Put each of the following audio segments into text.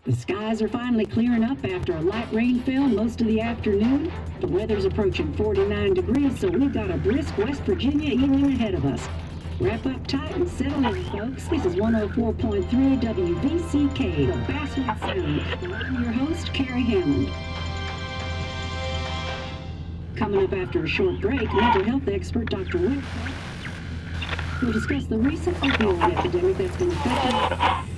The skies are finally clearing up after a light rainfall most of the afternoon. The weather's approaching 49 degrees, so we've got a brisk West Virginia evening ahead of us. Wrap up tight and settle in, folks. This is 104.3 WVCK, the Basshwood Sound. And I'm your host, Carrie Hammond. Coming up after a short break, mental health expert Dr. Will will discuss the recent opioid epidemic that's been affecting.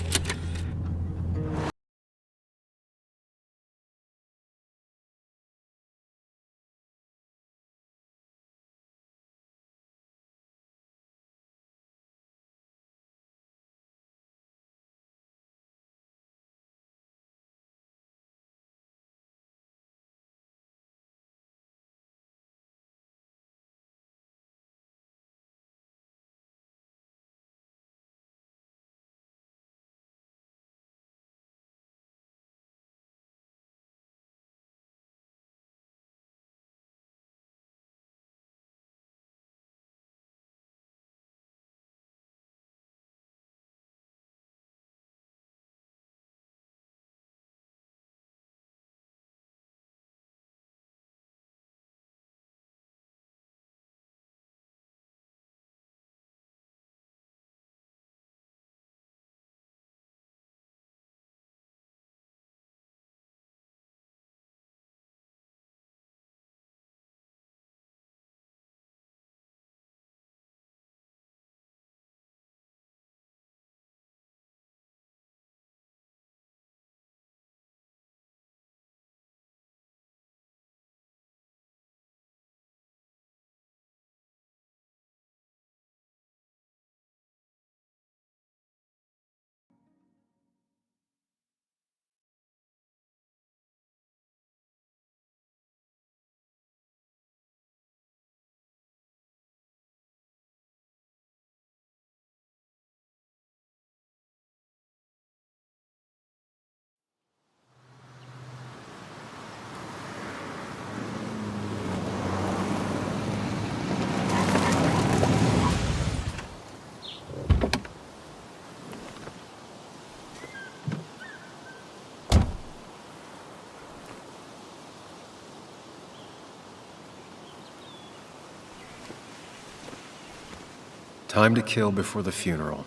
Time to kill before the funeral.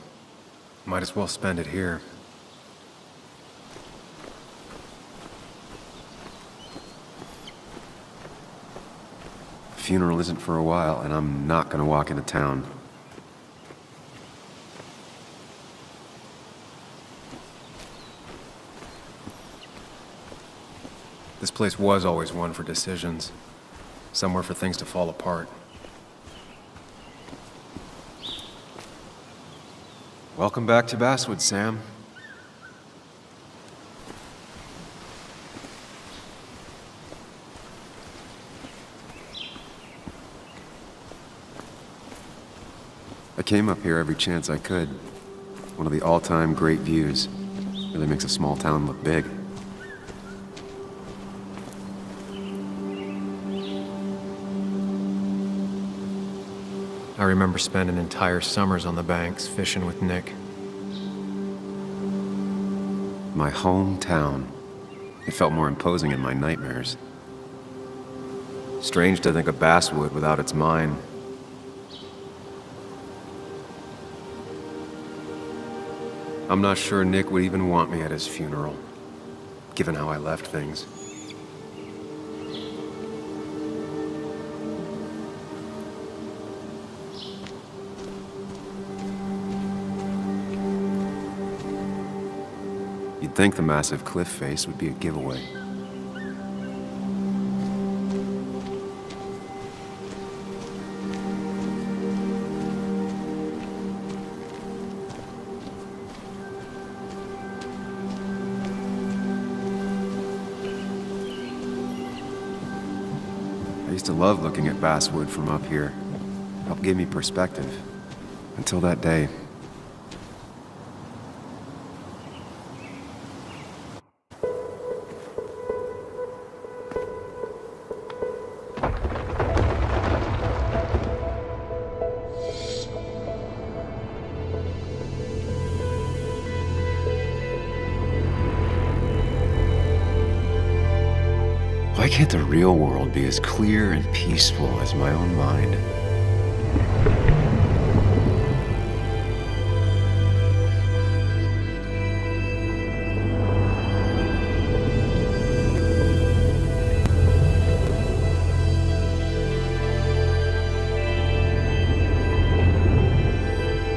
Might as well spend it here. Funeral isn't for a while, and I'm not gonna walk into town. This place was always one for decisions. Somewhere for things to fall apart. Welcome back to Basswood, Sam. I came up here every chance I could. One of the all-time great views. Really makes a small town look big. I remember spending entire summers on the banks fishing with Nick. My hometown. It felt more imposing in my nightmares. Strange to think of Basswood without its mine. I'm not sure Nick would even want me at his funeral, given how I left things. You'd think the massive cliff face would be a giveaway. I used to love looking at Basswood from up here. Helped give me perspective. Until that day. Why can't the real world be as clear and peaceful as my own mind?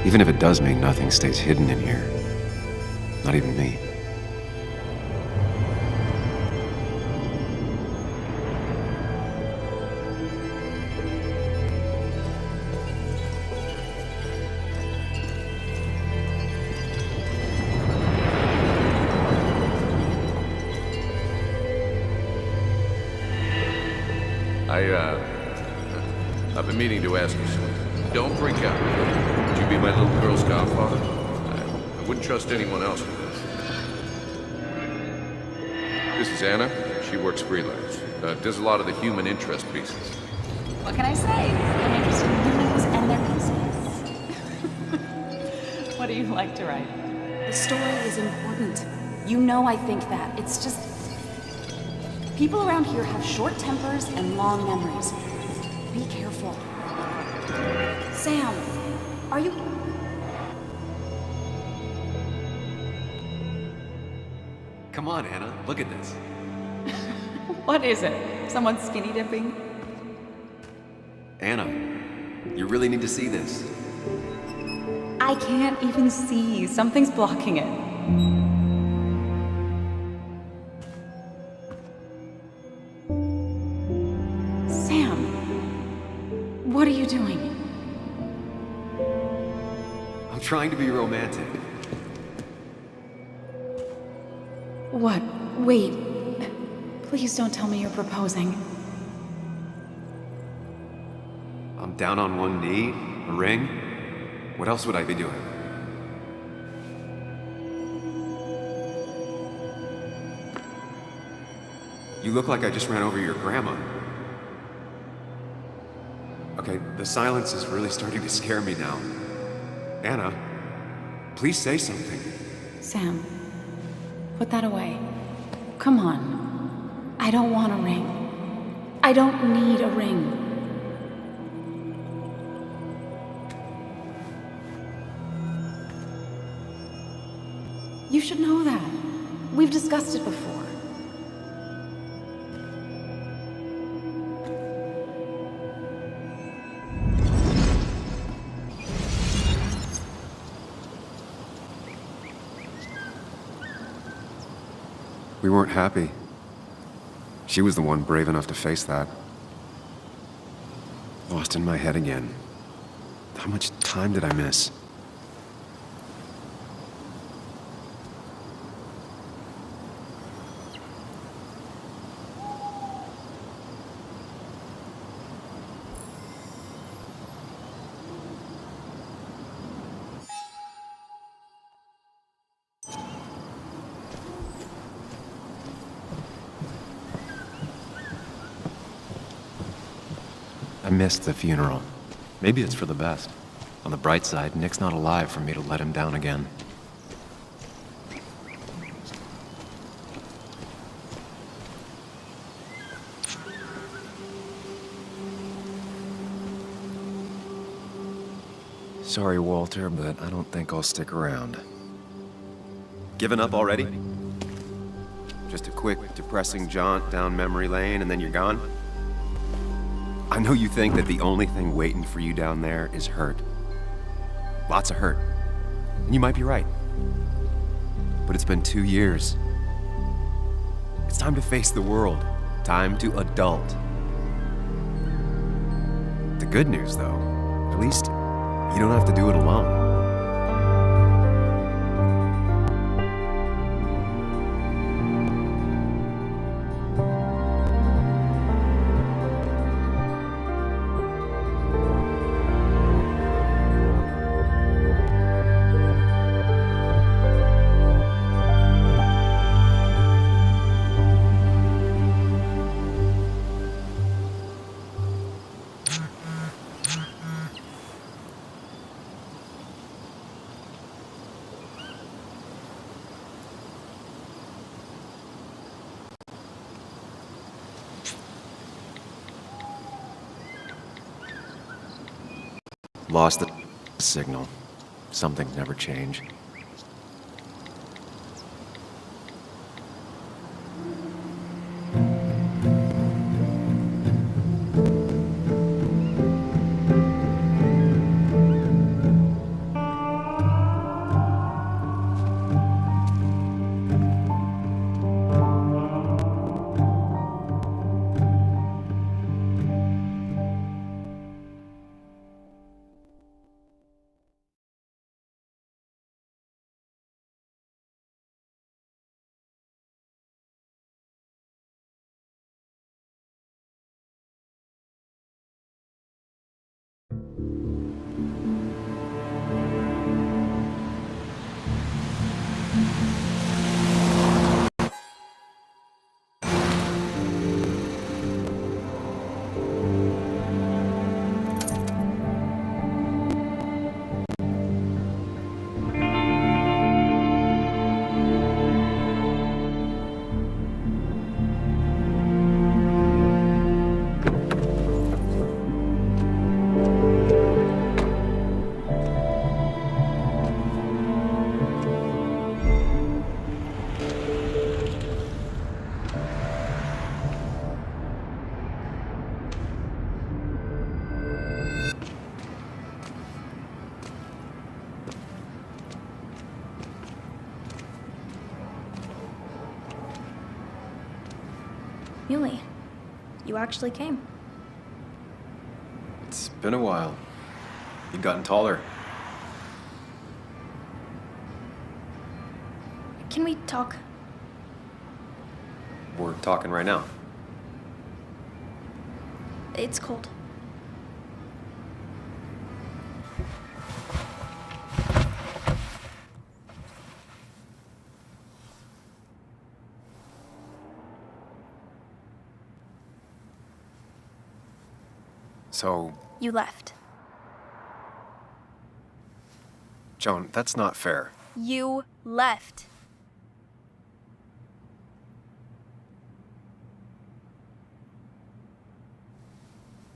Even if it does mean nothing stays hidden in here. Not even me. I've been meaning to ask you something. Don't freak out. Would you be my little girl's godfather? I wouldn't trust anyone else with this. This is Anna. She works freelance. Does a lot of the human interest pieces. What can I say? I'm interested in humans and their pieces. What do you like to write? The story is important. You know I think that. It's just... people around here have short tempers and long memories. Be careful. Sam, are you... Come on, Anna. Look at this. What is it? Someone skinny dipping? Anna, you really need to see this. I can't even see. Something's blocking it. Sam, what are you doing? I'm trying to be romantic. What? Wait. Please don't tell me you're proposing. I'm down on one knee, a ring. What else would I be doing? You look like I just ran over your grandma. Okay, the silence is really starting to scare me now. Anna, please say something. Sam, put that away. Come on. I don't want a ring. I don't need a ring. You should know that. We've discussed it before. We weren't happy. She was the one brave enough to face that. Lost in my head again. How much time did I miss? I missed the funeral. Maybe it's for the best. On the bright side, Nick's not alive for me to let him down again. Sorry, Walter, but I don't think I'll stick around. Given up already? Just a quick, depressing jaunt down memory lane and then you're gone? I know you think that the only thing waiting for you down there is hurt. Lots of hurt. And you might be right. But it's been 2 years. It's time to face the world. Time to adult. The good news, though, at least you don't have to do it alone. Lost the signal. Some things never change. Muley, you actually came. It's been a while. You've gotten taller. Can we talk? We're talking right now. It's cold. So, You left. Joan, that's not fair. You left.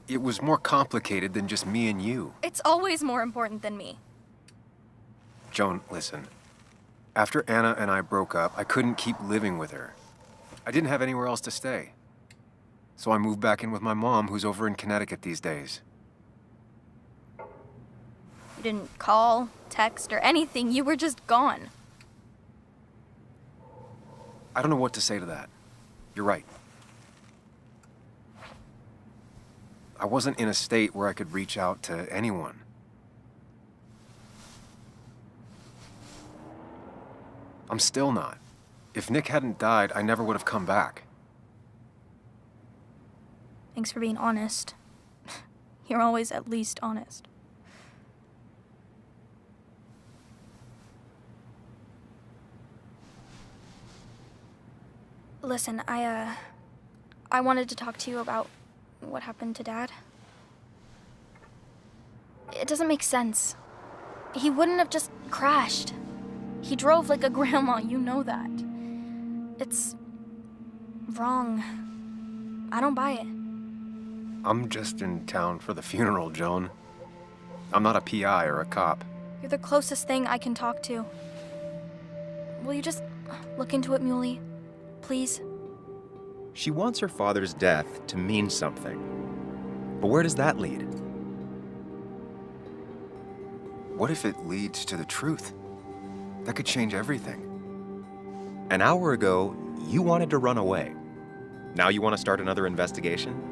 It was more complicated than just me and you. It's always more important than me. Joan, listen. After Anna and I broke up, I couldn't keep living with her. I didn't have anywhere else to stay. So I moved back in with my mom, who's over in Connecticut these days. You didn't call, text, or anything. You were just gone. I don't know what to say to that. You're right. I wasn't in a state where I could reach out to anyone. I'm still not. If Nick hadn't died, I never would have come back. Thanks for being honest. You're always at least honest. Listen, I wanted to talk to you about what happened to Dad. It doesn't make sense. He wouldn't have just crashed. He drove like a grandma, you know that. It's wrong. I don't buy it. I'm just in town for the funeral, Joan. I'm not a PI or a cop. You're the closest thing I can talk to. Will you just look into it, Muley? Please? She wants her father's death to mean something. But where does that lead? What if it leads to the truth? That could change everything. An hour ago, you wanted to run away. Now you want to start another investigation?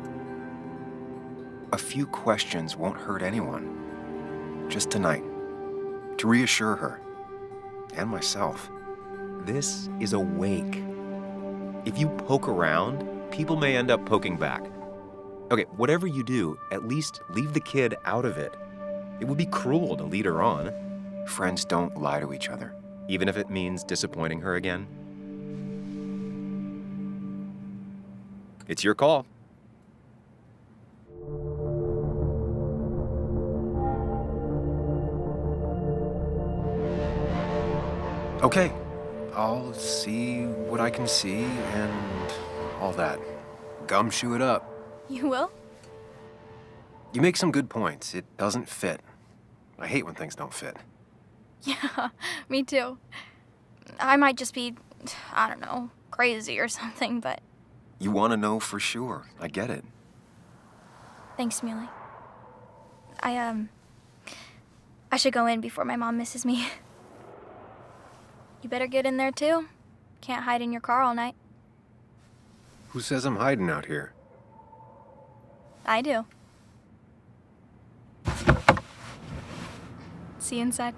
A few questions won't hurt anyone. Just tonight. To reassure her. And myself. This is a wake. If you poke around, people may end up poking back. Okay, whatever you do, at least leave the kid out of it. It would be cruel to lead her on. Friends don't lie to each other. Even if it means disappointing her again. It's your call. Okay, I'll see what I can see and all that. Gumshoe it up. You will? You make some good points. It doesn't fit. I hate when things don't fit. Yeah, me too. I might just be, I don't know, crazy or something, but You want to know for sure. I get it. thanks, Muley. I should go in before my mom misses me. You better get in there too. Can't hide in your car all night. Who says I'm hiding out here? I do. See you inside.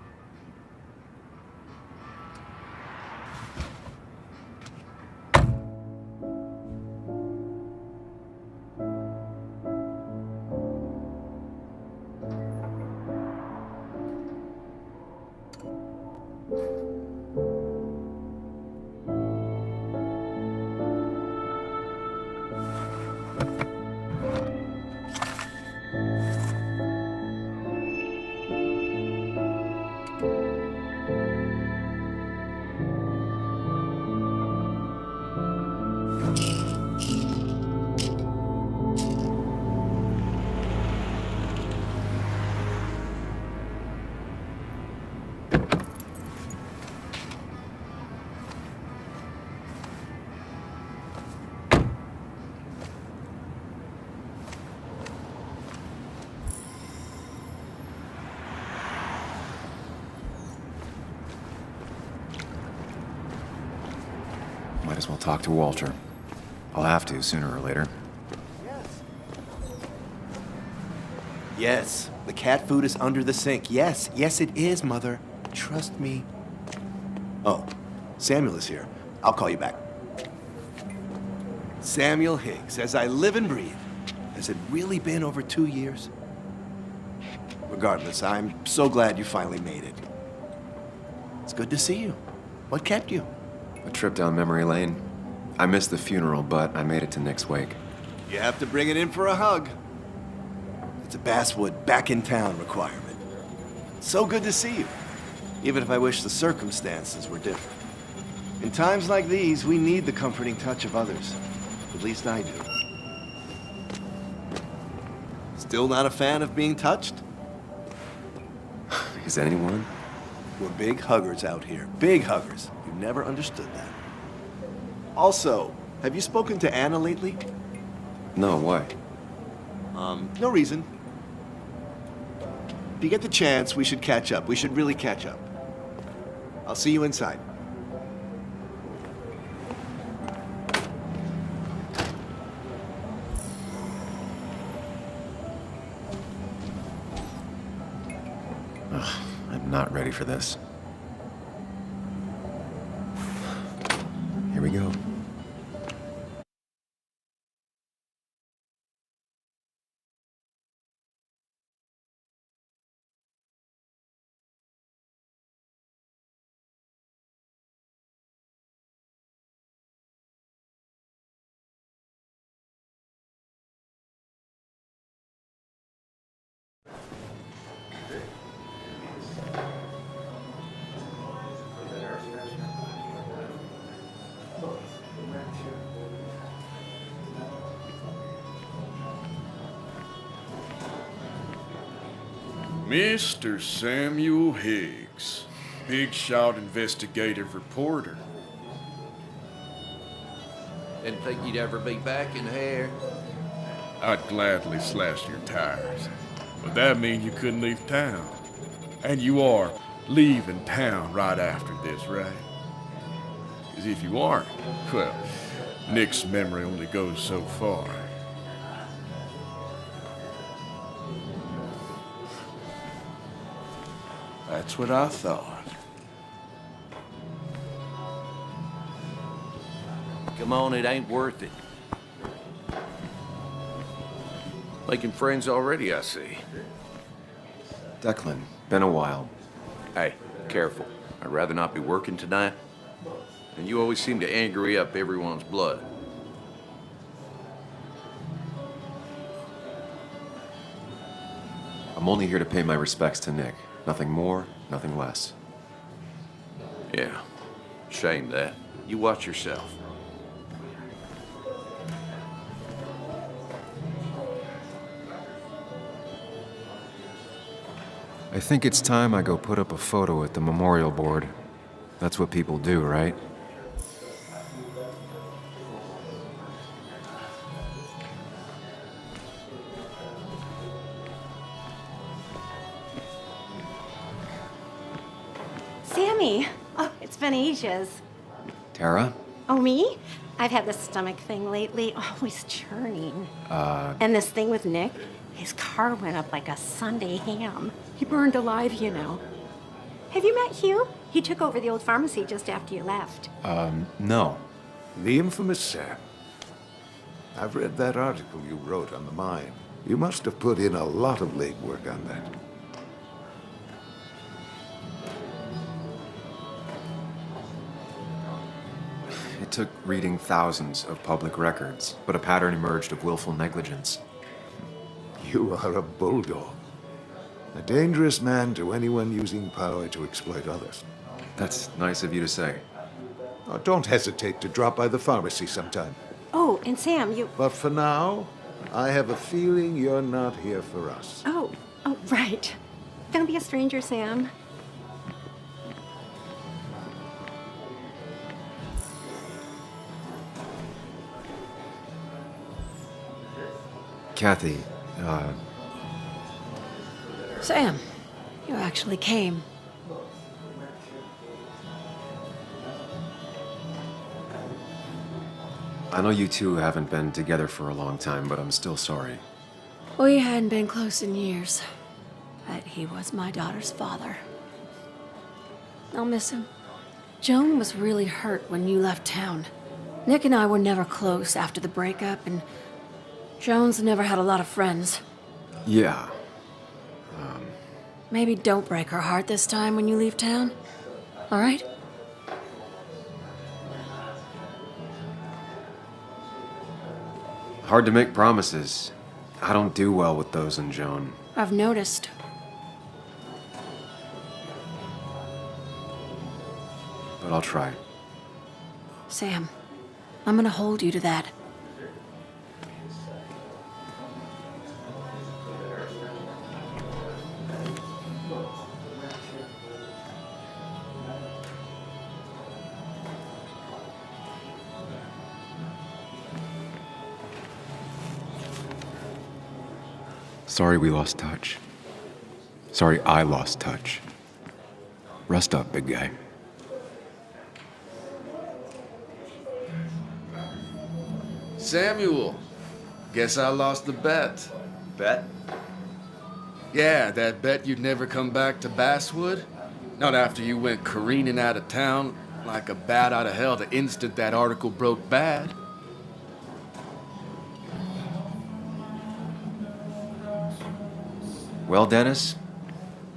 Might as well talk to Walter. I'll have to sooner or later. Yes, the cat food is under the sink. Yes, yes it is, Mother. Trust me. Oh, Samuel is here. I'll call you back. Sэмюэл Higgs, as I live and breathe. Has it really been over 2 years? Regardless, I'm so glad you finally made it. It's good to see you. What kept you? A trip down memory lane. I missed the funeral, but I made it to Nick's wake. You have to bring it in for a hug. It's a Bassswood back in town requirement. So good to see you, even if I wish the circumstances were different. In times like these, we need the comforting touch of others. At least I do. Still not a fan of being touched? Is anyone? We're big huggers out here. Big huggers. You never understood that. Also, have you spoken to Anna lately? No, why? No reason. If you get the chance, we should catch up. We should really catch up. I'll see you inside. I'm not ready for this. Here we go. Mr. Sэмюэл Higgs, big shot investigative reporter. Didn't think you'd ever be back in here. I'd gladly slash your tires, but that mean you couldn't leave town. And you are leaving town right after this, right? 'Cause if you aren't, well, Nick's memory only goes so far. That's what I thought. Come on, it ain't worth it. Making friends already, I see. Declan, been a while. Hey, careful. I'd rather not be working tonight. And you always seem to angry up everyone's blood. I'm only here to pay my respects to Nick. Nothing more, nothing less. Yeah, shame that. You watch yourself. I think it's time I go put up a photo at the memorial board. That's what people do, right? Sammy! Oh, it's been ages. Tara? Oh, me? I've had this stomach thing lately, always churning. And this thing with Nick, his car went up like a Sunday ham. He burned alive, you know. Have you met Hugh? He took over the old pharmacy just after you left. No. The infamous Sam. I've read that article you wrote on the mine. You must have put in a lot of legwork on that. It took reading thousands of public records, but a pattern emerged of willful negligence. You are a bulldog. A dangerous man to anyone using power to exploit others. That's nice of you to say. Oh, don't hesitate to drop by the pharmacy sometime. Oh, and Sam, you... But for now, I have a feeling you're not here for us. Oh, right. Don't be a stranger, Sam. Kathy, Sam, you actually came. I know you two haven't been together for a long time, but I'm still sorry. We hadn't been close in years, but he was my daughter's father. I'll miss him. Joan was really hurt when you left town. Nick and I were never close after the breakup, and Joan's never had a lot of friends. Yeah. Maybe don't break her heart this time when you leave town, all right? Hard to make promises. I don't do well with those in Joan. I've noticed. But I'll try. Sam, I'm gonna hold you to that. Sorry we lost touch. Sorry I lost touch. Rest up, big guy. Samuel, guess I lost the bet. Bet? Yeah, that bet you'd never come back to Basswood. Not after you went careening out of town like a bat out of hell the instant that article broke bad. Well, Dennis,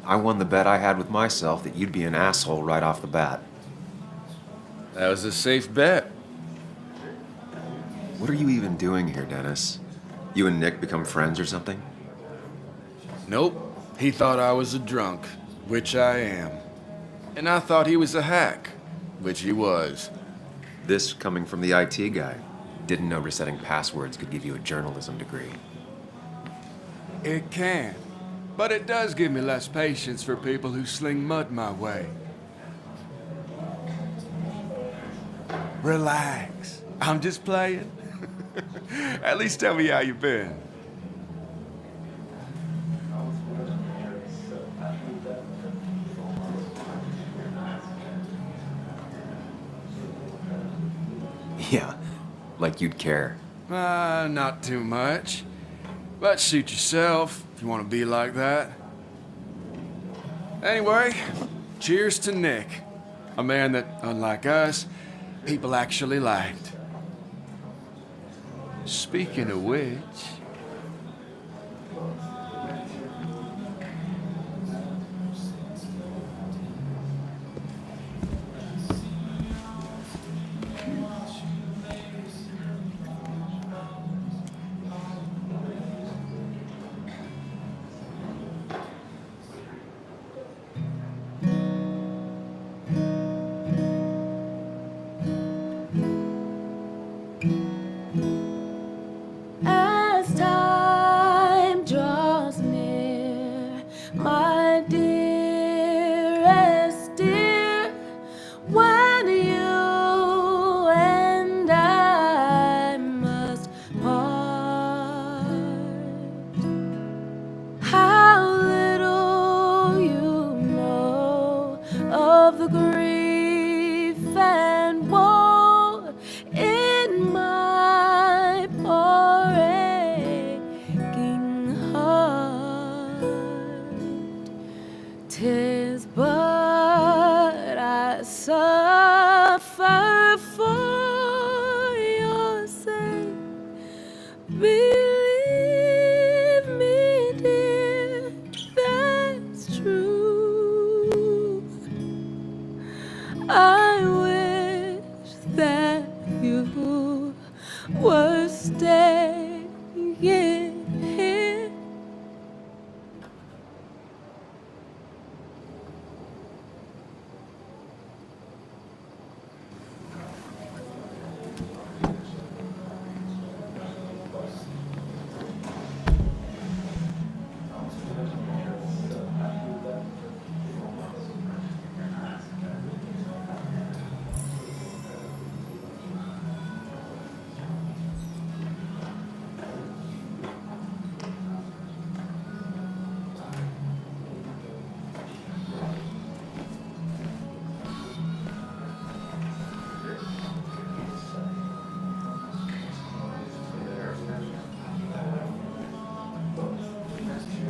I won the bet I had with myself that you'd be an asshole right off the bat. That was a safe bet. What are you even doing here, Dennis? You and Nick become friends or something? Nope. He thought I was a drunk, which I am. And I thought he was a hack, which he was. This coming from the IT guy. Didn't know resetting passwords could give you a journalism degree. It can. But it does give me less patience for people who sling mud my way. Relax. I'm just playing. At least tell me how you been. Yeah, like you'd care. Not too much. But suit yourself if you want to be like that. Anyway, cheers to Nick. A man that, unlike us, people actually liked. Speaking of which... As time draws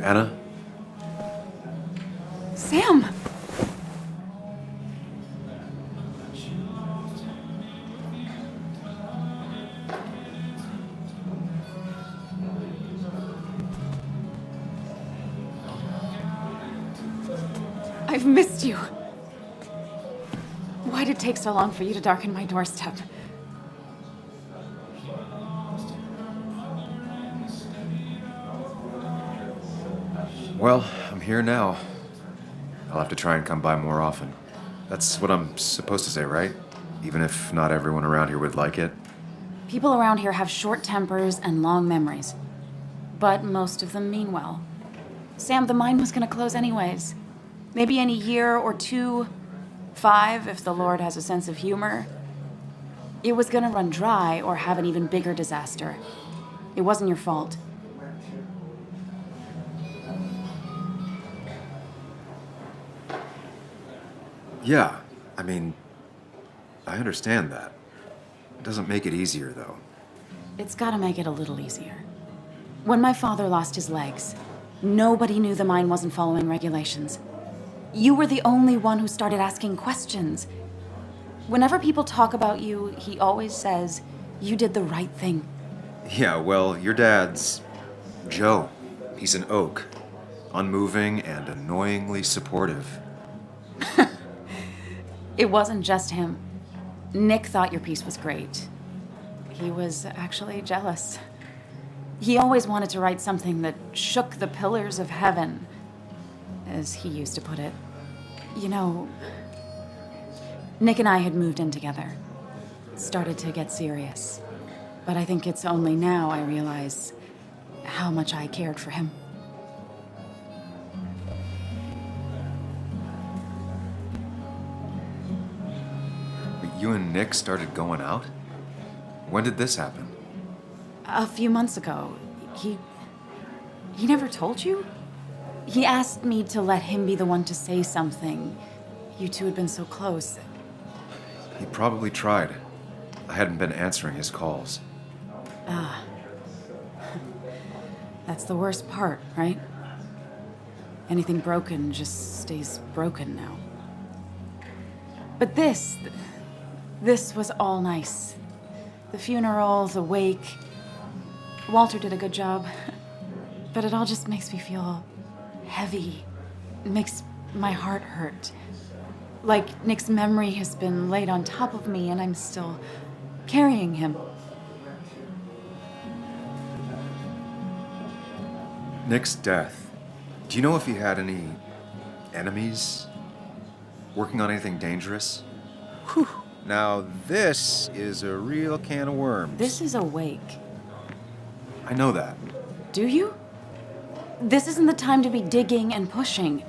Anna? Sam! I've missed you. Why did it take so long for you to darken my doorstep? Well, I'm here now. I'll have to try and come by more often. That's what I'm supposed to say, right? Even if not everyone around here would like it. People around here have short tempers and long memories. But most of them mean well. Sam, the mine was gonna close anyways. Maybe in a year or 2, 5, if the Lord has a sense of humor. It was gonna run dry or have an even bigger disaster. It wasn't your fault. Yeah, I mean, I understand that. It doesn't make it easier, though. It's gotta make it a little easier. When my father lost his legs, nobody knew the mine wasn't following regulations. You were the only one who started asking questions. Whenever people talk about you, he always says, you did the right thing. Yeah, well, your dad's Joe. He's an oak. Unmoving and annoyingly supportive. It wasn't just him. Nick thought your piece was great. He was actually jealous. He always wanted to write something that shook the pillars of heaven, as he used to put it. You know, Nick and I had moved in together. It started to get serious. But I think it's only now I realize how much I cared for him. You and Nick started going out? When did this happen? A few months ago. He never told you? He asked me to let him be the one to say something. You two had been so close. He probably tried. I hadn't been answering his calls. Ah. That's the worst part, right? Anything broken just stays broken now. But this was all nice. The funeral, the wake. Walter did a good job. But it all just makes me feel heavy. It makes my heart hurt. Like Nick's memory has been laid on top of me and I'm still carrying him. Nick's death. Do you know if he had any enemies? Working on anything dangerous? Whew. Now this is a real can of worms. This is a wake. I know that. Do you? This isn't the time to be digging and pushing.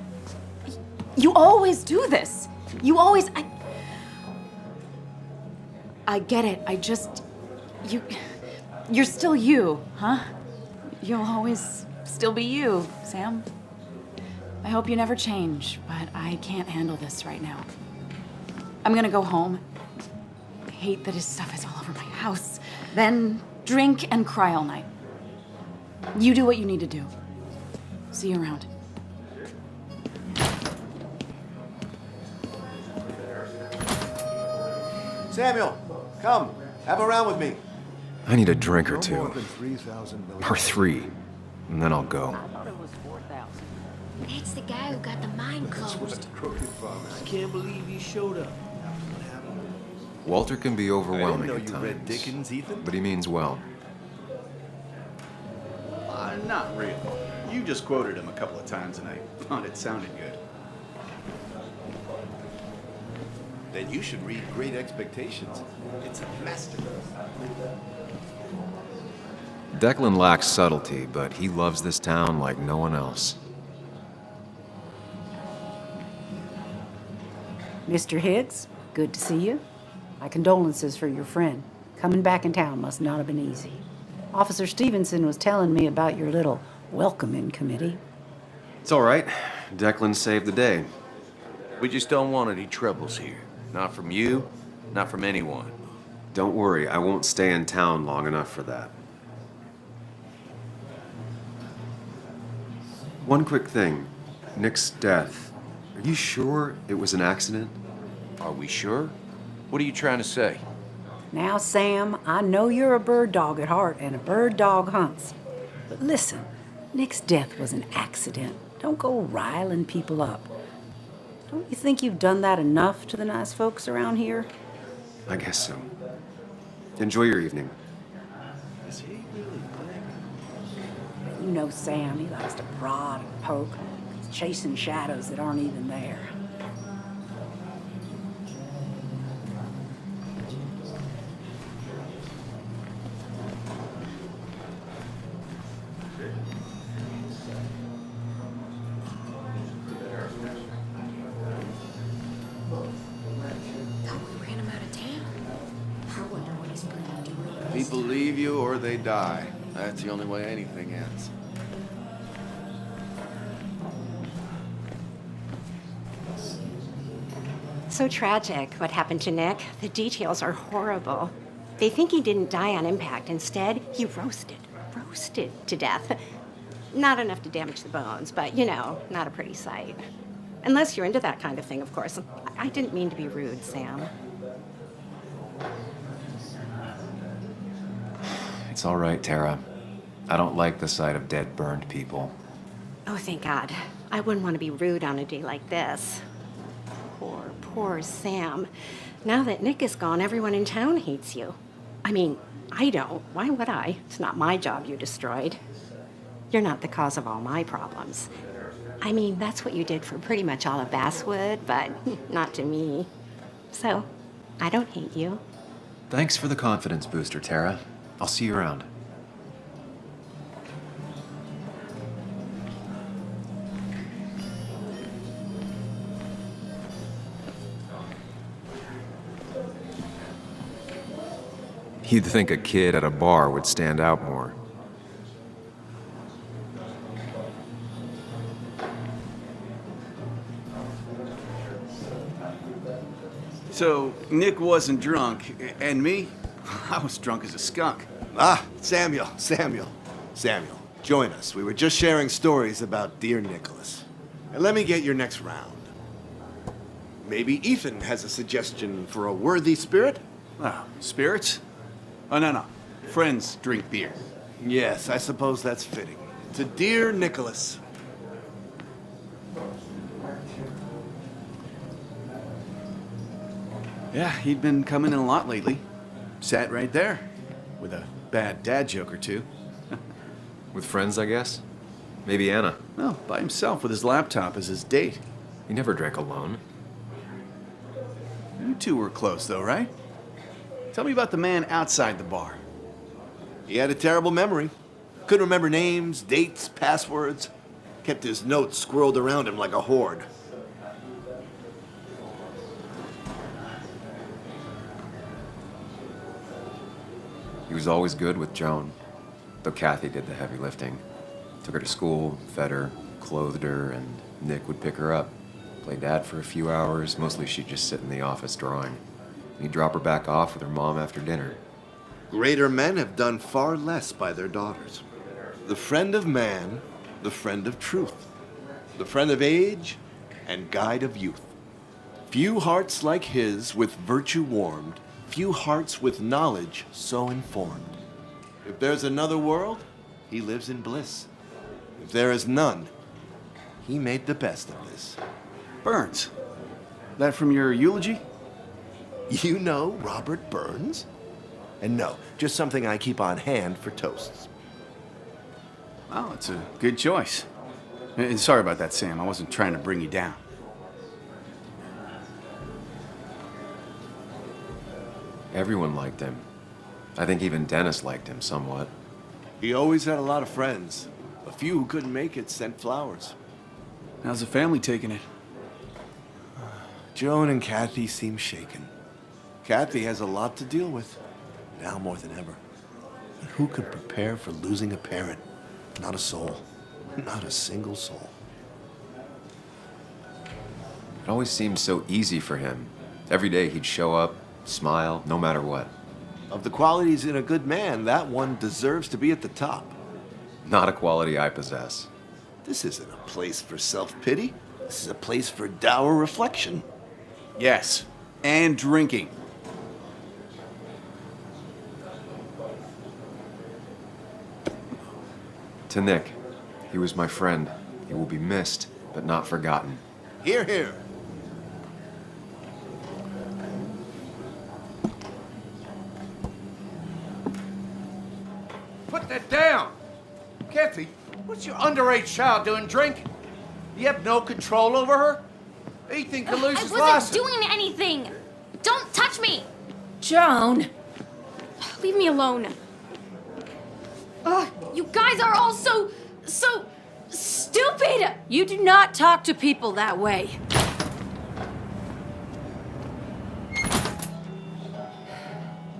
You always do this. You always... I get it. You're still you, huh? You'll always still be you, Sam. I hope you never change, but I can't handle this right now. I'm gonna go home. I hate that his stuff is all over my house. Then drink and cry all night. You do what you need to do. See you around. Samuel, come. Have a round with me. I need a drink or two. Or 3. And then I'll go. That's the guy who got the mine closed. I can't believe you showed up. Walter can be overwhelming I at didn't know you read times. Dickens, Ethan. But he means well. Not really. You just quoted him a couple of times and I thought it sounded good. Then you should read Great Expectations. It's a masterpiece. Declan lacks subtlety, but he loves this town like no one else. Mr. Higgs, good to see you. My condolences for your friend. Coming back in town must not have been easy. Officer Stevenson was telling me about your little welcoming committee. It's all right. Declan saved the day. We just don't want any troubles here. Not from you, not from anyone. Don't worry, I won't stay in town long enough for that. One quick thing. Nick's death. Are you sure it was an accident? Are we sure? What are you trying to say? Now, Sam, I know you're a bird dog at heart, and a bird dog hunts. But listen, Nick's death was an accident. Don't go riling people up. Don't you think you've done that enough to the nice folks around here? I guess so. Enjoy your evening. Is he really big? You know Sam, he likes to prod and poke. He's chasing shadows that aren't even there. People leave you or they die. That's the only way anything ends. So tragic what happened to Nick. The details are horrible. They think he didn't die on impact. Instead, he roasted to death. Not enough to damage the bones, but, you know, not a pretty sight. Unless you're into that kind of thing, of course. I didn't mean to be rude, Sam. It's all right, Tara. I don't like the sight of dead, burned people. Oh, thank God. I wouldn't want to be rude on a day like this. Poor Sam. Now that Nick is gone, everyone in town hates you. I mean, I don't. Why would I? It's not my job you destroyed. You're not the cause of all my problems. I mean, that's what you did for pretty much all of Basswood, but not to me. So, I don't hate you. Thanks for the confidence booster, Tara. I'll see you around. You'd think a kid at a bar would stand out more. So, Nick wasn't drunk, and me? I was drunk as a skunk. Ah, Samuel. Join us. We were just sharing stories about dear Nicholas. And let me get your next round. Maybe Ethan has a suggestion for a worthy spirit? Oh, spirits? Oh, no. Friends drink beer. Yes, I suppose that's fitting. To dear Nicholas. Yeah, he'd been coming in a lot lately. Sat right there, with a bad dad joke or two. With friends, I guess? Maybe Anna. Well, by himself with his laptop as his date. He never drank alone. You two were close, though, right? Tell me about the man outside the bar. He had a terrible memory. Couldn't remember names, dates, passwords. Kept his notes squirreled around him like a hoard. He was always good with Joan, though Kathy did the heavy lifting. Took her to school, fed her, clothed her, and Nick would pick her up. Play dad for a few hours. Mostly she'd just sit in the office drawing. He'd drop her back off with her mom after dinner. Greater men have done far less by their daughters. The friend of man, the friend of truth, the friend of age, and guide of youth. Few hearts like his with virtue warmed, few hearts with knowledge so informed. If there's another world, he lives in bliss. If there is none, he made the best of this. Burns. That from your eulogy? You know Robert Burns? And no, just something I keep on hand for toasts. Well, it's a good choice. And sorry about that, Sam. I wasn't trying to bring you down. Everyone liked him. I think even Dennis liked him somewhat. He always had a lot of friends. A few who couldn't make it sent flowers. How's the family taking it? Joan and Kathy seem shaken. Kathy has a lot to deal with, now more than ever. And who could prepare for losing a parent? Not a soul. Not a single soul. It always seemed so easy for him. Every day he'd show up, smile, no matter what. Of the qualities in a good man, that one deserves to be at the top. Not a quality I possess. This isn't a place for self-pity. This is a place for dour reflection. Yes, and drinking. To Nick, he was my friend. He will be missed, but not forgotten. Hear, hear. Put that down! Kathy, what's your underage child doing drinking? You have no control over her? Ethan could lose his I license. wasn't doing anything! Don't touch me! Joan! Leave me alone. You guys are all so stupid! You do not talk to people that way.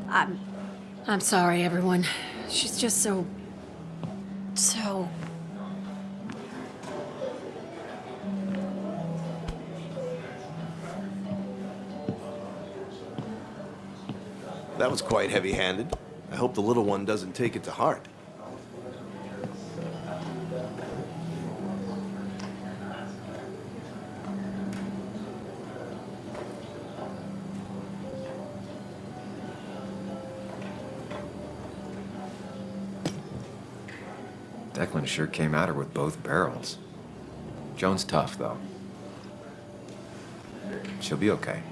I'm sorry, everyone. She's just so... That was quite heavy-handed. I hope the little one doesn't take it to heart. Declan sure came at her with both barrels. Joan's tough, though. She'll be okay.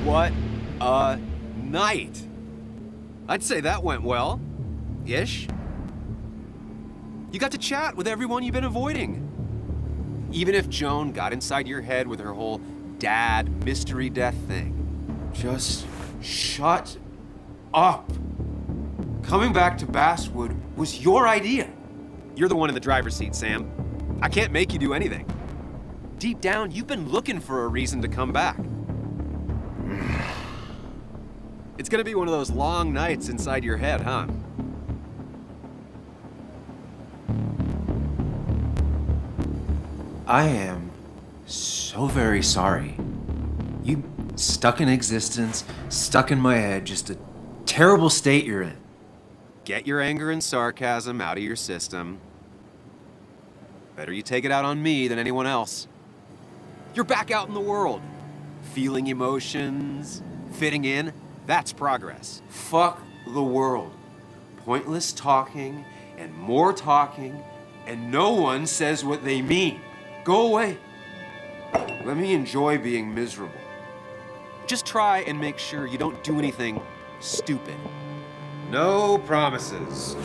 What a night! I'd say that went well. Ish. You got to chat with everyone you've been avoiding. Even if Joan got inside your head with her whole dad mystery death thing. Just shut up. Coming back to Basswood was your idea. You're the one in the driver's seat, Sam. I can't make you do anything. Deep down, you've been looking for a reason to come back. It's gonna be one of those long nights inside your head, huh? I am so very sorry. You stuck in existence, stuck in my head, just a terrible state you're in. Get your anger and sarcasm out of your system. Better you take it out on me than anyone else. You're back out in the world. Feeling emotions, fitting in, that's progress. Fuck the world. Pointless talking and more talking, and no one says what they mean. Go away. Let me enjoy being miserable. Just try and make sure you don't do anything stupid. No promises.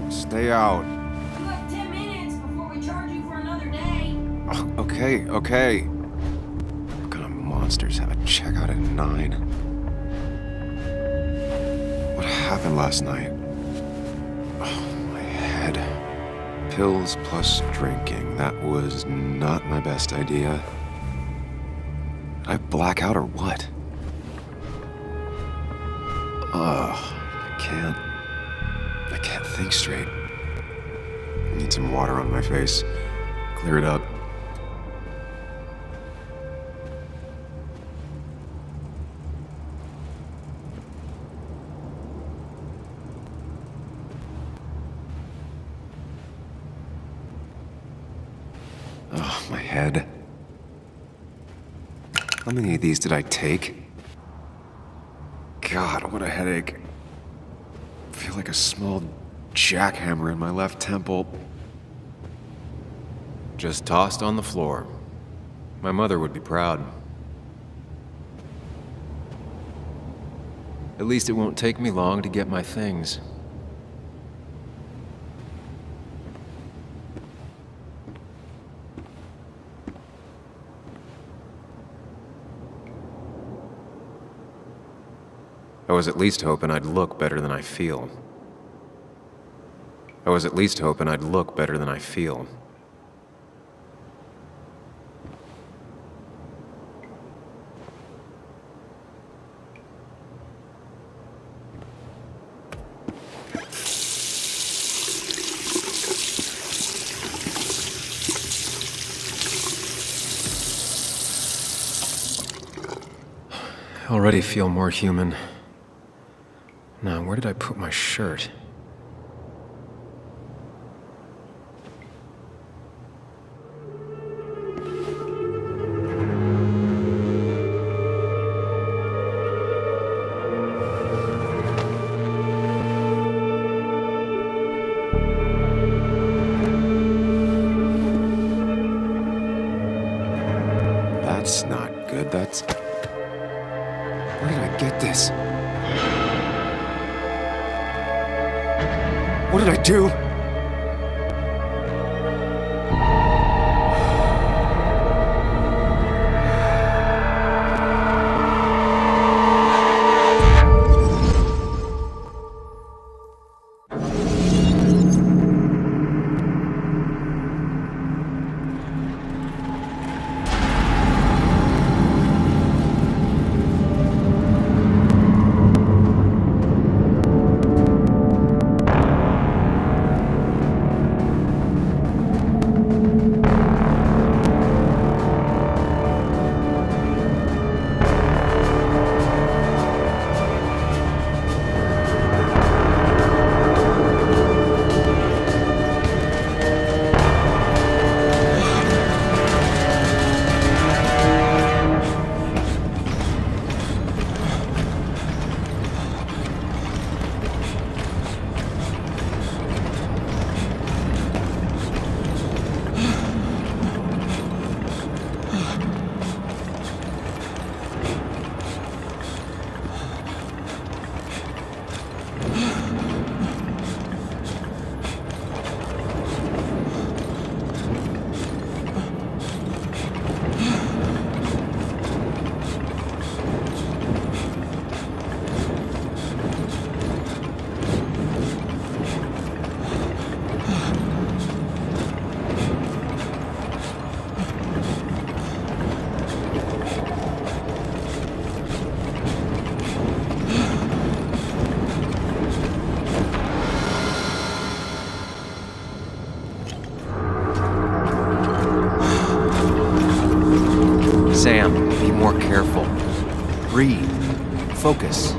Stay out. You have 10 minutes before we charge you for another day. Okay. What kind of monsters have a checkout at 9? What happened last night? Oh, my head. Pills plus drinking. That was not my best idea. Did I black out or what? I can't think straight. I need some water on my face. Clear it up. Oh, my head. How many of these did I take? God, what a headache. I feel like a small jackhammer in my left temple. Just tossed on the floor. My mother would be proud. At least it won't take me long to get my things. I was at least hoping I'd look better than I feel. I was at least hoping I'd look better than I feel. I already feel more human. Now, where did I put my shirt? That's not good. That's... Where did I get this? What did I do? Sam, be more careful. Breathe. Focus.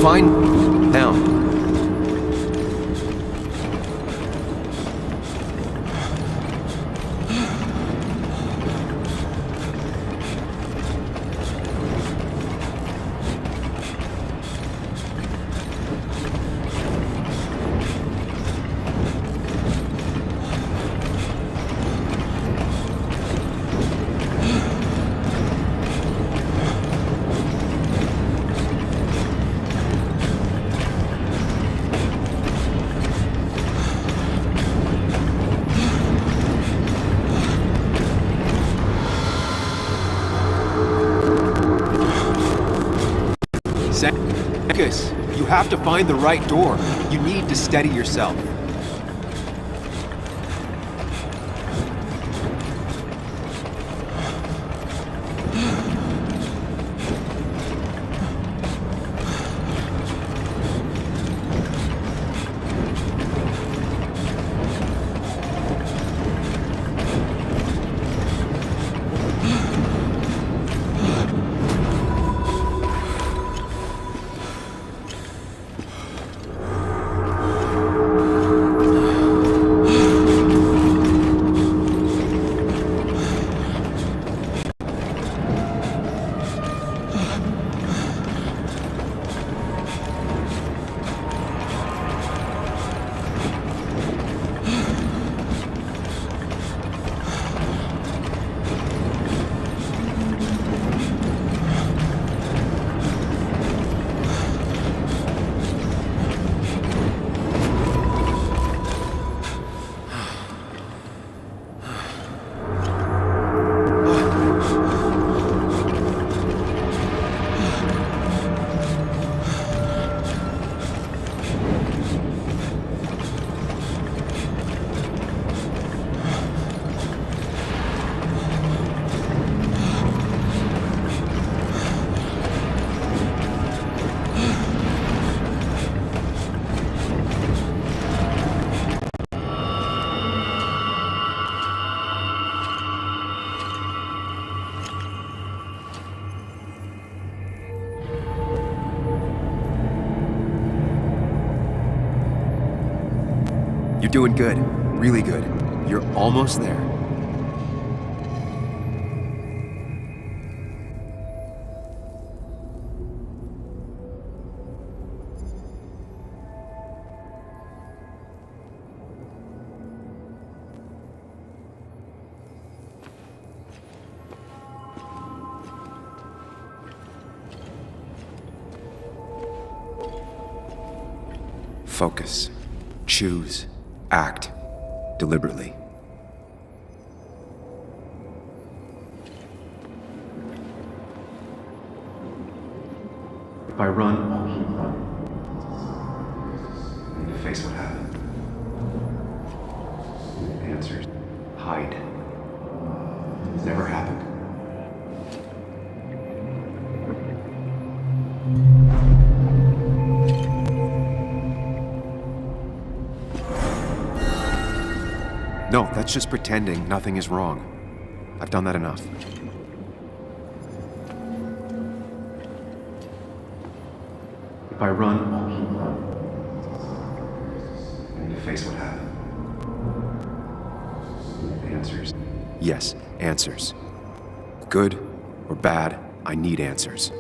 Fine. Now. Higgs, you have to find the right door. You need to steady yourself. You're doing good. Really good. You're almost there. Focus. Choose. Act. Deliberately. If I run, I'll keep running. I need to face what happened. Answers. Hide. It's never happened. No, that's just pretending nothing is wrong. I've done that enough. If I run, I'll keep running. I need to face what happened. Answers. Yes, answers. Good or bad, I need answers.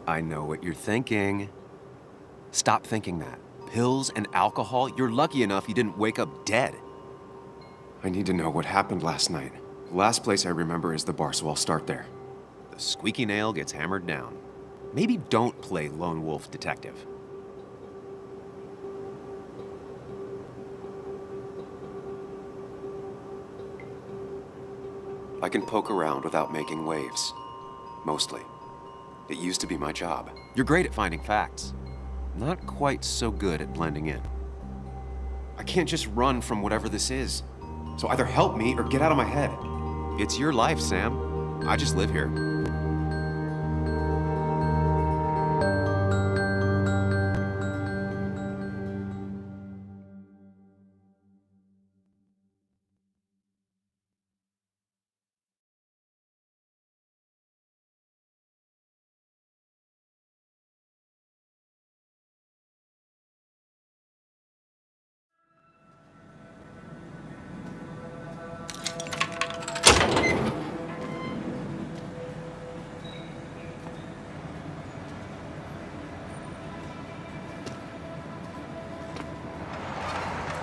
I know what you're thinking. Stop thinking that. Pills and alcohol, you're lucky enough you didn't wake up dead. I need to know what happened last night. The last place I remember is the bar, so I'll start there. The squeaky nail gets hammered down. Maybe don't play lone wolf detective. I can poke around without making waves. Mostly. It used to be my job. You're great at finding facts. Not quite so good at blending in. I can't just run from whatever this is. So either help me or get out of my head. It's your life, Sam. I just live here.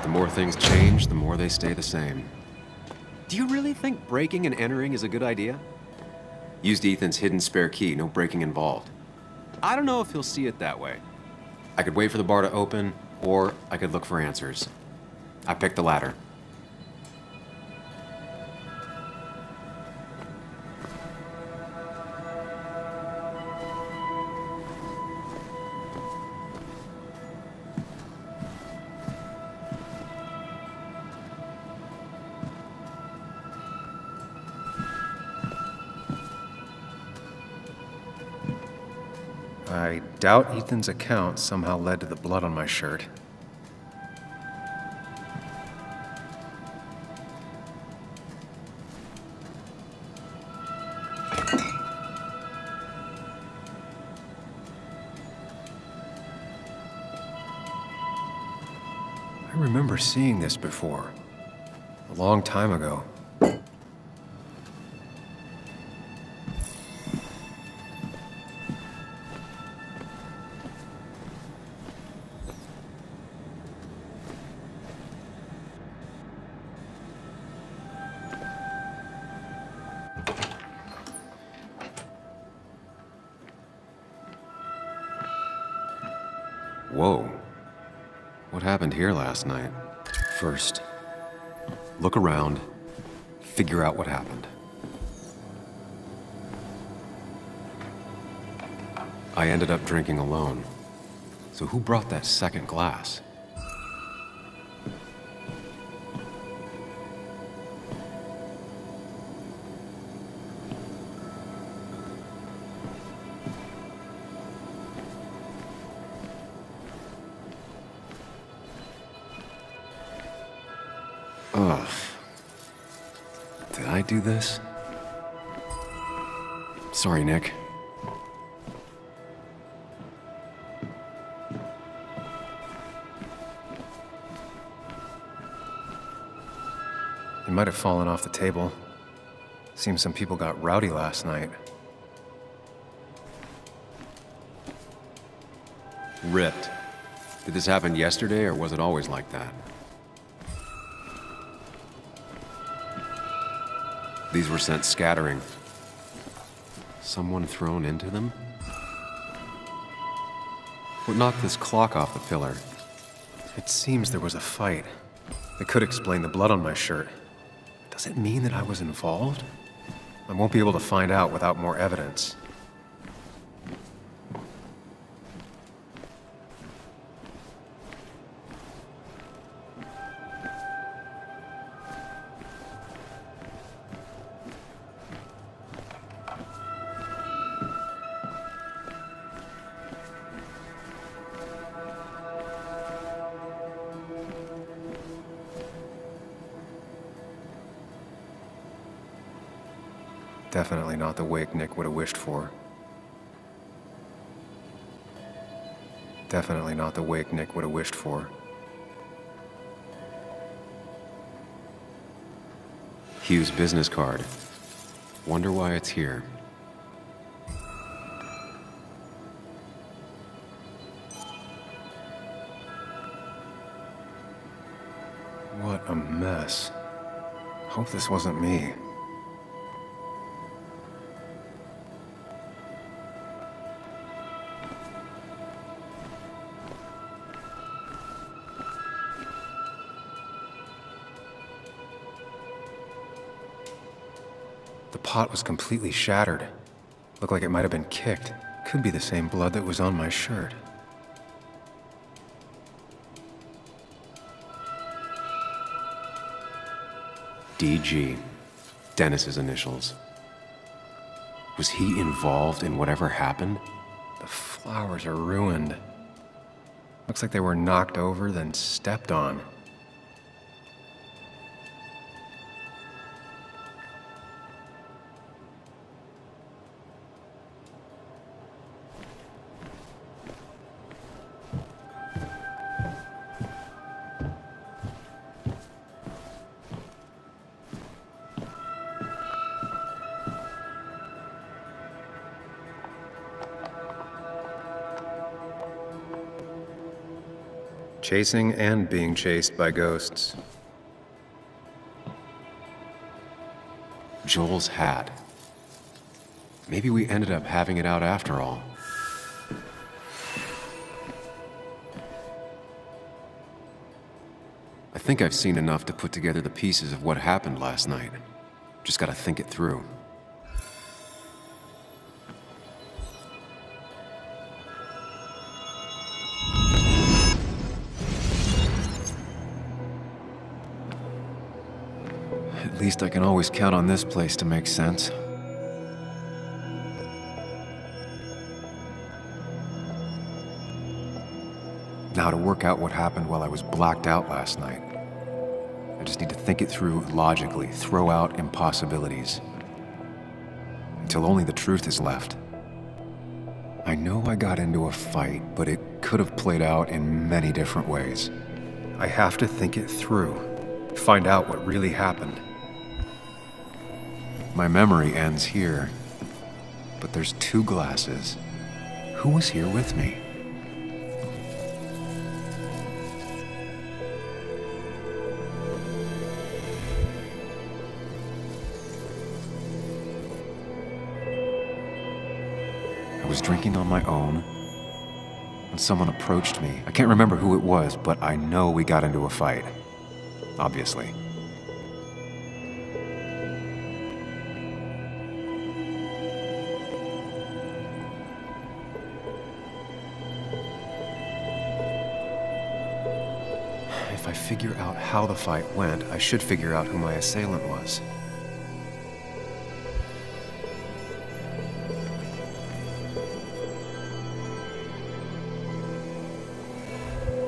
The more things change, the more they stay the same. Do you really think breaking and entering is a good idea? Used Ethan's hidden spare key, no breaking involved. I don't know if he'll see it that way. I could wait for the bar to open, or I could look for answers. I picked the latter. I doubt Ethan's account somehow led to the blood on my shirt. I remember seeing this before, a long time ago. Whoa. What happened here last night? First, look around, figure out what happened. I ended up drinking alone. So who brought that second glass? Ugh. Did I do this? Sorry, Nick. It might have fallen off the table. Seems some people got rowdy last night. Ripped. Did this happen yesterday, or was it always like that? These were sent scattering. Someone thrown into them? What knocked this clock off the pillar? It seems there was a fight. It could explain the blood on my shirt. Does it mean that I was involved? I won't be able to find out without more evidence. Definitely not the wake Nick would have wished for. Definitely not the wake Nick would have wished for. Hugh's business card. Wonder why it's here. What a mess. Hope this wasn't me. The pot was completely shattered. Looked like it might have been kicked. Could be the same blood that was on my shirt. DG. Dennis's initials. Was he involved in whatever happened? The flowers are ruined. Looks like they were knocked over, then stepped on. Chasing and being chased by ghosts. Joel's hat. Maybe we ended up having it out after all. I think I've seen enough to put together the pieces of what happened last night. Just gotta think it through. At least I can always count on this place to make sense. Now to work out what happened while I was blacked out last night. I just need to think it through logically, throw out impossibilities. Until only the truth is left. I know I got into a fight, but it could have played out in many different ways. I have to think it through, find out what really happened. My memory ends here, but there's two glasses. Who was here with me? I was drinking on my own when someone approached me. I can't remember who it was, but I know we got into a fight. Obviously. If I figure out how the fight went, I should figure out who my assailant was.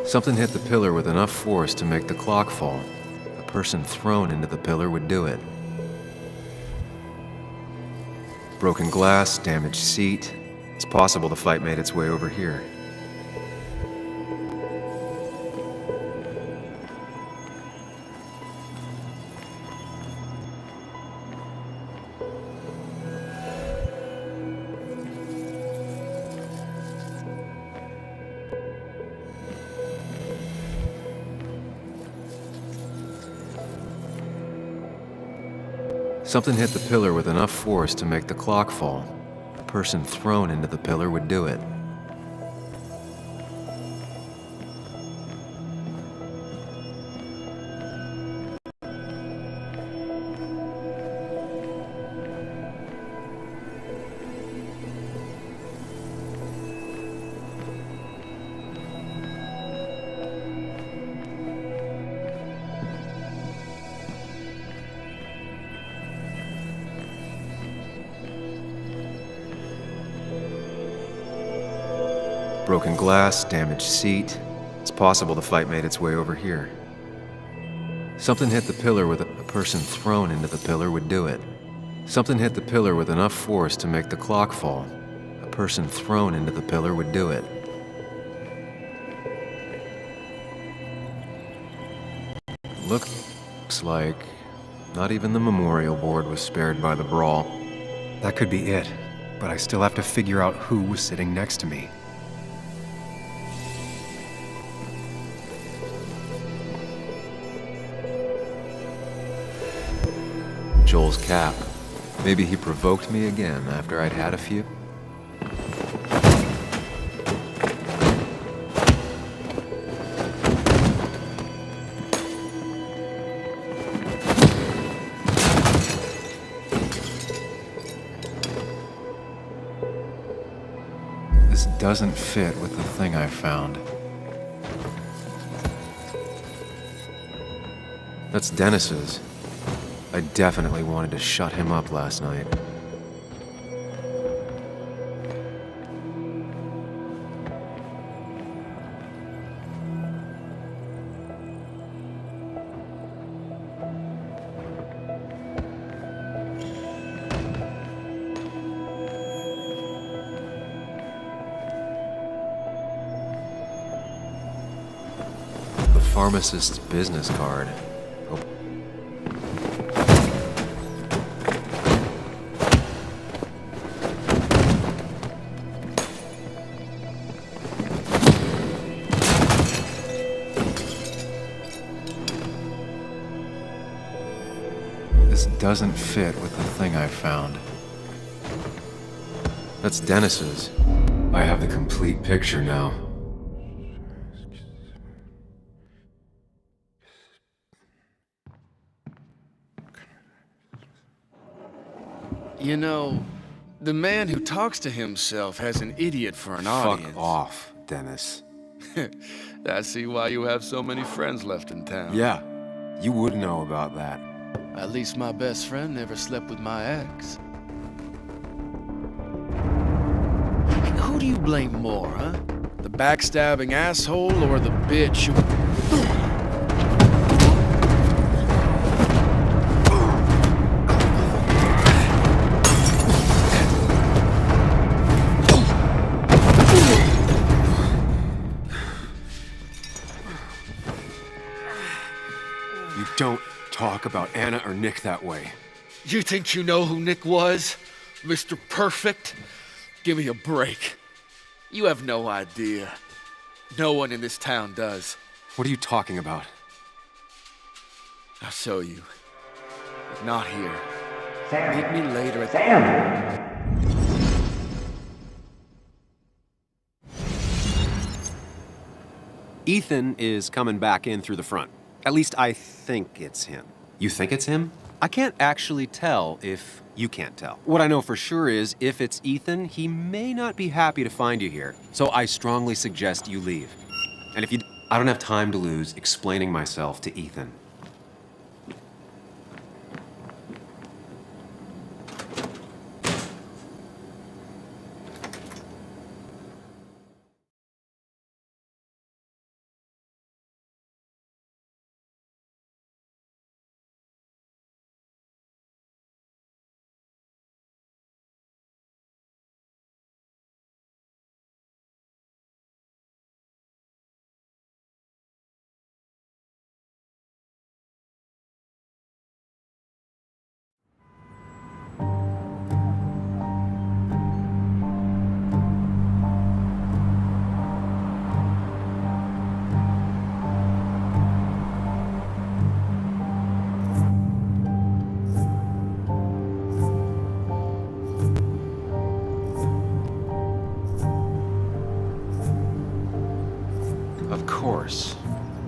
Something hit the pillar with enough force to make the clock fall. A person thrown into the pillar would do it. Broken glass, damaged seat. It's possible the fight made its way over here. Something hit the pillar with enough force to make the clock fall. A person thrown into the pillar would do it. Broken glass, damaged seat. It's possible the fight made its way over here. Something hit the pillar with a person thrown into the pillar would do it. Something hit the pillar with enough force to make the clock fall. A person thrown into the pillar would do it. Looks like not even the memorial board was spared by the brawl. That could be it, but I still have to figure out who was sitting next to me. Joel's cap. Maybe he provoked me again after I'd had a few. This doesn't fit with the thing I found. That's Dennis's. I definitely wanted to shut him up last night. The pharmacist's business card. Doesn't fit with the thing I found. That's Dennis's. I have the complete picture now. You know, the man who talks to himself has an idiot for an audience. Fuck off, Dennis. I see why you have so many friends left in town. Yeah, you would know about that. At least my best friend never slept with my ex. Who do you blame more, huh? The backstabbing asshole or the bitch who... You don't talk about Anna or Nick that way. You think you know who Nick was? Mr. Perfect? Give me a break. You have no idea. No one in this town does. What are you talking about? I'll show you. But not here. Meet me later at Ethan is coming back in through the front. At least I think it's him. You think it's him? I can't actually tell if you can't tell. What I know for sure is, if it's Ethan, he may not be happy to find you here. So I strongly suggest you leave. And if you... I don't have time to lose explaining myself to Ethan.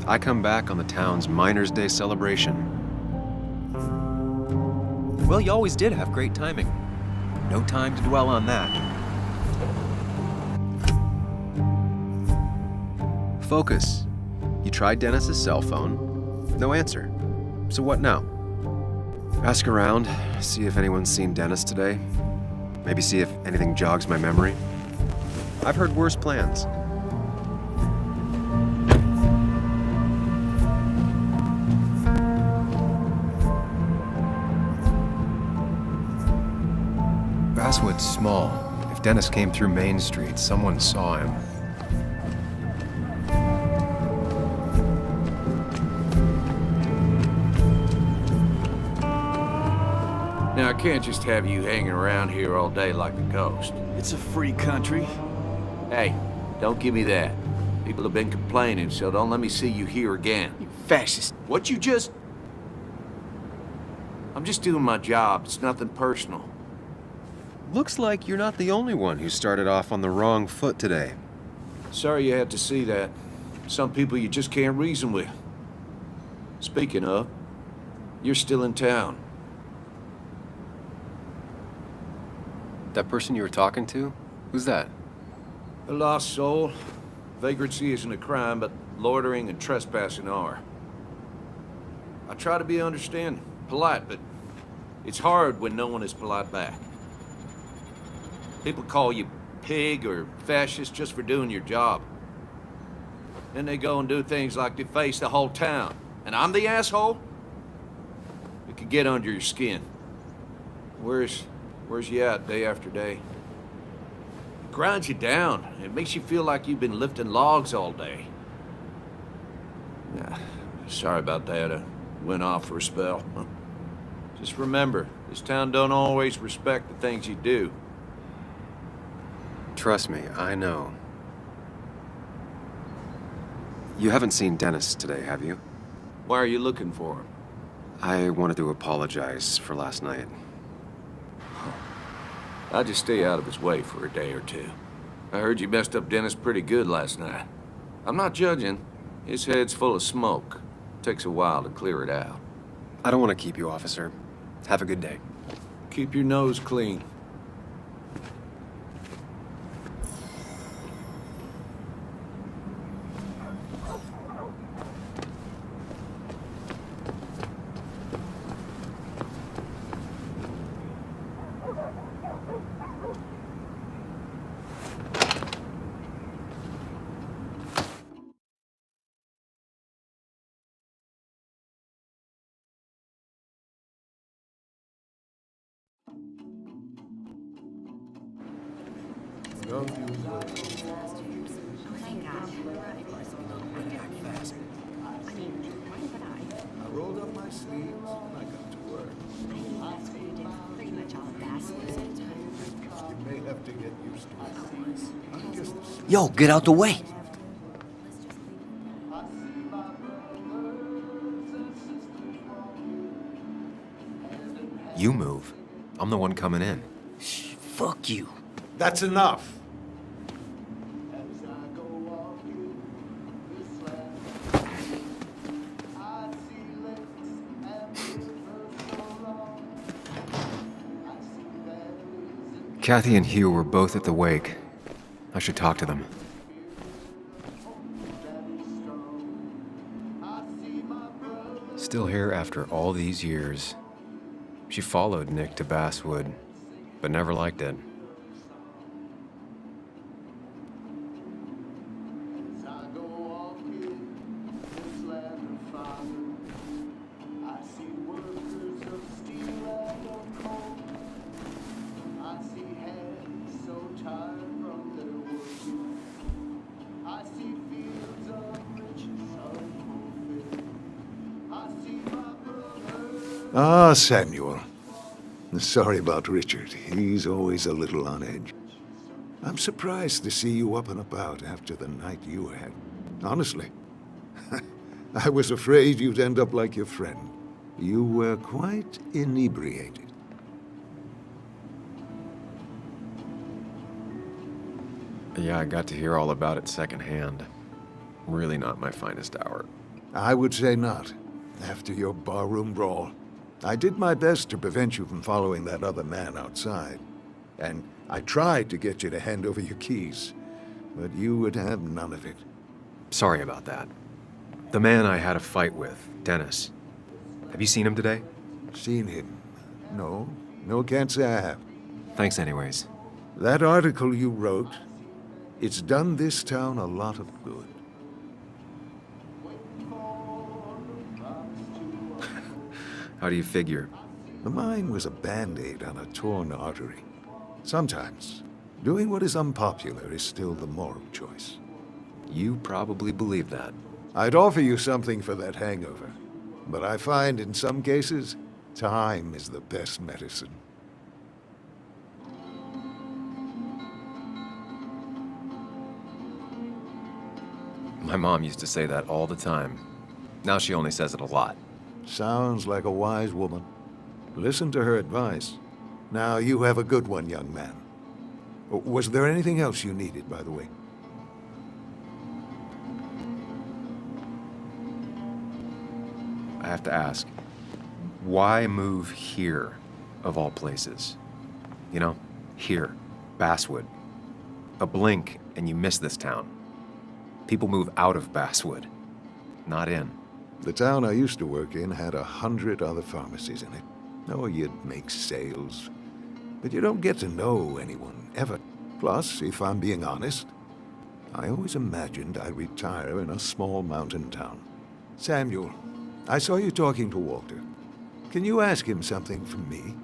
I come back on the town's Miners' Day celebration. Well, you always did have great timing. No time to dwell on that. Focus. You tried Dennis's cell phone. No answer. So what now? Ask around, see if anyone's seen Dennis today. Maybe see if anything jogs my memory. I've heard worse plans. Basswood's small. If Dennis came through Main Street, someone saw him. Now, I can't just have you hanging around here all day like a ghost. It's a free country. Hey, don't give me that. People have been complaining, so don't let me see you here again. You fascist. What you just... I'm just doing my job. It's nothing personal. Looks like you're not the only one who started off on the wrong foot today. Sorry you had to see that. Some people you just can't reason with. Speaking of, you're still in town. That person you were talking to? Who's that? A lost soul. Vagrancy isn't a crime, but loitering and trespassing are. I try to be understanding, polite, but it's hard when no one is polite back. People call you pig or fascist just for doing your job. Then they go and do things like deface the whole town. And I'm the asshole? It could get under your skin. Where's you at day after day? It grinds you down. It makes you feel like you've been lifting logs all day. Yeah, sorry about that. I went off for a spell. Just remember, this town don't always respect the things you do. Trust me, I know. You haven't seen Dennis today, have you? Why are you looking for him? I wanted to apologize for last night. I'd just stay out of his way for a day or two. I heard you messed up Dennis pretty good last night. I'm not judging. His head's full of smoke. Takes a while to clear it out. I don't want to keep you, officer. Have a good day. Keep your nose clean. I rolled up my sleeves and I got to work. You may have to get used to it. I'm just a Yo, get out the way. You move. I'm the one coming in. Fuck you. That's enough. Kathy and Hugh were both at the wake. I should talk to them. Still here after all these years. She followed Nick to Basswood, but never liked it. Ah, Samuel. Sorry about Richard. He's always a little on edge. I'm surprised to see you up and about after the night you had. Honestly. I was afraid you'd end up like your friend. You were quite inebriated. Yeah, I got to hear all about it secondhand. Really not my finest hour. I would say not, after your barroom brawl. I did my best to prevent you from following that other man outside. And I tried to get you to hand over your keys, but you would have none of it. Sorry about that. The man I had a fight with, Dennis. Have you seen him today? Seen him? No. No, can't say I have. Thanks anyways. That article you wrote, it's done this town a lot of good. How do you figure? The mine was a band-aid on a torn artery. Sometimes, doing what is unpopular is still the moral choice. You probably believe that. I'd offer you something for that hangover, but I find in some cases, time is the best medicine. My mom used to say that all the time. Now she only says it a lot. Sounds like a wise woman. Listen to her advice. Now you have a good one, young man. Was there anything else you needed, by the way? I have to ask, why move here, of all places? You know, here, Basswood. A blink and you miss this town. People move out of Basswood, not in. The town I used to work in had 100 other pharmacies in it. Oh, you'd make sales. But you don't get to know anyone, ever. Plus, if I'm being honest, I always imagined I'd retire in a small mountain town. Samuel, I saw you talking to Walter. Can you ask him something from me?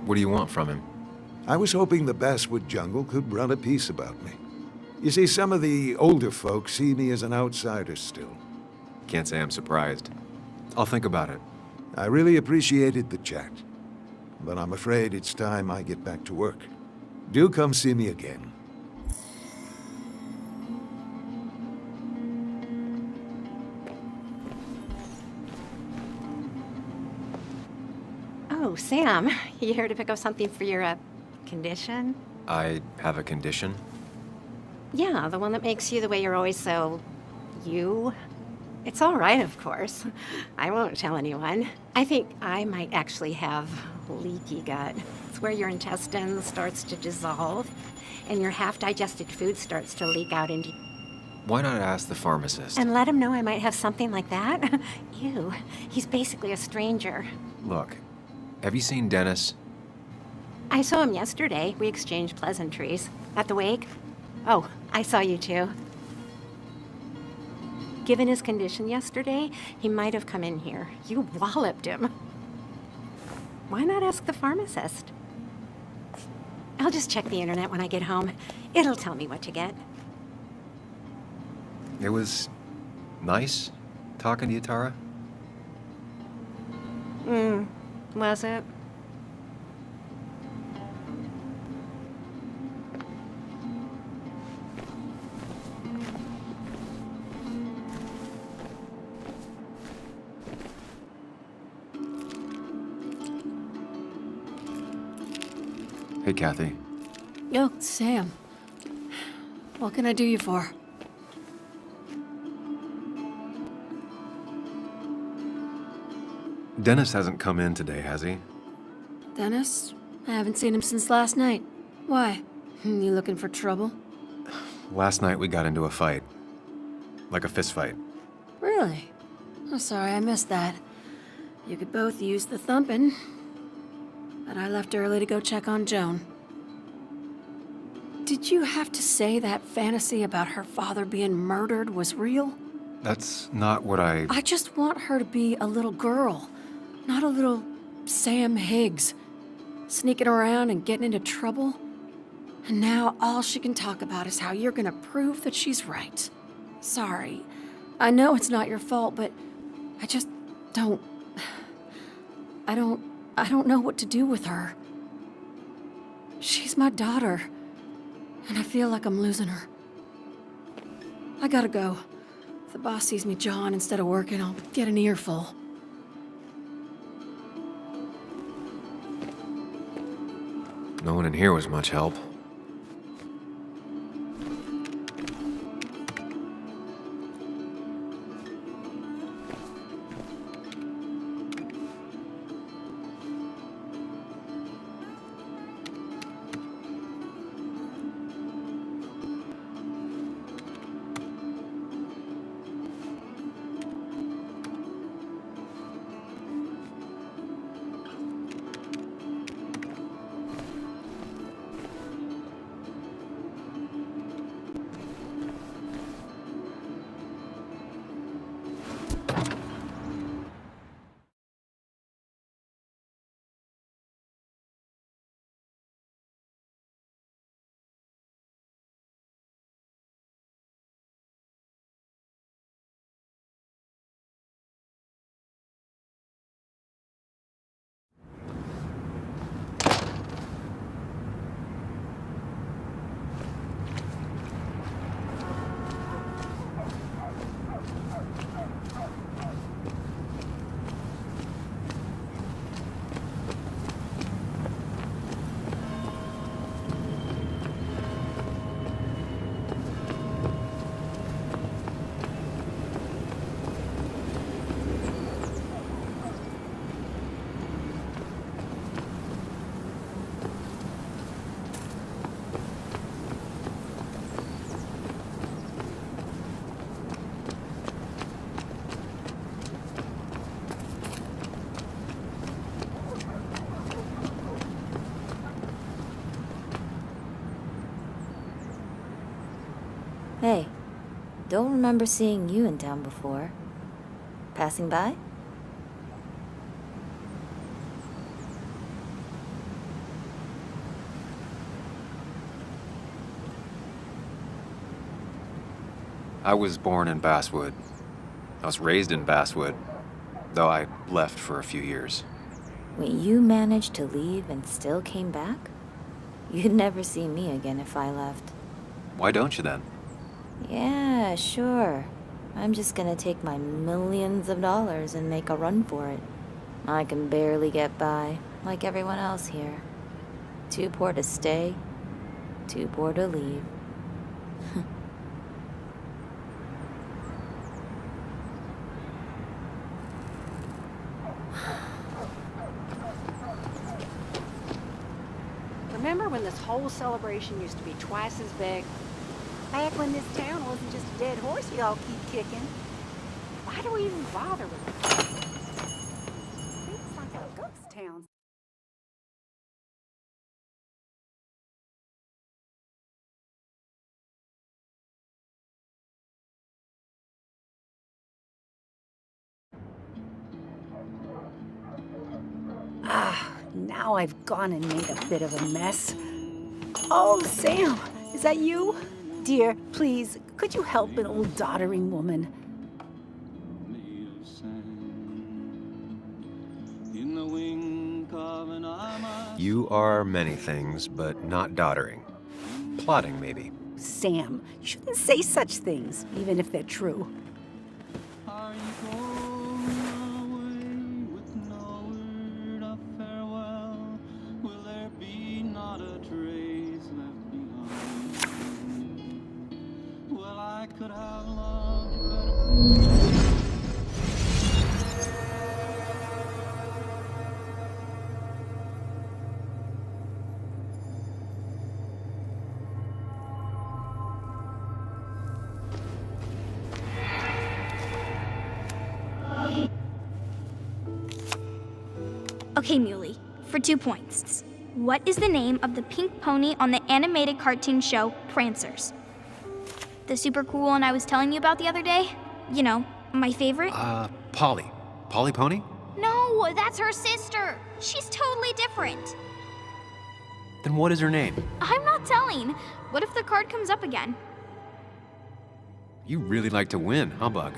What do you want from him? I was hoping the Basswood jungle could run a piece about me. You see, some of the older folks see me as an outsider still. Can't say I'm surprised. I'll think about it. I really appreciated the chat, but I'm afraid it's time I get back to work. Do come see me again. Oh, Sam, you here to pick up something for your, condition? I have a condition? Yeah, the one that makes you the way you're always so... you? It's all right, of course. I won't tell anyone. I think I might actually have leaky gut. It's where your intestines starts to dissolve, and your half-digested food starts to leak out into... Why not ask the pharmacist? And let him know I might have something like that? Ew, he's basically a stranger. Look, have you seen Dennis? I saw him yesterday. We exchanged pleasantries. At the wake? Oh, I saw you too. Given his condition yesterday, he might have come in here. You walloped him. Why not ask the pharmacist? I'll just check the internet when I get home. It'll tell me what to get. It was nice talking to you, Tara. Was it? Hey, Kathy. Oh, Sam. What can I do you for? Dennis hasn't come in today, has he? Dennis? I haven't seen him since last night. Why? You looking for trouble? Last night we got into a fight. Like a fist fight. Really? Oh, sorry, I missed that. You could both use the thumping. But I left early to go check on Joan. Did you have to say that fantasy about her father being murdered was real? That's not what I just want her to be a little girl, not a little Sam Higgs, sneaking around and getting into trouble. And now all she can talk about is how you're gonna prove that she's right. Sorry. I know it's not your fault, but I just don't... I don't know what to do with her. She's my daughter, and I feel like I'm losing her. I gotta go. If the boss sees me jawing instead of working, I'll get an earful. No one in here was much help. Hey, don't remember seeing you in town before. Passing by? I was born in Basswood. I was raised in Basswood, though I left for a few years. Wait, you managed to leave and still came back? You'd never see me again if I left. Why don't you then? Yeah, sure. I'm just gonna take my millions of dollars and make a run for it. I can barely get by, like everyone else here. Too poor to stay, too poor to leave. Remember when this whole celebration used to be twice as big? Back when this town wasn't just a dead horse we all keep kicking. Why do we even bother with it? It's like a ghost town. Now I've gone and made a bit of a mess. Oh, Sam, is that you? Dear, please, could you help an old doddering woman? You are many things, but not doddering. Plotting, maybe. Sam, you shouldn't say such things, even if they're true. Okay, Muley, for 2 points. What is the name of the pink pony on the animated cartoon show Prancers? The super cool one I was telling you about the other day? You know, my favorite? Polly. Polly Pony? No, that's her sister. She's totally different. Then what is her name? I'm not telling. What if the card comes up again? You really like to win, huh, Bug?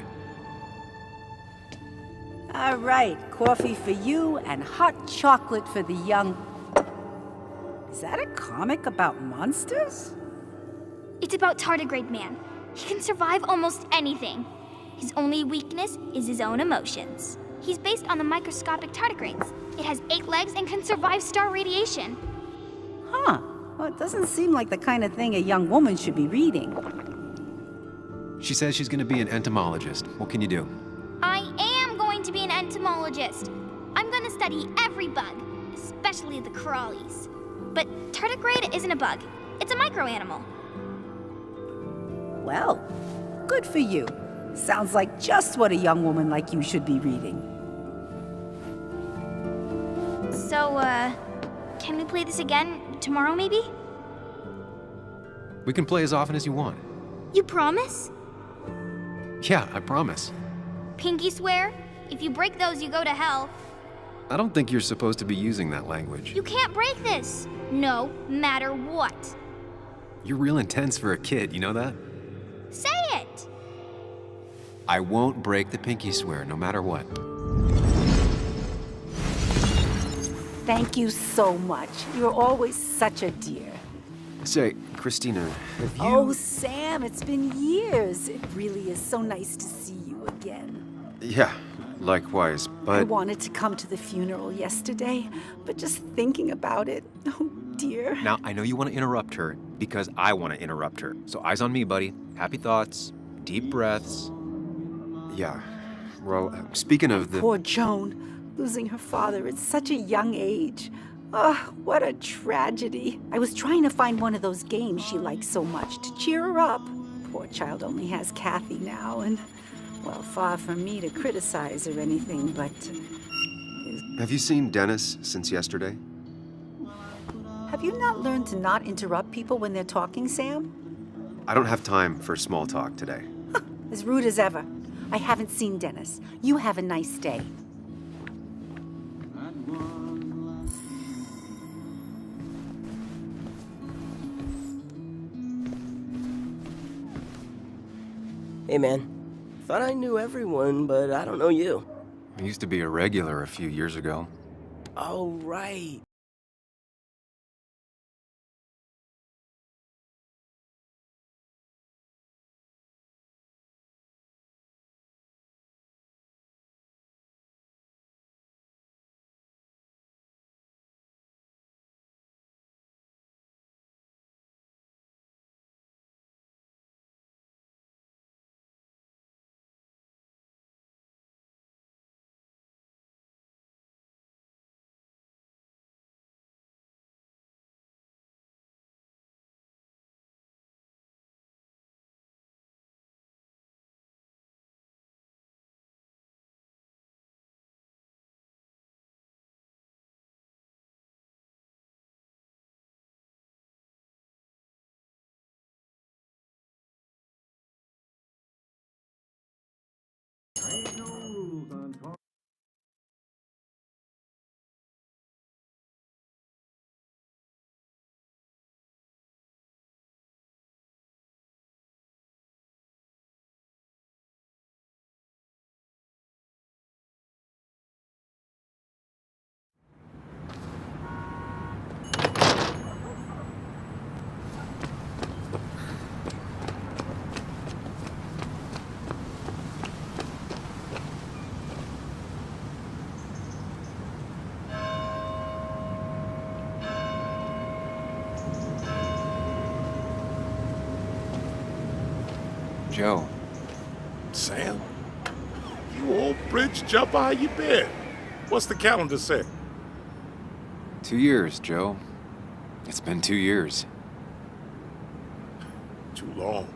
All right, coffee for you and hot chocolate for the young... Is that a comic about monsters? It's about Tardigrade Man. He can survive almost anything. His only weakness is his own emotions. He's based on the microscopic tardigrades. It has 8 legs and can survive star radiation. Huh. Well, it doesn't seem like the kind of thing a young woman should be reading. She says she's gonna be an entomologist. What can you do? I am going to be an entomologist. I'm going to study every bug, especially the crawlies. But tardigrade isn't a bug. It's a microanimal. Well, good for you. Sounds like just what a young woman like you should be reading. So, can we play this again tomorrow, maybe? We can play as often as you want. You promise? Yeah, I promise. Pinky swear? If you break those, you go to hell. I don't think you're supposed to be using that language. You can't break this. No matter what. You're real intense for a kid, you know that? Say it! I won't break the pinky swear, no matter what. Thank you so much. You're always such a dear. Say, Christina, have you... Oh, Sam, it's been years. It really is so nice to see you again. Yeah, likewise, but... I wanted to come to the funeral yesterday, but just thinking about it, oh dear. Now, I know you want to interrupt her because I want to interrupt her. So eyes on me, buddy. Happy thoughts, deep breaths. Yeah, well, speaking of the... Poor Joan, losing her father at such a young age. Oh, what a tragedy. I was trying to find one of those games she likes so much to cheer her up. Poor child only has Kathy now, and, well, far from me to criticize or anything, but... Have you seen Dennis since yesterday? Have you not learned to not interrupt people when they're talking, Sam? I don't have time for small talk today. As rude as ever. I haven't seen Dennis. You have a nice day. Hey, man. Thought I knew everyone, but I don't know you. I used to be a regular a few years ago. Oh, right. Joe. Sam? You old bridge jumper, how you been? What's the calendar say? 2 years, Joe. It's been 2 years. Too long.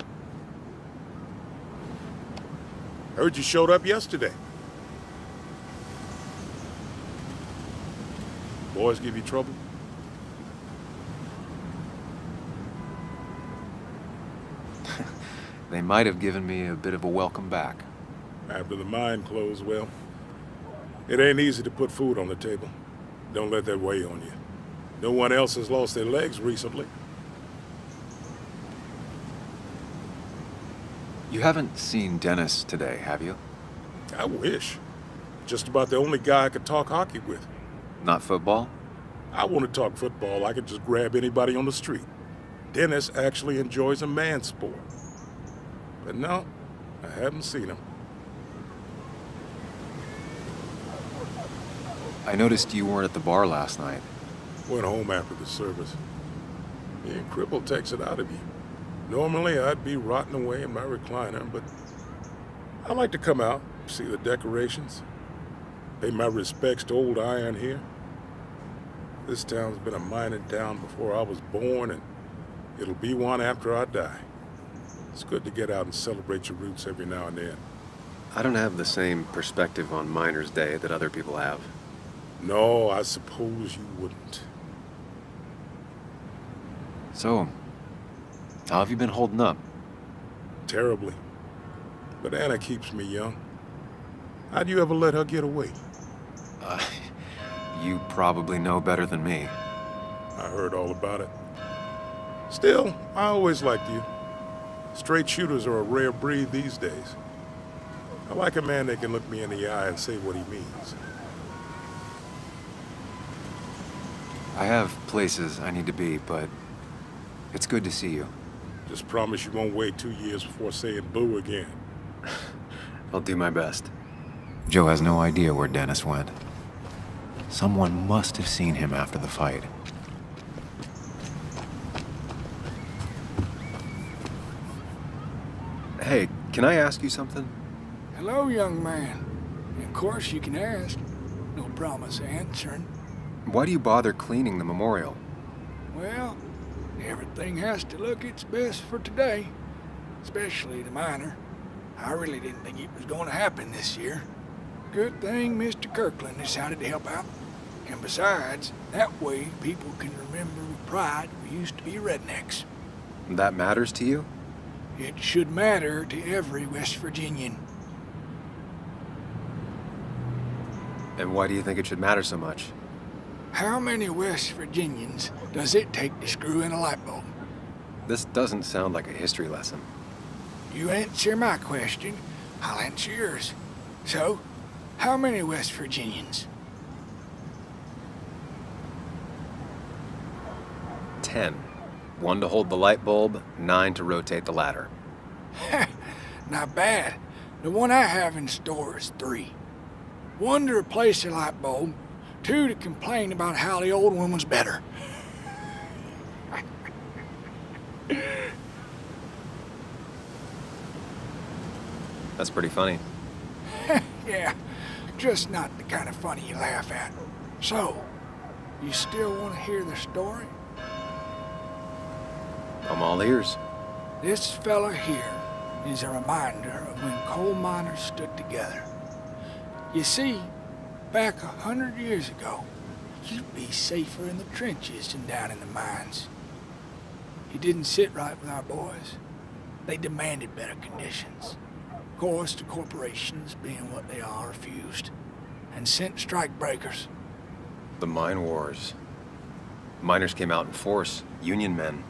Heard you showed up yesterday. Boys give you trouble? They might have given me a bit of a welcome back. After the mine closed, well, it ain't easy to put food on the table. Don't let that weigh on you. No one else has lost their legs recently. You haven't seen Dennis today, have you? I wish. Just about the only guy I could talk hockey with. Not football? I want to talk football. I could just grab anybody on the street. Dennis actually enjoys a man's sport. But no, I haven't seen him. I noticed you weren't at the bar last night. Went home after the service. Being crippled takes it out of you. Normally, I'd be rotting away in my recliner, but I like to come out, see the decorations, pay my respects to old iron here. This town's been a mining town before I was born, and it'll be one after I die. It's good to get out and celebrate your roots every now and then. I don't have the same perspective on Miners' Day that other people have. No, I suppose you wouldn't. So, how have you been holding up? Terribly. But Anna keeps me young. How'd you ever let her get away? You probably know better than me. I heard all about it. Still, I always liked you. Straight shooters are a rare breed these days. I like a man that can look me in the eye and say what he means. I have places I need to be, but it's good to see you. Just promise you won't wait 2 years before saying boo again. I'll do my best. Joe has no idea where Dennis went. Someone must have seen him after the fight. Hey, can I ask you something? Hello, young man. Of course you can ask. No promise answering. Why do you bother cleaning the memorial? Well, everything has to look its best for today. Especially the miner. I really didn't think it was going to happen this year. Good thing Mr. Kirkland decided to help out. And besides, that way people can remember with pride we used to be rednecks. That matters to you? It should matter to every West Virginian. And why do you think it should matter so much? How many West Virginians does it take to screw in a light bulb? This doesn't sound like a history lesson. You answer my question, I'll answer yours. So, how many West Virginians? 10. 1 to hold the light bulb, 9 to rotate the ladder. Not bad. The one I have in store is 3. 1 to replace the light bulb, 2 to complain about how the old one was better. That's pretty funny. Yeah, just not the kind of funny you laugh at. So, you still want to hear the story? I'm all ears. This fella here is a reminder of when coal miners stood together. You see, back 100 years ago, you'd be safer in the trenches than down in the mines. It didn't sit right with our boys. They demanded better conditions. Of course, the corporations, being what they are, refused and sent strike breakers. The mine wars. Miners came out in force, Union men.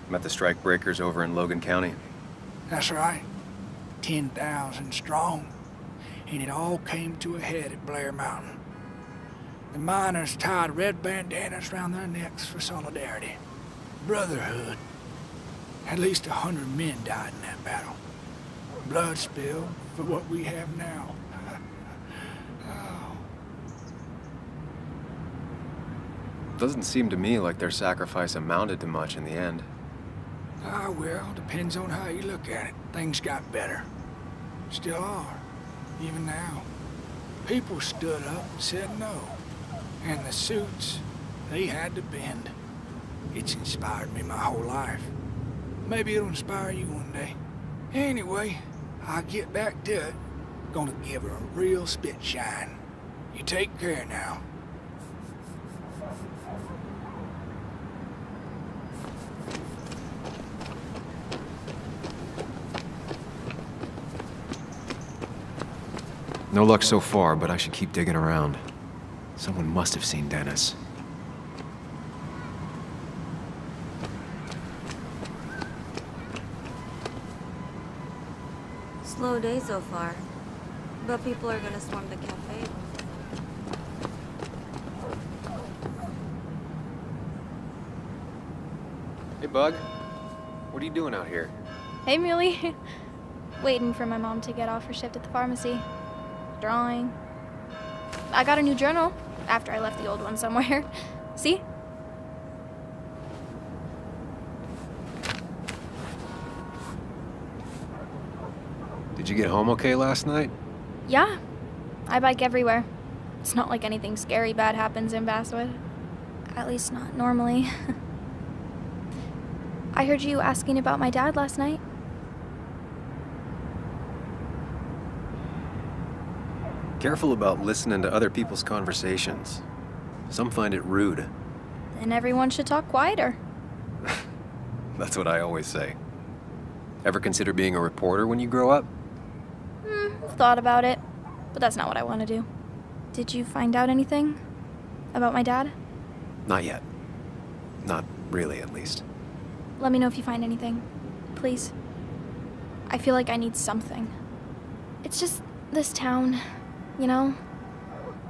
Met the strike breakers over in Logan County. That's right. 10,000 strong. And it all came to a head at Blair Mountain. The miners tied red bandanas around their necks for solidarity. Brotherhood. At least 100 men died in that battle. Blood spilled for what we have now. Oh. Doesn't seem to me like their sacrifice amounted to much in the end. Ah, well, depends on how you look at it. Things got better. Still are. Even now. People stood up and said no. And the suits, they had to bend. It's inspired me my whole life. Maybe it'll inspire you one day. Anyway, I'll get back to it. Gonna give her a real spit shine. You take care now. No luck so far, but I should keep digging around. Someone must have seen Dennis. Slow day so far, but people are gonna swarm the cafe. Hey, Bug. What are you doing out here? Hey, Muley. Waiting for my mom to get off her shift at the pharmacy. Drawing. I got a new journal after I left the old one somewhere. See? Did you get home okay last night? Yeah. I bike everywhere. It's not like anything scary bad happens in Basswood. At least not normally. I heard you asking about my dad last night. Careful about listening to other people's conversations. Some find it rude. Then everyone should talk quieter. That's what I always say. Ever consider being a reporter when you grow up? I've thought about it, but that's not what I want to do. Did you find out anything about my dad? Not yet. Not really, at least. Let me know if you find anything, please. I feel like I need something. It's just this town, you know?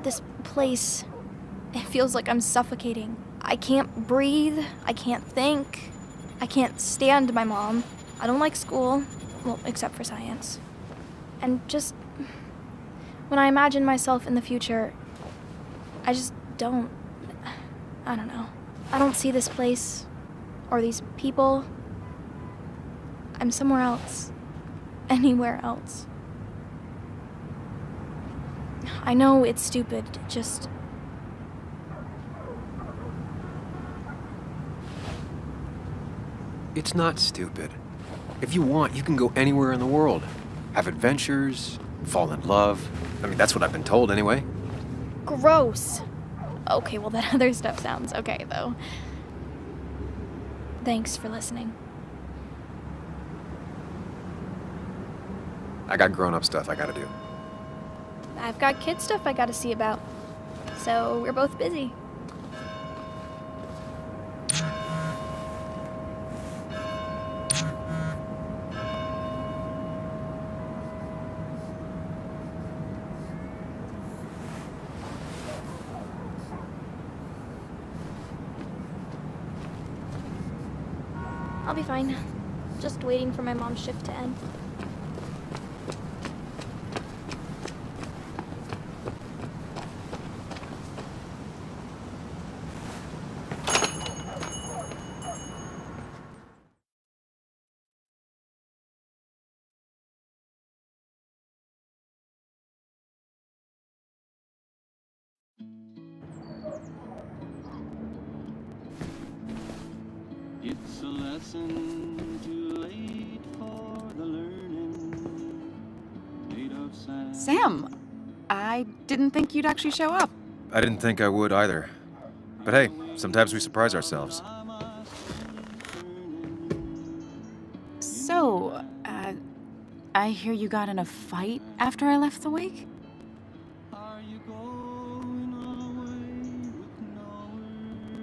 This place. It feels like I'm suffocating. I can't breathe. I can't think. I can't stand my mom. I don't like school. Well, except for science. And just... when I imagine myself in the future, I just don't... I don't know. I don't see this place. Or these people. I'm somewhere else. Anywhere else. I know it's stupid, just... It's not stupid. If you want, you can go anywhere in the world. Have adventures, fall in love. I mean, that's what I've been told anyway. Gross. Okay, well, that other stuff sounds okay, though. Thanks for listening. I got grown-up stuff I gotta do. I've got kid stuff I gotta see about. So we're both busy. I'll be fine. Just waiting for my mom's shift to end. It's a lesson too late for the learning, made of sand. Sam, I didn't think you'd actually show up. I didn't think I would either. But hey, sometimes we surprise ourselves. So, I hear you got in a fight after I left the wake?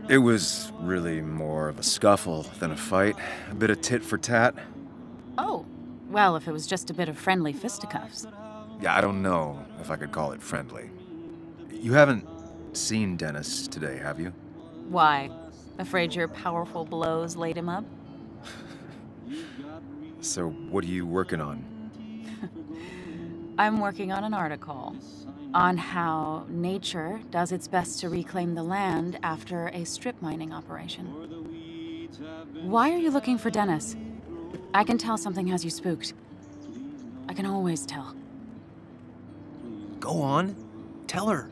It was really more of a scuffle than a fight. A bit of tit for tat. Oh, well, if it was just a bit of friendly fisticuffs. Yeah, I don't know if I could call it friendly. You haven't seen Dennis today, have you? Why? Afraid your powerful blows laid him up? So, what are you working on? I'm working on an article on how nature does its best to reclaim the land after a strip mining operation. Why are you looking for Dennis? I can tell something has you spooked. I can always tell. Go on. Tell her.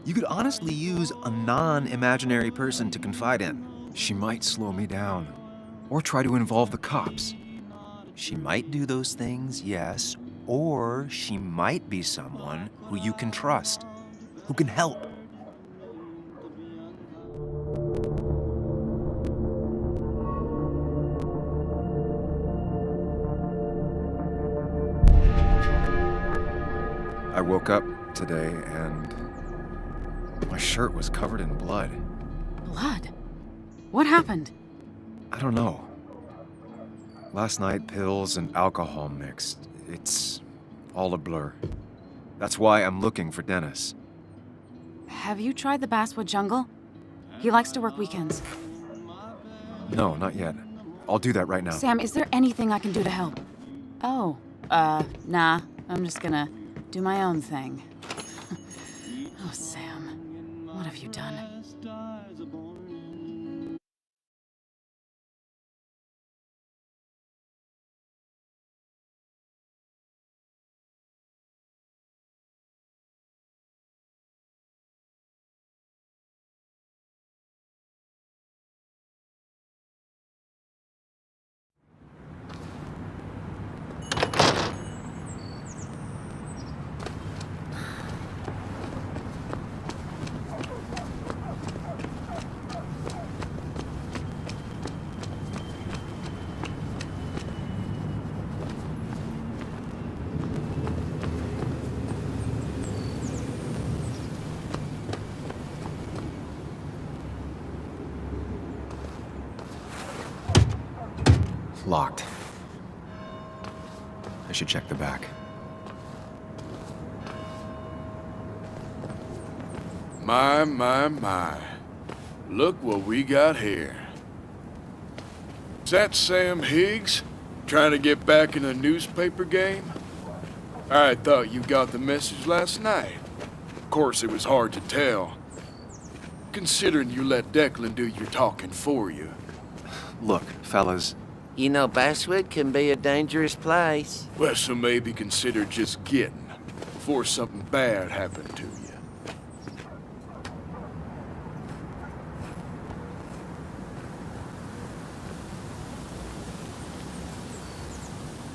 You could honestly use a non-imaginary person to confide in. She might slow me down. Or try to involve the cops. She might do those things, yes, or she might be someone who you can trust, who can help. I woke up today and my shirt was covered in blood. Blood? What happened? I don't know. Last night, pills and alcohol mixed. It's all a blur. That's why I'm looking for Dennis. Have you tried the Basswood jungle? He likes to work weekends. No, not yet. I'll do that right now. Sam, is there anything I can do to help? Oh, nah. I'm just gonna do my own thing. Oh, Sam. What have you done? Locked. I should check the back. My. Look what we got here. Is that Sam Higgs? Trying to get back in the newspaper game? I thought you got the message last night. Of course, it was hard to tell, considering you let Declan do your talking for you. Look, fellas. You know, Basswood can be a dangerous place. Well, so maybe consider just getting before something bad happened to you.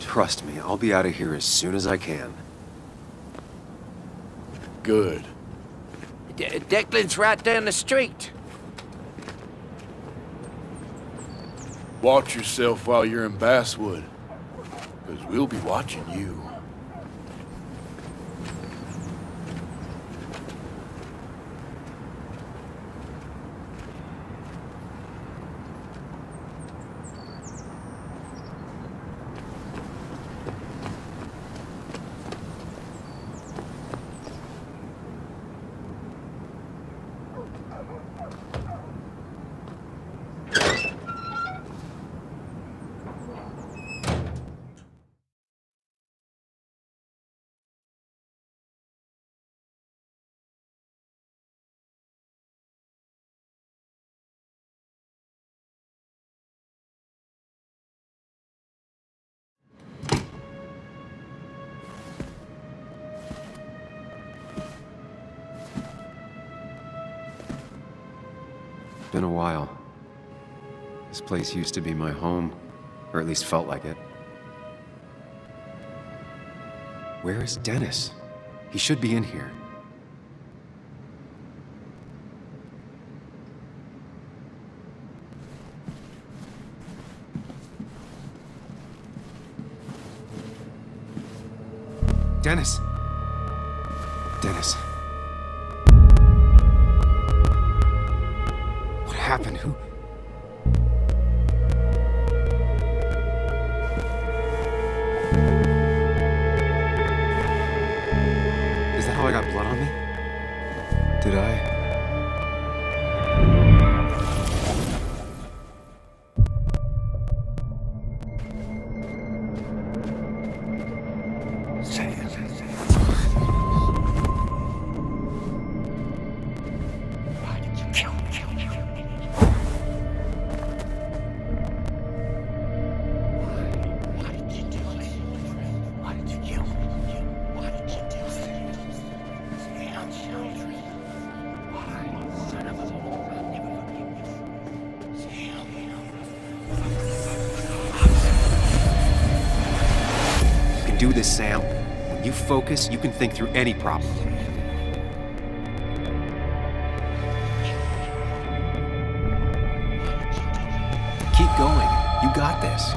Trust me, I'll be out of here as soon as I can. Good. Declan's right down the street. Watch yourself while you're in Basswood, because we'll be watching you. been a while. This place used to be my home, or at least felt like it. Where is Dennis? He should be in here. Dennis! Dennis. What happened? Who? Is that how I got blood on me? Did I? Do this, Sam. When you focus, you can think through any problem. Keep going. You got this.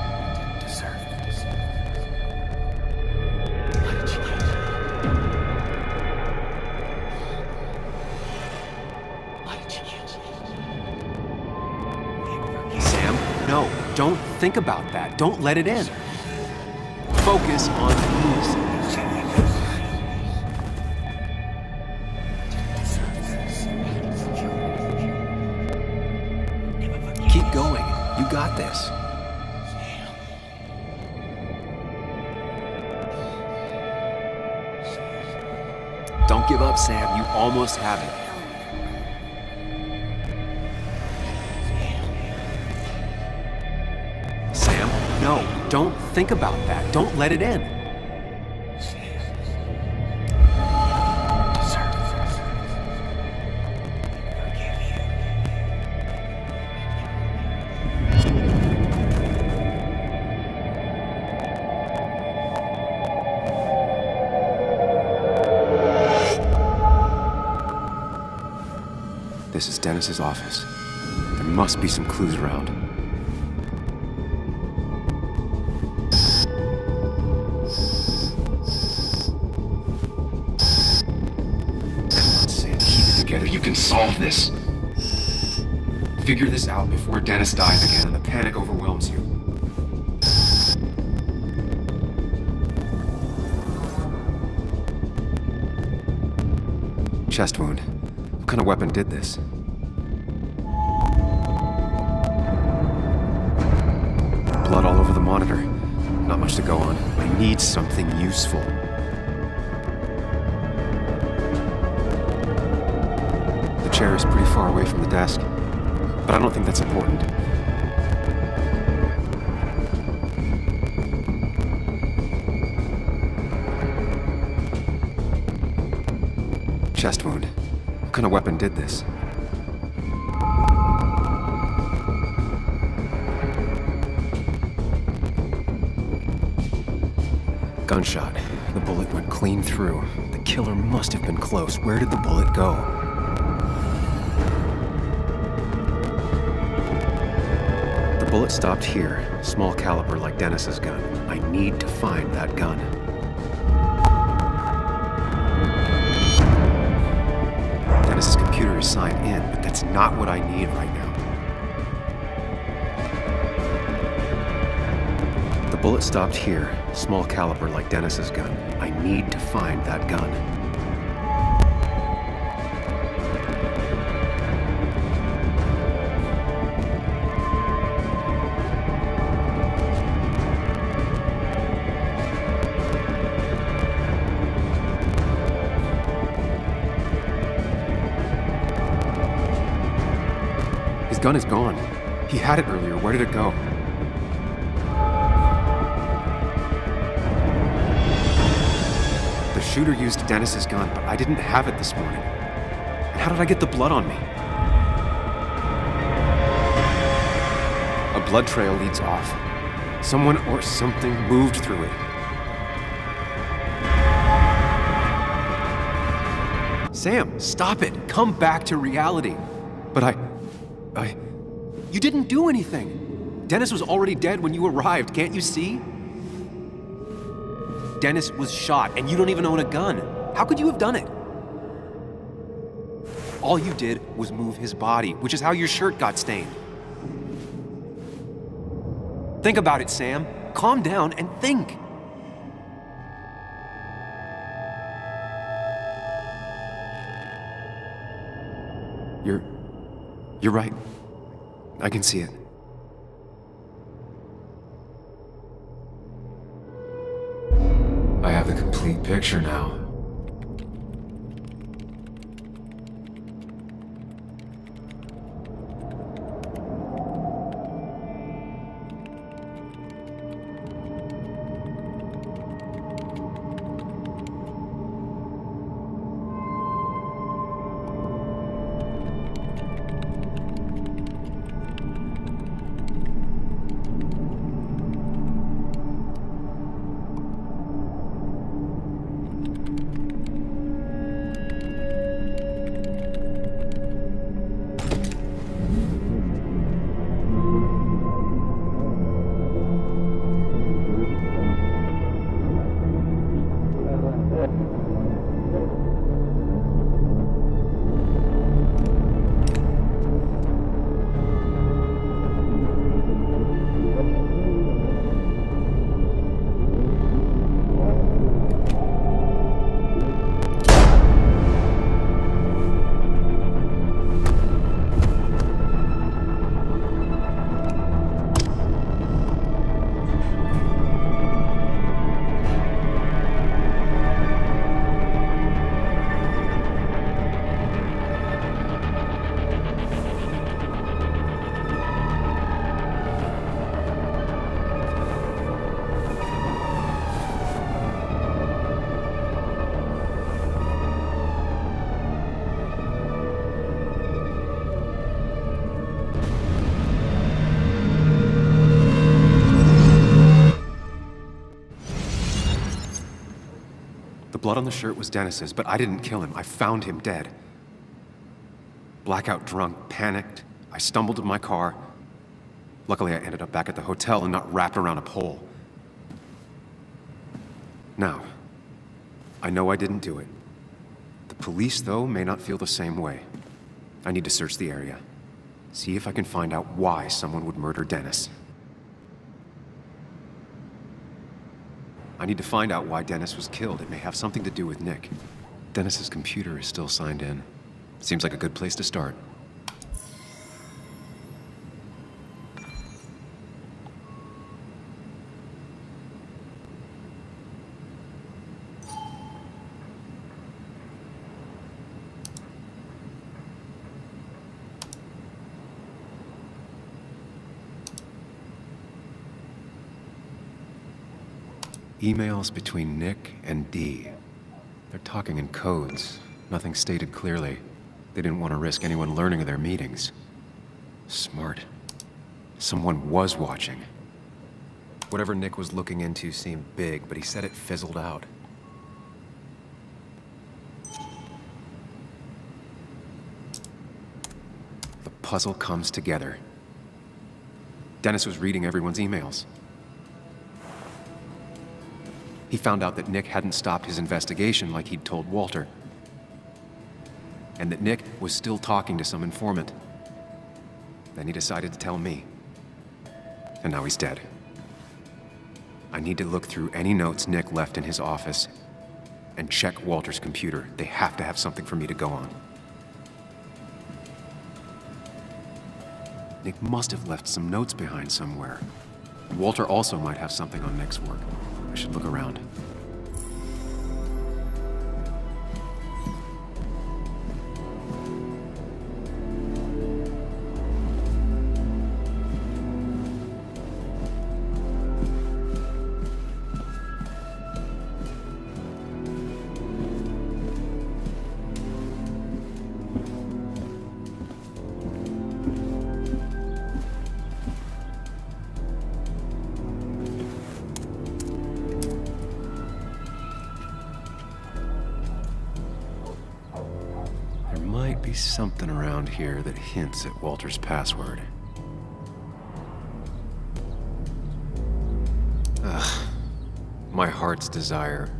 Sam, no. Don't think about that. Don't let it in. Focus on these. Keep going. You got this. Don't give up, Sam. You almost have it. Sam, no. Don't think about that. Don't let it in. This is Dennis's office. There must be some clues around. You can solve this. Figure this out before Dennis dies again and the panic overwhelms you. Chest wound. What kind of weapon did this? Blood all over the monitor. Not much to go on. I need something useful. The chair is pretty far away from the desk, but I don't think that's important. Chest wound. What kind of weapon did this? Gunshot. The bullet went clean through. The killer must have been close. Where did the bullet go? The bullet stopped here. Small caliber like Dennis's gun. I need to find that gun. Dennis's computer is signed in, but that's not what I need right now. The bullet stopped here. Small caliber like Dennis's gun. I need to find that gun. His gun is gone. He had it earlier. Where did it go? The shooter used Dennis's gun, but I didn't have it this morning. And how did I get the blood on me? blood trail leads off. Someone or something moved through it. Sam, stop it. Come back to reality. But you didn't do anything. Dennis was already dead when you arrived, can't you see? Dennis was shot, and you don't even own a gun. How could you have done it? All you did was move his body, which is how your shirt got stained. Think about it, Sam. Calm down and think. You're right. I can see it. I have the complete picture now. Blood on the shirt was Dennis's, but I didn't kill him. I found him dead. Blackout drunk, panicked. I stumbled to my car. Luckily, I ended up back at the hotel and not wrapped around a pole. Now, I know I didn't do it. The police, though, may not feel the same way. I need to search the area. See if I can find out why someone would murder Dennis. I need to find out why Dennis was killed. It may have something to do with Nick. Dennis's computer is still signed in. Seems like a good place to start. Emails between Nick and Dee. They're talking in codes. Nothing stated clearly. They didn't want to risk anyone learning of their meetings. Smart. Someone was watching. Whatever Nick was looking into seemed big, but he said it fizzled out. The puzzle comes together. Dennis was reading everyone's emails. He found out that Nick hadn't stopped his investigation like he'd told Walter. And that Nick was still talking to some informant. Then he decided to tell me. And now he's dead. I need to look through any notes Nick left in his office and check Walter's computer. They have to have something for me to go on. Nick must have left some notes behind somewhere. Walter also might have something on Nick's work. I should look around. be something around here that hints at Walter's password. Ugh. My heart's desire.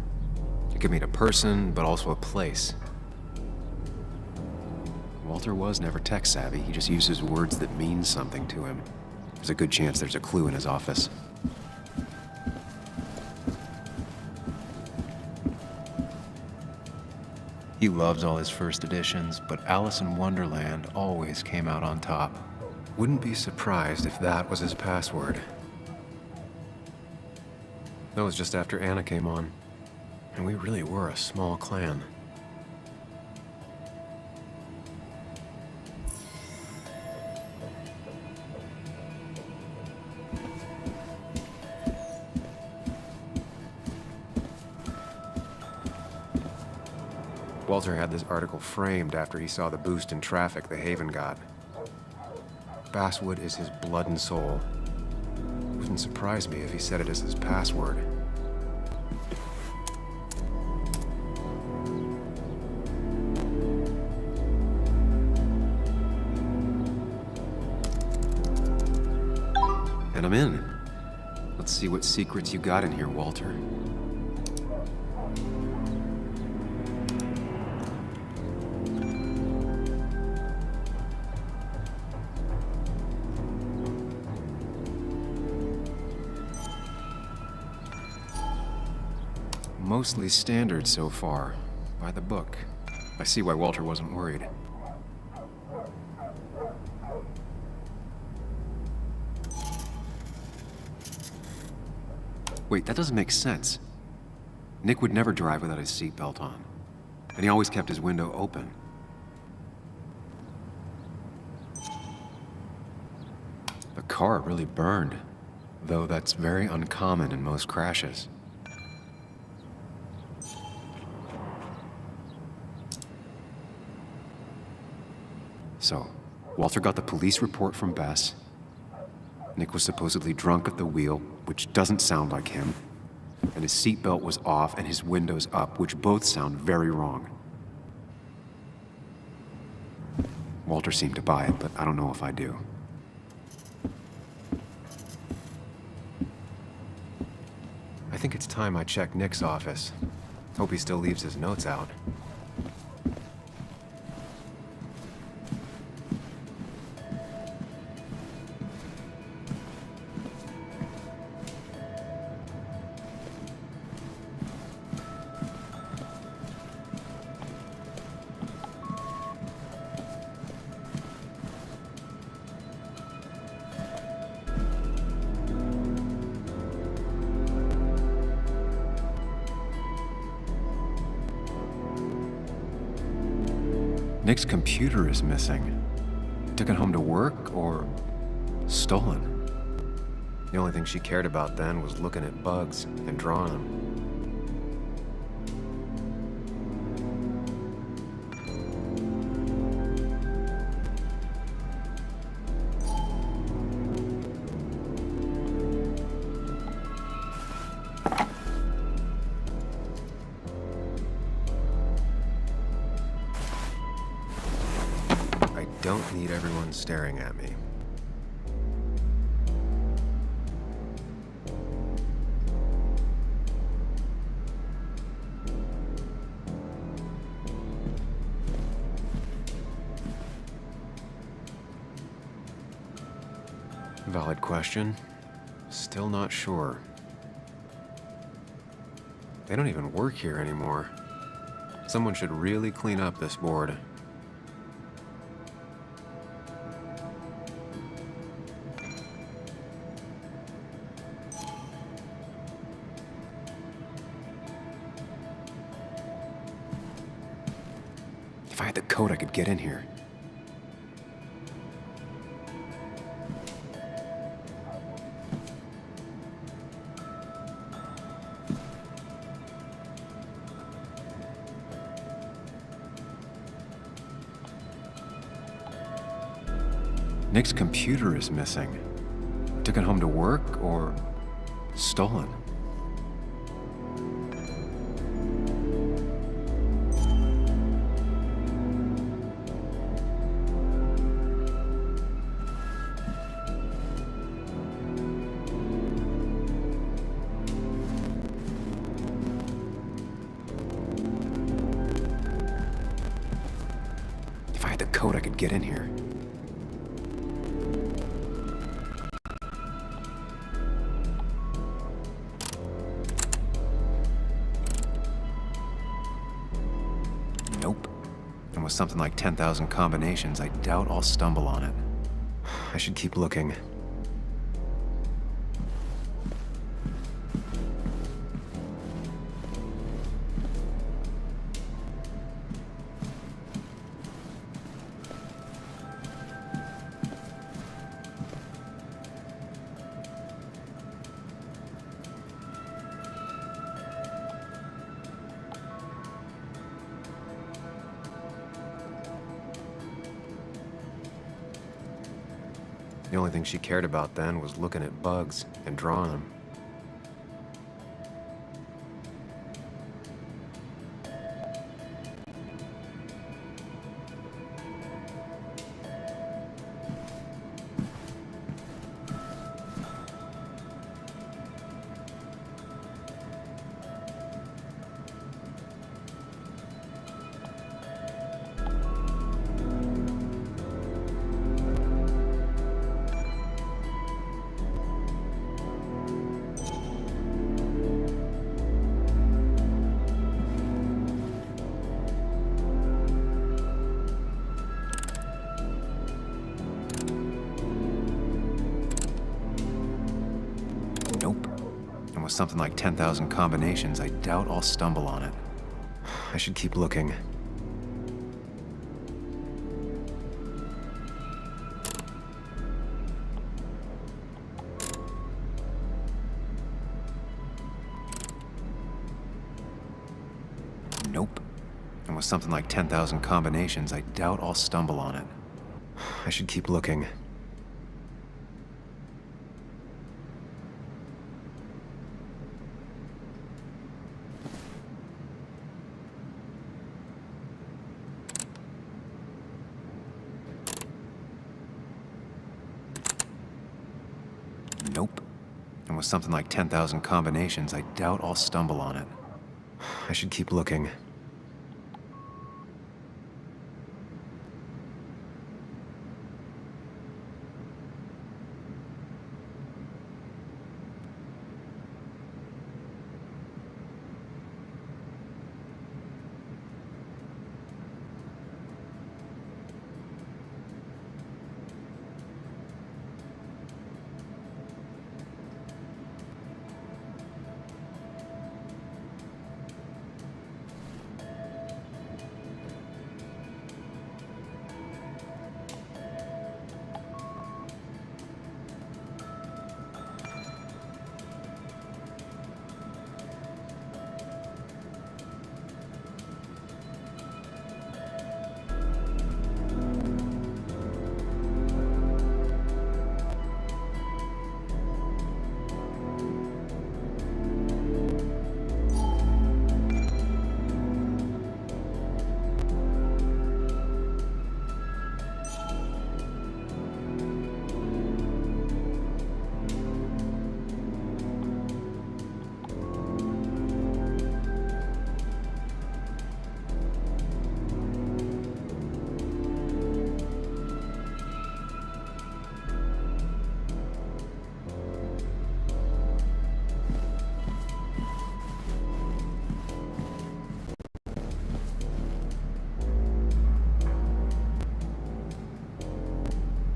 It could mean a person, but also a place. Walter was never tech-savvy. He just uses words that mean something to him. There's a good chance there's a clue in his office. He loves all his first editions, but Alice in Wonderland always came out on top. Wouldn't be surprised if that was his password. That was just after Anna came on, and we really were a small clan. Walter had this article framed after he saw the boost in traffic the Haven got. Basswood is his blood and soul. It wouldn't surprise me if he said it as his password. And I'm in. Let's see what secrets you got in here, Walter. Mostly standard so far, by the book. I see why Walter wasn't worried. Wait, that doesn't make sense. Nick would never drive without his seatbelt on, and he always kept his window open. The car really burned, though that's very uncommon in most crashes. So, Walter got the police report from Bess. Nick was supposedly drunk at the wheel, which doesn't sound like him. And his seatbelt was off and his windows up, which both sound very wrong. Walter seemed to buy it, but I don't know if I do. I think it's time I check Nick's office. Hope he still leaves his notes out. Nick's computer is missing. Took it home to work or stolen? The only thing she cared about then was looking at bugs and drawing them. Don't need everyone staring at me. Valid question. Still not sure. They don't even work here anymore. Someone should really clean up this board. If I had the code, I could get in here. Nick's computer is missing. Took it home to work or stolen? If I had the code, I could get in here. Nope. And with something like 10,000 combinations, I doubt I'll stumble on it. I should keep looking. The only thing she cared about then was looking at bugs and drawing them. With something like 10,000 combinations, I doubt I'll stumble on it. I should keep looking. Nope. And with something like 10,000 combinations, I doubt I'll stumble on it. I should keep looking. Nope. And with something like 10,000 combinations, I doubt I'll stumble on it. I should keep looking.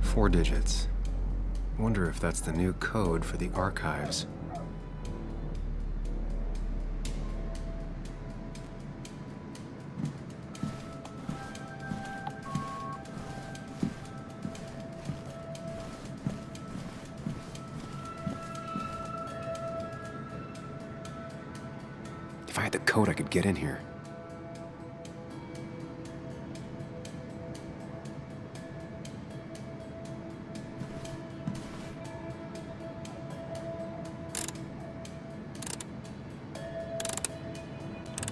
Four digits. Wonder if that's the new code for the archives. If I had the code, I could get in here.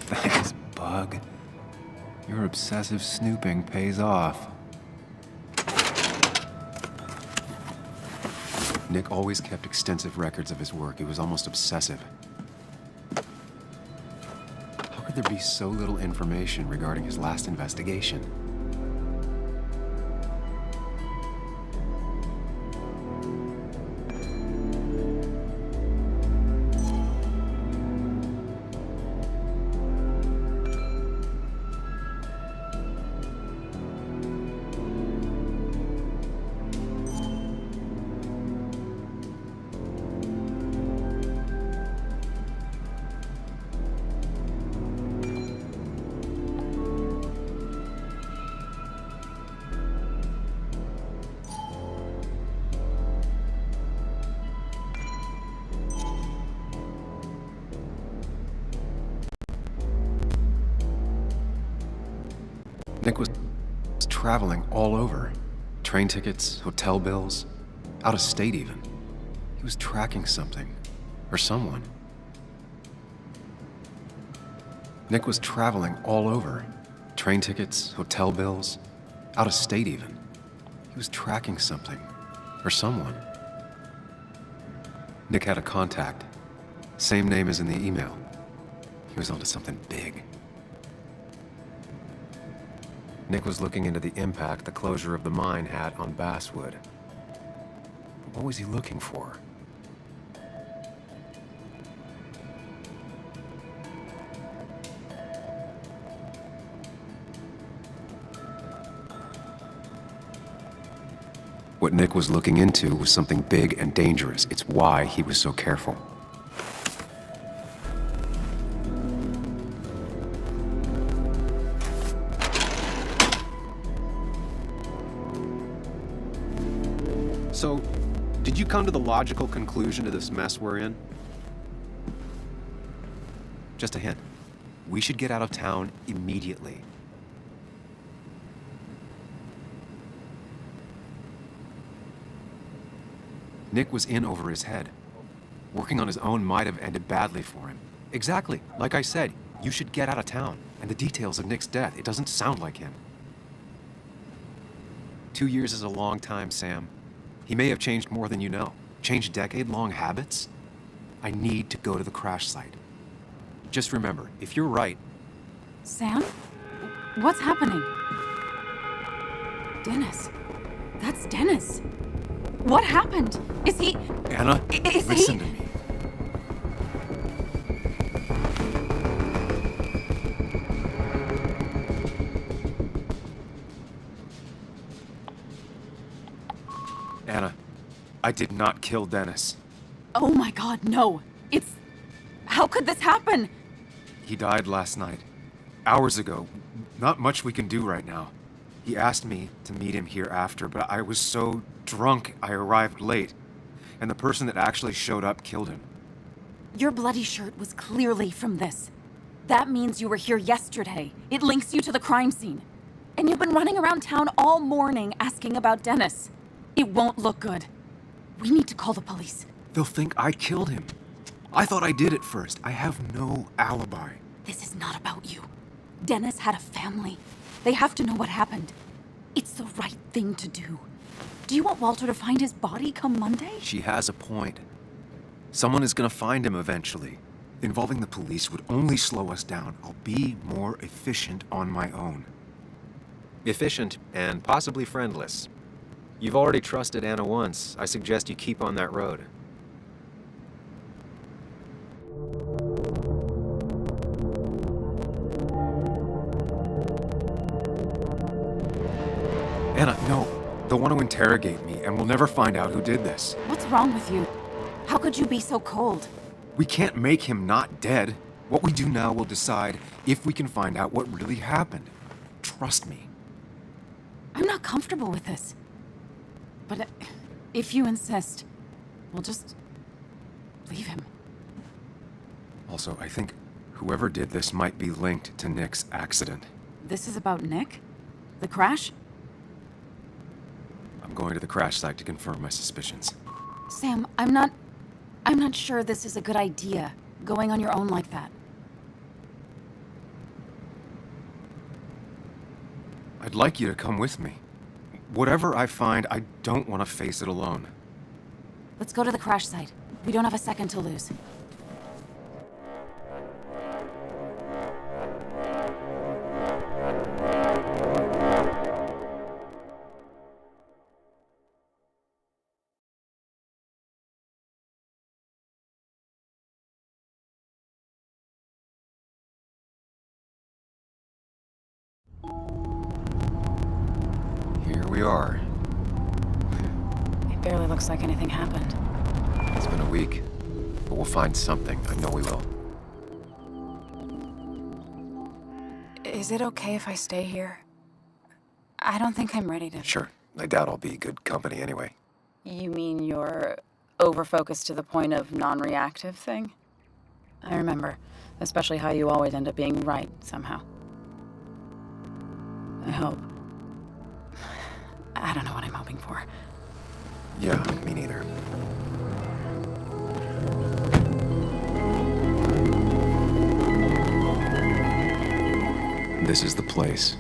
Thanks, Bug. Your obsessive snooping pays off. Nick always kept extensive records of his work. He was almost obsessive. How could there be so little information regarding his last investigation? Nick was traveling all over. Train tickets, hotel bills, out of state even. He was tracking something, or someone. Nick was traveling all over. Train tickets, hotel bills, out of state even. He was tracking something, or someone. Nick had a contact. Same name as in the email. He was onto something big. Nick was looking into the impact the closure of the mine had on Basswood. What was he looking for? What Nick was looking into was something big and dangerous. It's why he was so careful. So, did you come to the logical conclusion to this mess we're in? Just a hint. We should get out of town immediately. Nick was in over his head. Working on his own might have ended badly for him. Exactly. Like I said, you should get out of town. And the details of Nick's death, it doesn't sound like him. 2 years is a long time, Sam. He may have changed more than you know. Changed decade-long habits? I need to go to the crash site. Just remember, if you're right... Sam? What's happening? Dennis. That's Dennis. What happened? Is he... Anna, listen to me. Anna, I did not kill Dennis. Oh my God, no. It's... How could this happen? He died last night. Hours ago. Not much we can do right now. He asked me to meet him here after, but I was so drunk I arrived late. And the person that actually showed up killed him. Your bloody shirt was clearly from this. That means you were here yesterday. It links you to the crime scene. And you've been running around town all morning asking about Dennis. It won't look good. We need to call the police. They'll think I killed him. I thought I did at first. I have no alibi. This is not about you. Dennis had a family. They have to know what happened. It's the right thing to do. Do you want Walter to find his body come Monday? She has a point. Someone is gonna find him eventually. Involving the police would only slow us down. I'll be more efficient on my own. Efficient and possibly friendless. You've already trusted Anna once. I suggest you keep on that road. Anna, no. They'll want to interrogate me, and we'll never find out who did this. What's wrong with you? How could you be so cold? We can't make him not dead. What we do now will decide if we can find out what really happened. Trust me. I'm not comfortable with this. But if you insist, we'll just leave him. Also, I think whoever did this might be linked to Nick's accident. This is about Nick? The crash? I'm going to the crash site to confirm my suspicions. Sam, I'm not sure this is a good idea, going on your own like that. I'd like you to come with me. Whatever I find, I don't want to face it alone. Let's go to the crash site. We don't have a second to lose. We are. It barely looks like anything happened. It's been a week, but we'll find something. I know we will. Is it okay if I stay here? I don't think I'm ready to... Sure. I doubt I'll be good company anyway. You mean you're over-focused to the point of non-reactive thing? I remember, especially how you always end up being right, somehow. I hope. I don't know what I'm hoping for. Yeah, me neither. This is the place.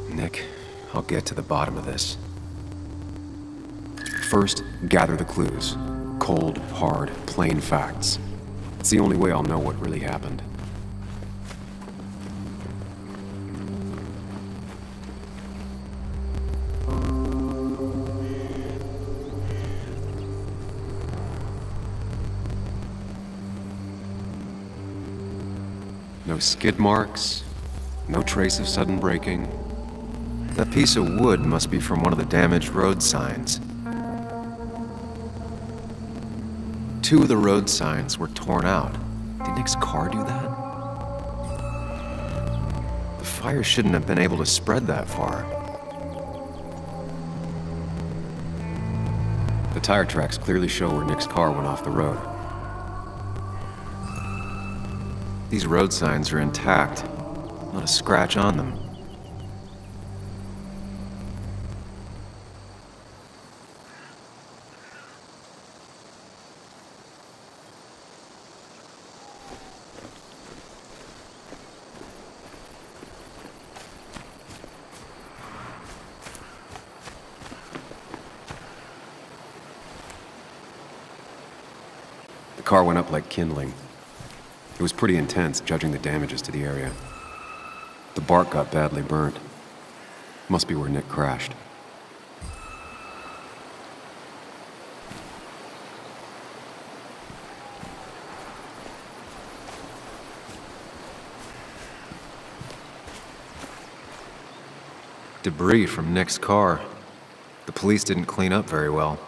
Nick, I'll get to the bottom of this. First, gather the clues. Cold, hard, plain facts. It's the only way I'll know what really happened. No skid marks, no trace of sudden braking. That piece of wood must be from one of the damaged road signs. 2 of the road signs were torn out. Did Nick's car do that? The fire shouldn't have been able to spread that far. The tire tracks clearly show where Nick's car went off the road. These road signs are intact, not a scratch on them. The car went up like kindling. It was pretty intense, judging the damages to the area. The bark got badly burnt. Must be where Nick crashed. Debris from Nick's car. The police didn't clean up very well.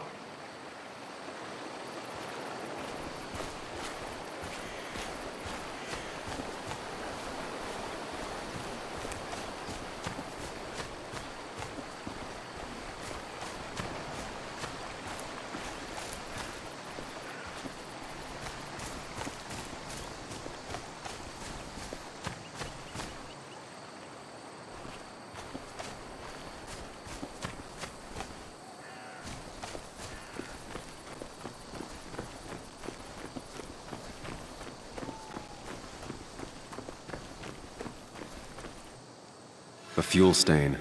A fuel stain.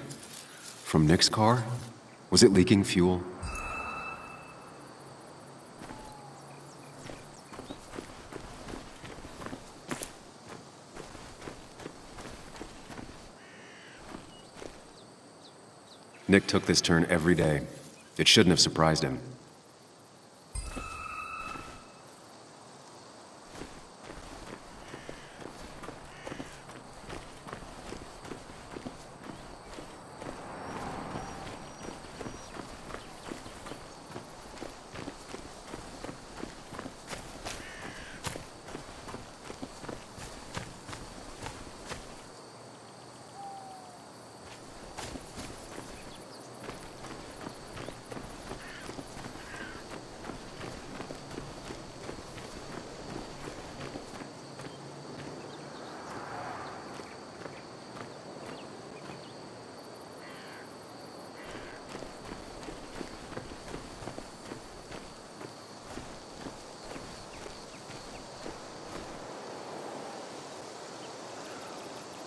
From Nick's car? Was it leaking fuel? Nick took this turn every day. It shouldn't have surprised him.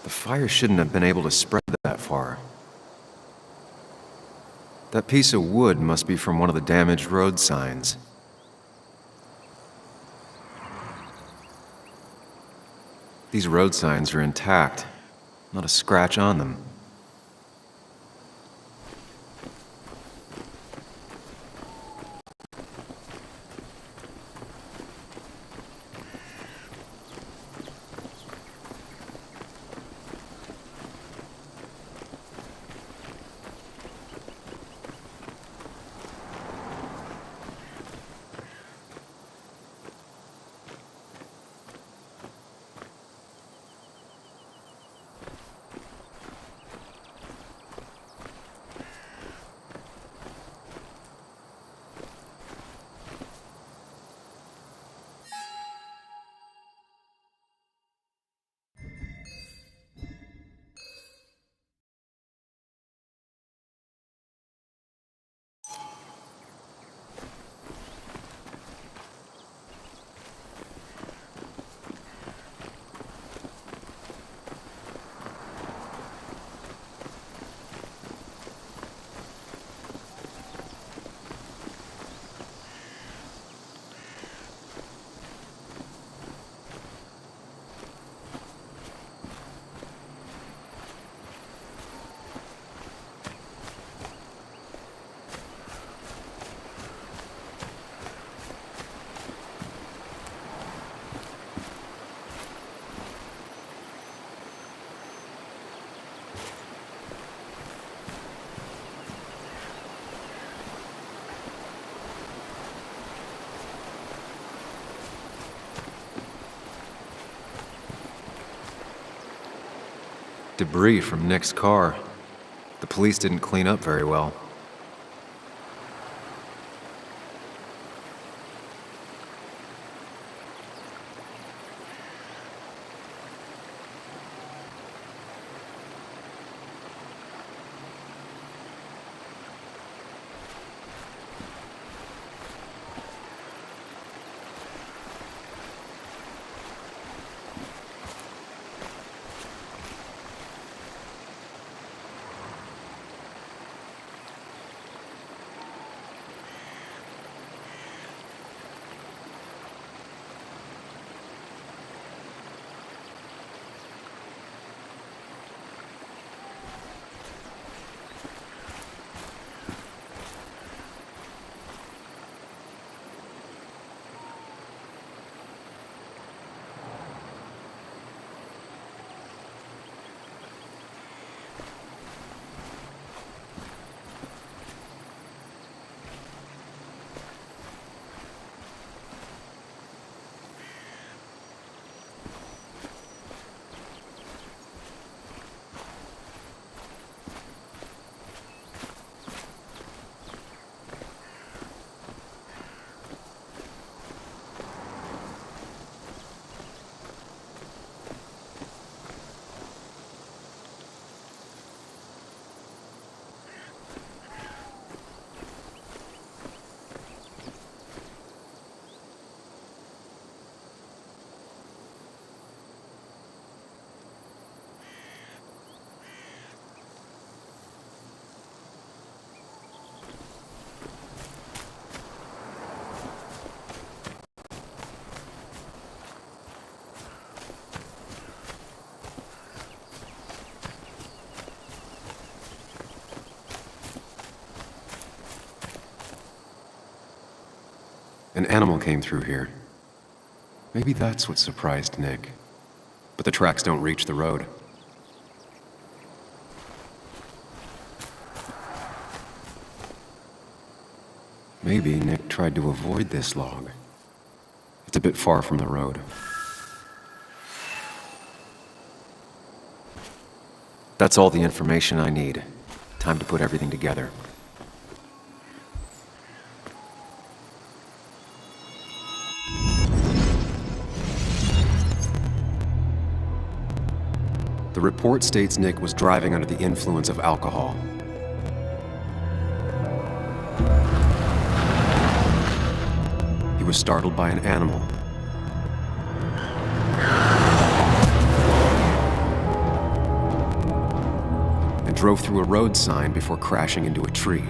The fire shouldn't have been able to spread that far. That piece of wood must be from one of the damaged road signs. These road signs are intact, not a scratch on them. Debris from Nick's car. The police didn't clean up very well. An animal came through here. Maybe that's what surprised Nick. But the tracks don't reach the road. Maybe Nick tried to avoid this log. It's a bit far from the road. That's all the information I need. Time to put everything together. The report states Nick was driving under the influence of alcohol. He was startled by an animal. And drove through a road sign before crashing into a tree.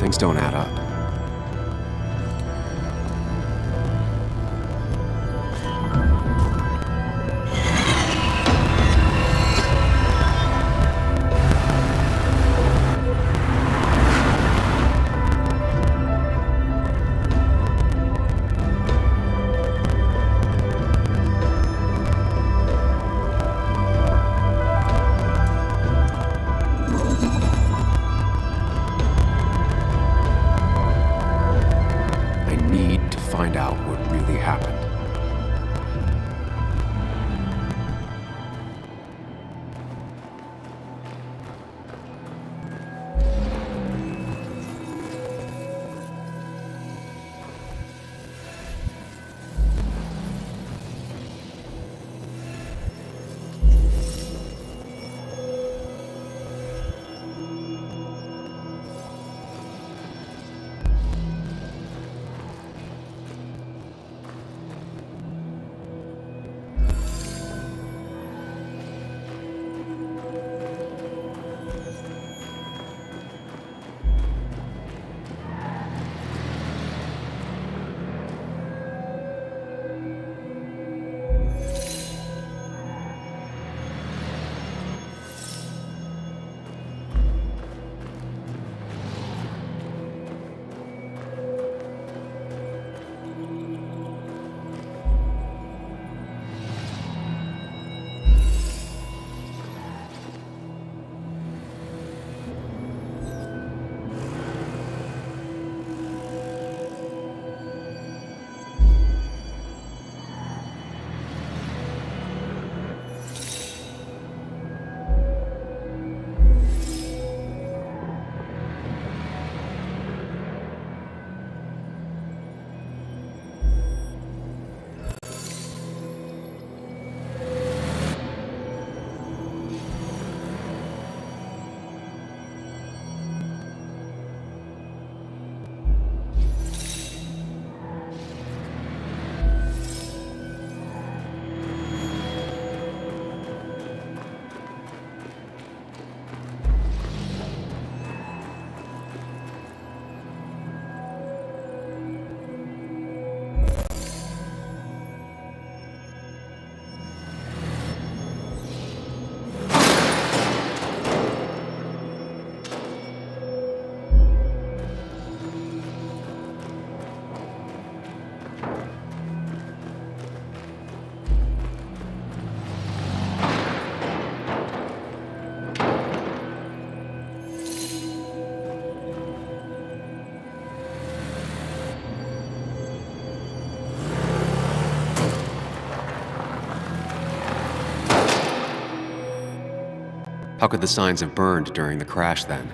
Things don't add up. How could the signs have burned during the crash then?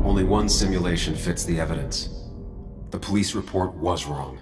Only one simulation fits the evidence. The police report was wrong.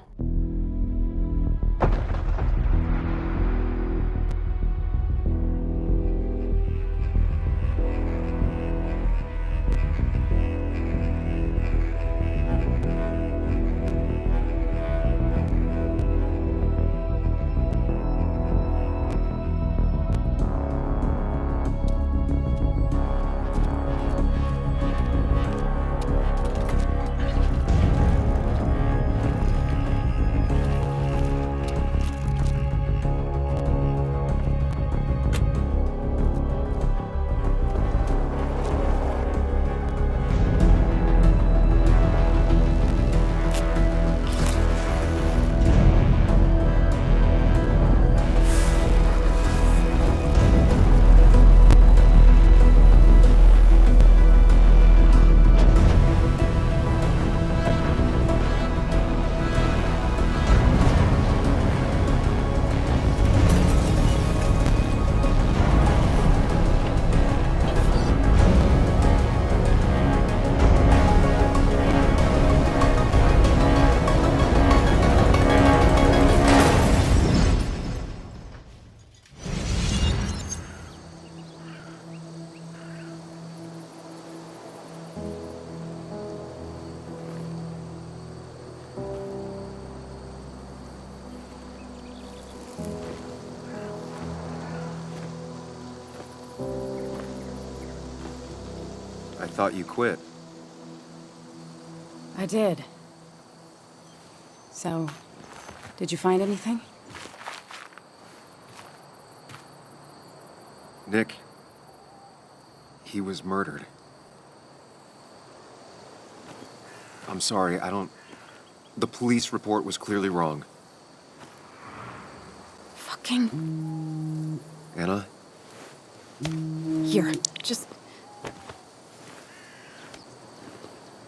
I thought you quit. I did. So, did you find anything? Nick, he was murdered. I'm sorry, the police report was clearly wrong. Fucking... Anna? Here, just...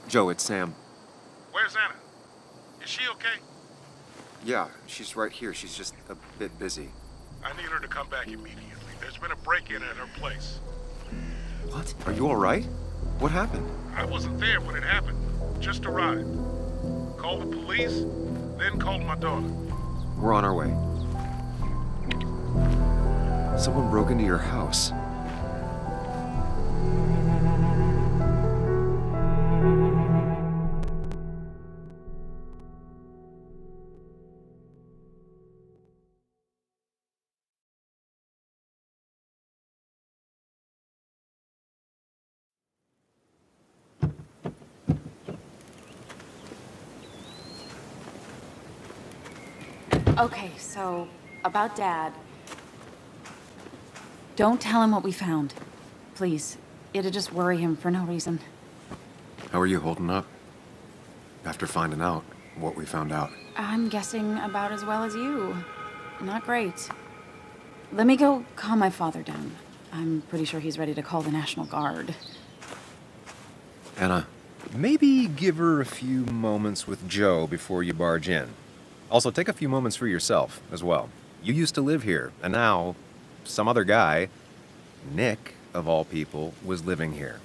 Joe, it's Sam. Where's Anna? Is she okay? Yeah, she's right here. She's just a bit busy. I need her to come back immediately. There's been a break-in at her place. What? Are you all right? What happened? I wasn't there when it happened. Just arrived. Called the police, then called my daughter. We're on our way. Someone broke into your house. Okay, so, about Dad. Don't tell him what we found. Please. It'd just worry him for no reason. How are you holding up? After finding out what we found out. I'm guessing about as well as you. Not great. Let me go calm my father down. I'm pretty sure he's ready to call the National Guard. Anna, maybe give her a few moments with Joe before you barge in. Also, take a few moments for yourself as well. You used to live here, and now some other guy, Nick, of all people, was living here.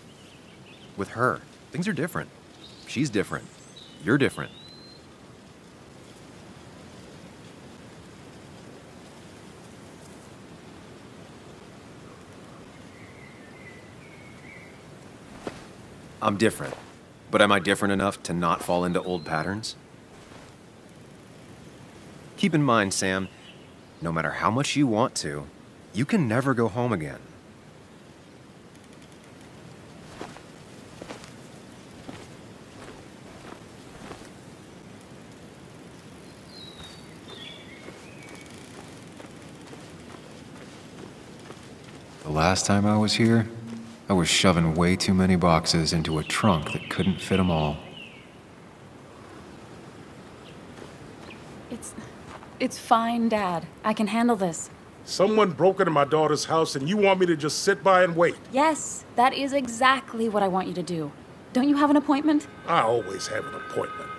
With her. Things are different. She's different. You're different. I'm different. But am I different enough to not fall into old patterns? Keep in mind, Sam, no matter how much you want to, you can never go home again. The last time I was here, I was shoving way too many boxes into a trunk that couldn't fit them all. It's fine, Dad. I can handle this. Someone broke into my daughter's house and you want me to just sit by and wait? Yes, that is exactly what I want you to do. Don't you have an appointment? I always have an appointment.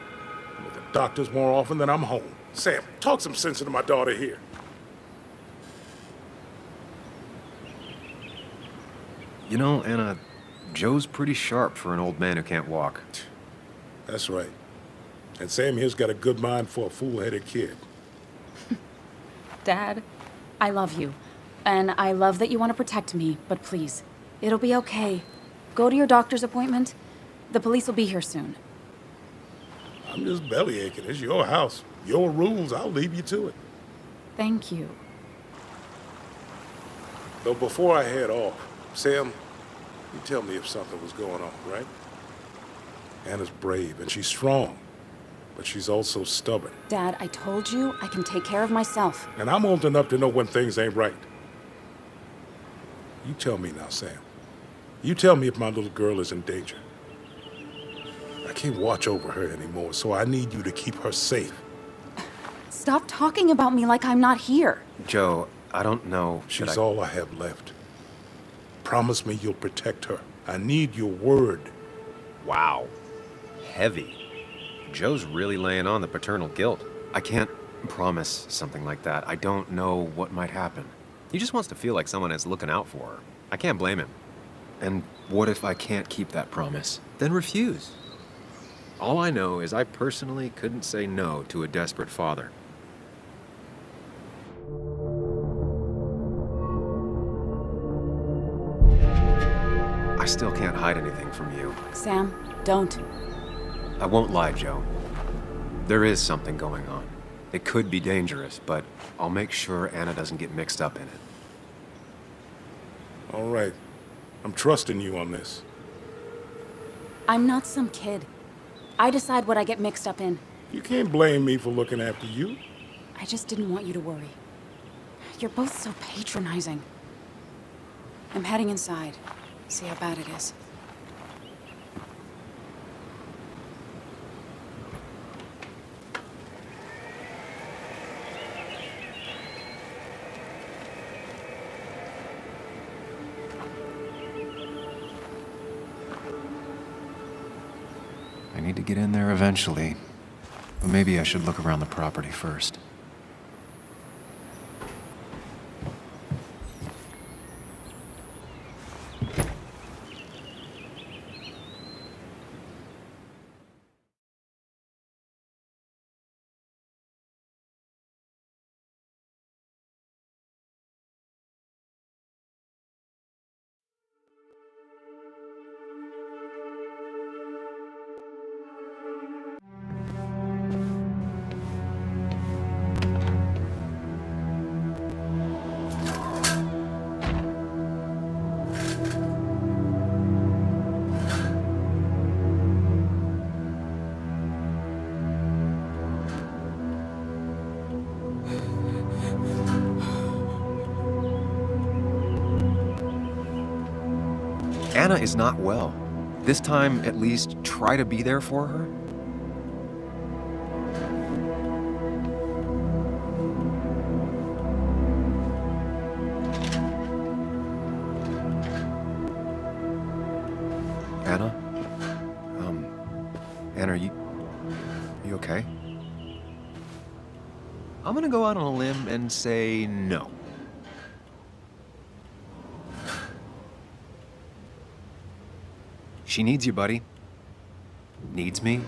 With the doctors more often than I'm home. Sam, talk some sense into my daughter here. You know, Anna, Joe's pretty sharp for an old man who can't walk. That's right. And Sam here's got a good mind for a fool-headed kid. Dad, I love you. And I love that you want to protect me, but please, it'll be okay. Go to your doctor's appointment. The police will be here soon. I'm just bellyaching. It's your house. Your rules. I'll leave you to it. Thank you. Though before I head off, Sam, you tell me if something was going on, right? Anna's brave and she's strong, but she's also stubborn. Dad, I told you I can take care of myself. And I'm old enough to know when things ain't right. You tell me now, Sam. You tell me if my little girl is in danger. I can't watch over her anymore, so I need you to keep her safe. Stop talking about me like I'm not here. Joe, I don't know. She's all I have left. Promise me you'll protect her. I need your word. Wow. Heavy. Joe's really laying on the paternal guilt. I can't promise something like that. I don't know what might happen. He just wants to feel like someone is looking out for her. I can't blame him. And what if I can't keep that promise? Then refuse. All I know is I personally couldn't say no to a desperate father. I still can't hide anything from you. Sam, don't. I won't lie, Joe. There is something going on. It could be dangerous, but I'll make sure Anna doesn't get mixed up in it. All right. I'm trusting you on this. I'm not some kid. I decide what I get mixed up in. You can't blame me for looking after you. I just didn't want you to worry. You're both so patronizing. I'm heading inside. See how bad it is. I need to get in there eventually. But maybe I should look around the property first. Anna is not well. This time, at least, try to be there for her. Anna? Anna, are you okay? I'm gonna go out on a limb and say no. She needs you, buddy. Needs me?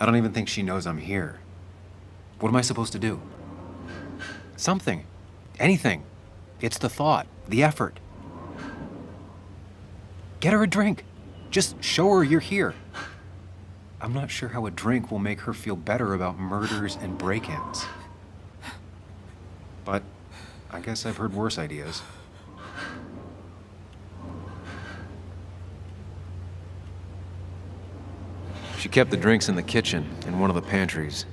I don't even think she knows I'm here. What am I supposed to do? Something. Anything. It's the thought, the effort. Get her a drink. Just show her you're here. I'm not sure how a drink will make her feel better about murders and break-ins. But I guess I've heard worse ideas. She kept the drinks in the kitchen, in one of the pantries.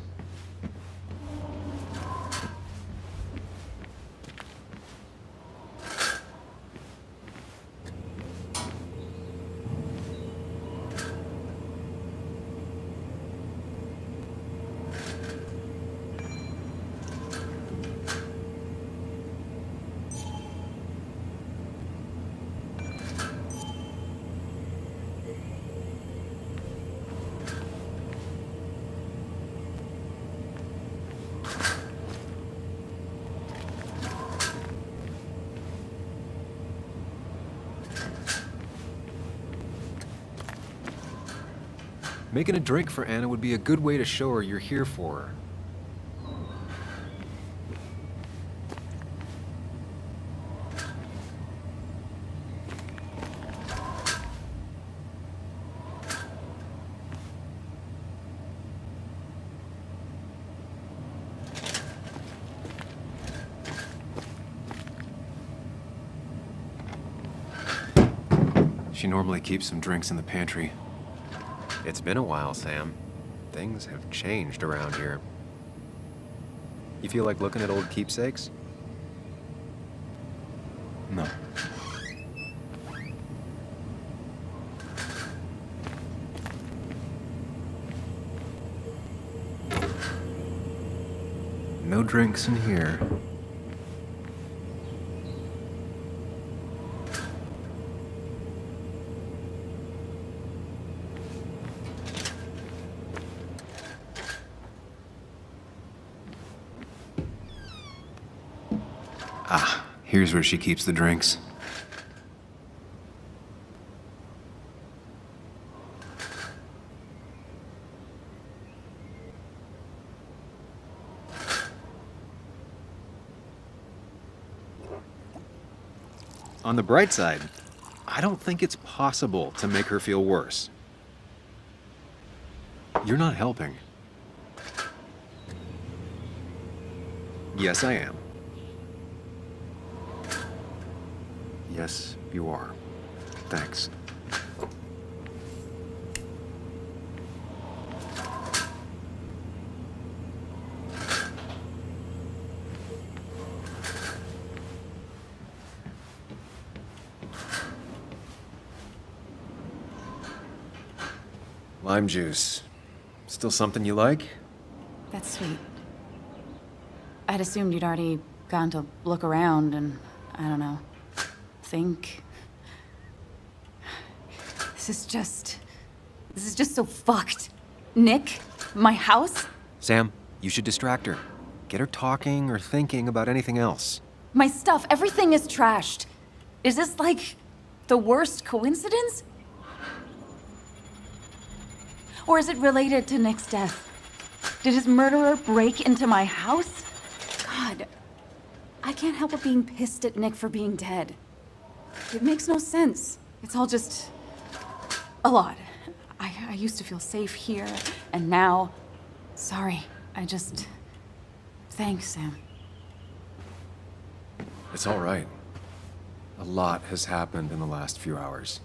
Making a drink for Anna would be a good way to show her you're here for her. She normally keeps some drinks in the pantry. It's been a while, Sam. Things have changed around here. You feel like looking at old keepsakes? No. No drinks in here. Ah, here's where she keeps the drinks. On the bright side, I don't think it's possible to make her feel worse. You're not helping. Yes, I am. Yes, you are. Thanks. Lime juice. Still something you like? That's sweet. I'd assumed you'd already gone to look around and, I don't know, think. This is just so fucked. Nick, my house, Sam, you should distract her. Get her talking or thinking about anything else. my stuff, everything is trashed. Is this like the worst coincidence? Or is it related to Nick's death? Did his murderer break into my house? God, I can't help but being pissed at Nick for being dead. It makes no sense. It's all just a lot. I used to feel safe here, and now, sorry, thanks, Sam. It's all right. A lot has happened in the last few hours.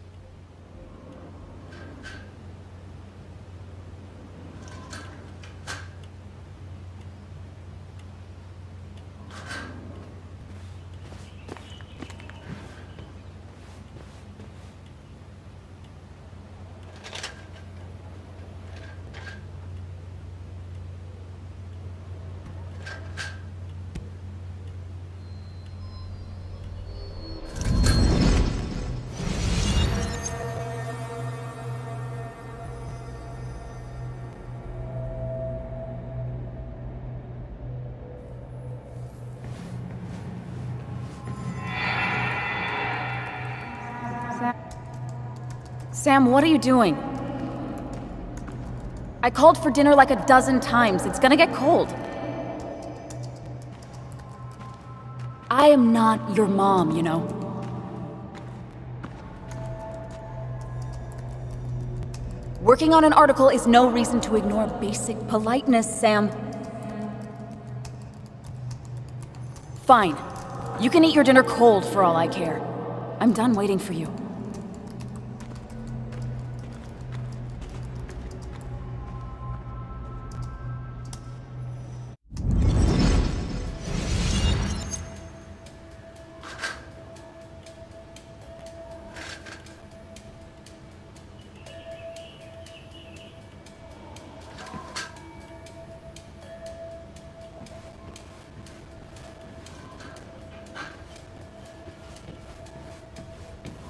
Sam, what are you doing? I called for dinner like a dozen times. It's gonna get cold. I am not your mom, you know. Working on an article is no reason to ignore basic politeness, Sam. Fine. You can eat your dinner cold for all I care. I'm done waiting for you.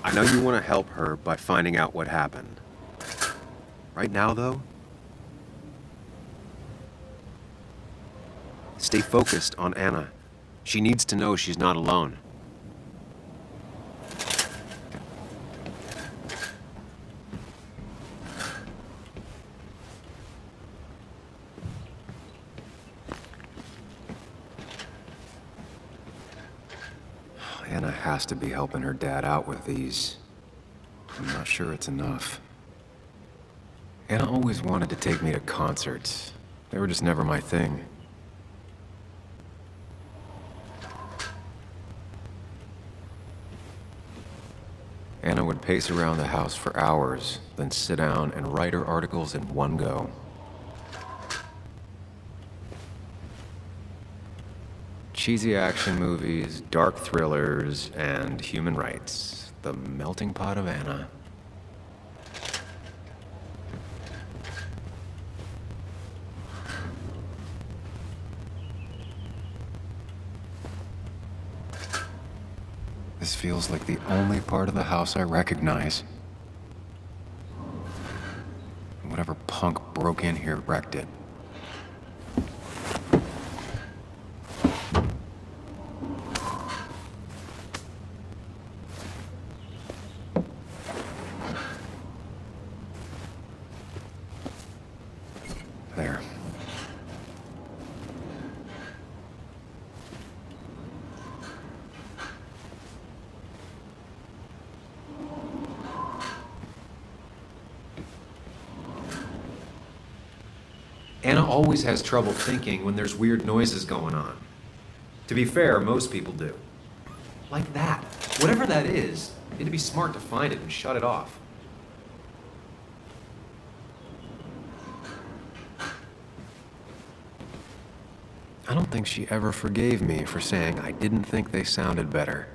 I know you want to help her by finding out what happened. Right now, though, stay focused on Anna. She needs to know she's not alone. Anna has to be helping her dad out with these. I'm not sure it's enough. Anna always wanted to take me to concerts. They were just never my thing. Anna would pace around the house for hours, then sit down and write her articles in one go. Cheesy action movies, dark thrillers, and human rights. The melting pot of Anna. This feels like the only part of the house I recognize. Whatever punk broke in here wrecked it. There. Anna always has trouble thinking when there's weird noises going on. To be fair, most people do. Like that. Whatever that is, it'd be smart to find it and shut it off. I don't think she ever forgave me for saying I didn't think they sounded better.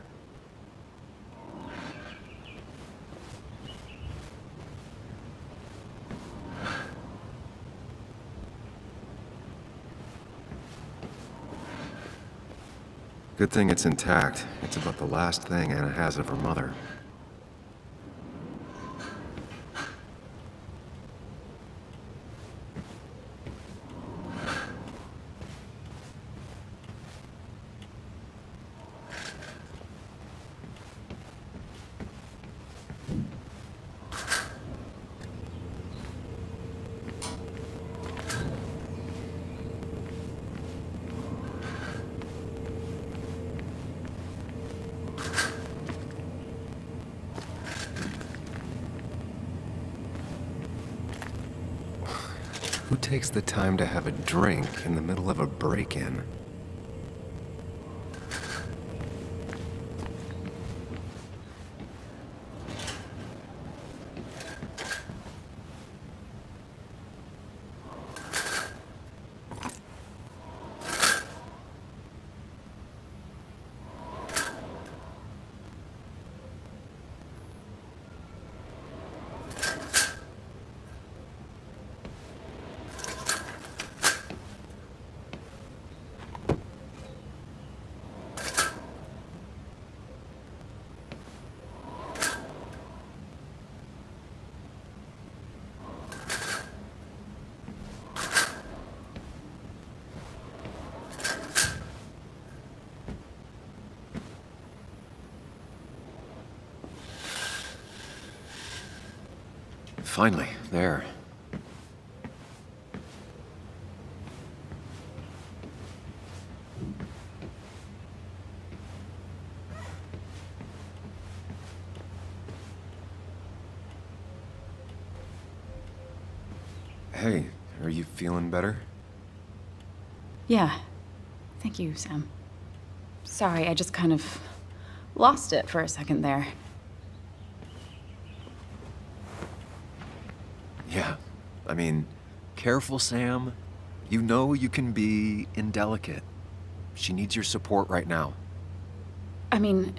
Good thing it's intact. It's about the last thing Anna has of her mother. Who takes the time to have a drink in the middle of a break-in? Finally, there. Hey, are you feeling better? Yeah. Thank you, Sam. Sorry, I just kind of lost it for a second there. Yeah. I mean, careful, Sam. You know you can be indelicate. She needs your support right now. I mean,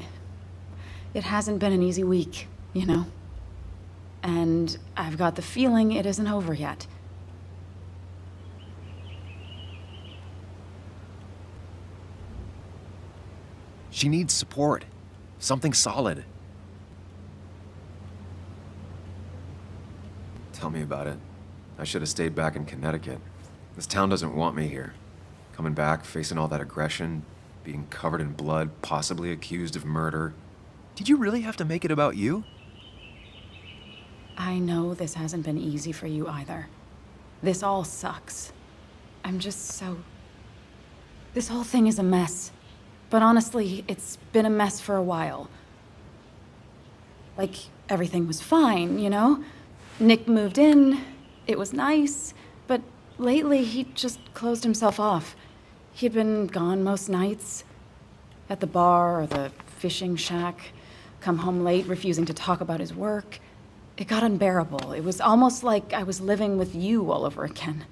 it hasn't been an easy week, you know? And I've got the feeling it isn't over yet. She needs support. Something solid. Tell me about it. I should have stayed back in Connecticut. This town doesn't want me here. Coming back, facing all that aggression, being covered in blood, possibly accused of murder. Did you really have to make it about you? I know this hasn't been easy for you either. This all sucks. I'm just so... This whole thing is a mess. But honestly, it's been a mess for a while. Like, everything was fine, you know? Nick moved in, it was nice, but lately he just closed himself off. He'd been gone most nights, at the bar or the fishing shack, come home late, refusing to talk about his work. It got unbearable. It was almost like I was living with you all over again.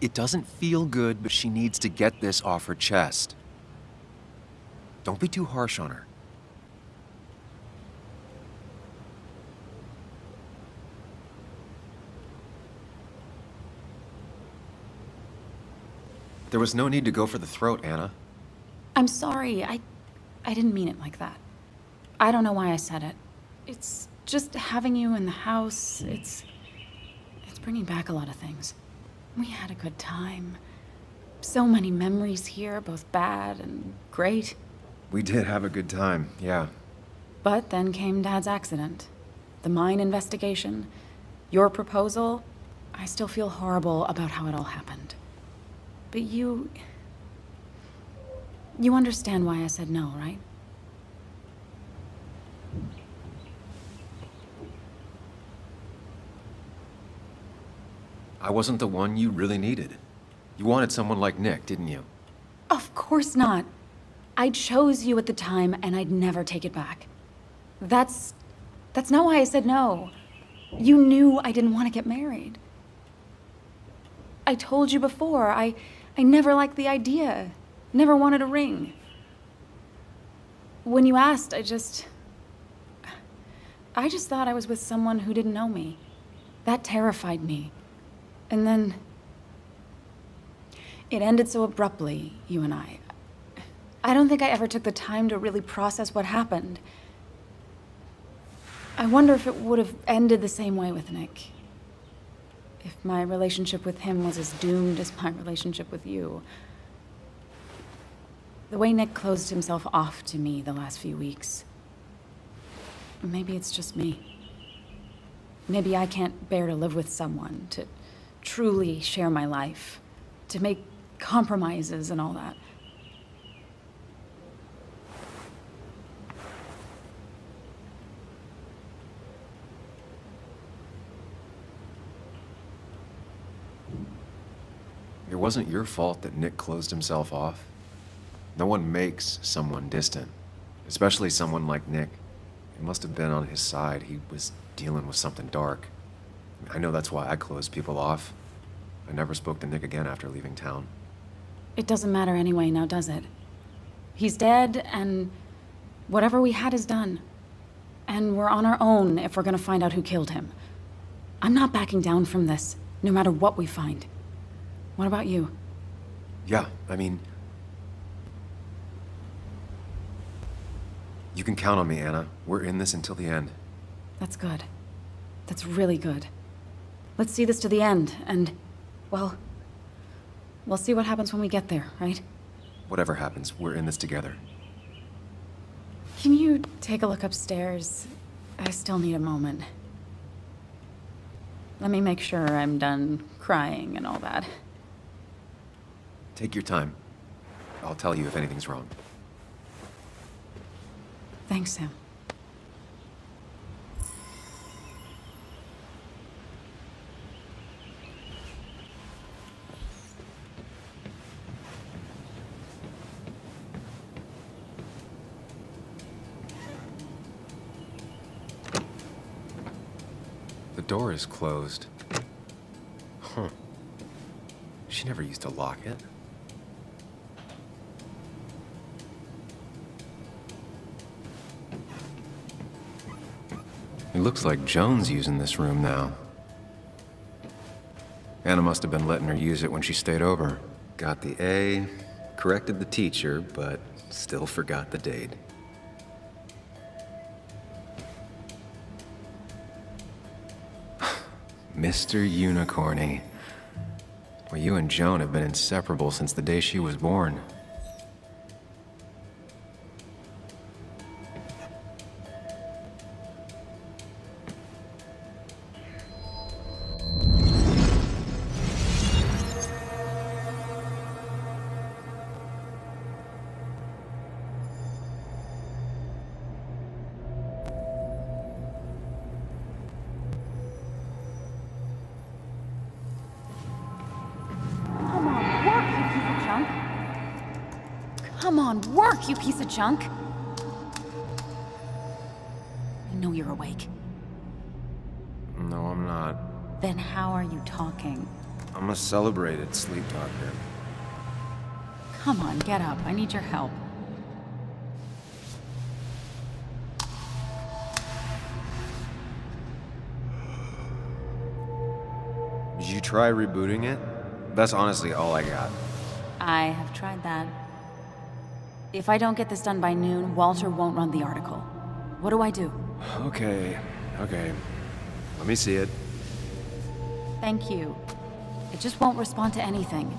It doesn't feel good, but she needs to get this off her chest. Don't be too harsh on her. There was no need to go for the throat, Anna. I'm sorry, I didn't mean it like that. I don't know why I said it. It's just having you in the house, it's bringing back a lot of things. We had a good time. So many memories here, both bad and great. We did have a good time, yeah. But then came Dad's accident. The mine investigation. Your proposal. I still feel horrible about how it all happened. But you understand why I said no, right? I wasn't the one you really needed. You wanted someone like Nick, didn't you? Of course not. I chose you at the time, and I'd never take it back. That's not why I said no. You knew I didn't want to get married. I told you before, I never liked the idea. Never wanted a ring. When you asked, I just thought I was with someone who didn't know me. That terrified me. And then it ended so abruptly, you and I. I don't think I ever took the time to really process what happened. I wonder if it would have ended the same way with Nick. If my relationship with him was as doomed as my relationship with you. The way Nick closed himself off to me the last few weeks. Maybe it's just me. Maybe I can't bear to live with someone, to truly share my life, to make compromises and all that. It wasn't your fault that Nick closed himself off. No one makes someone distant, especially someone like Nick. It must have been on his side. He was dealing with something dark. I know that's why I closed people off. I never spoke to Nick again after leaving town. It doesn't matter anyway now, does it? He's dead, and whatever we had is done. And we're on our own if we're gonna find out who killed him. I'm not backing down from this, no matter what we find. What about you? Yeah, I mean... You can count on me, Anna. We're in this until the end. That's good. That's really good. Let's see this to the end, and, well, we'll see what happens when we get there, right? Whatever happens, we're in this together. Can you take a look upstairs? I still need a moment. Let me make sure I'm done crying and all that. Take your time. I'll tell you if anything's wrong. Thanks, Sam. The door is closed. Huh. She never used to lock it. It looks like Joan's using this room now. Anna must have been letting her use it when she stayed over. Got the A, corrected the teacher, but still forgot the date. Mr. Unicorny. Well, you and Joan have been inseparable since the day she was born. on, work, you piece of junk! I know you're awake. No, I'm not. Then how are you talking? I'm a celebrated sleep talker. Come on, get up. I need your help. Did you try rebooting it? That's honestly all I got. I have tried that. If I don't get this done by noon, Walter won't run the article. What do I do? Okay. Let me see it. Thank you. It just won't respond to anything.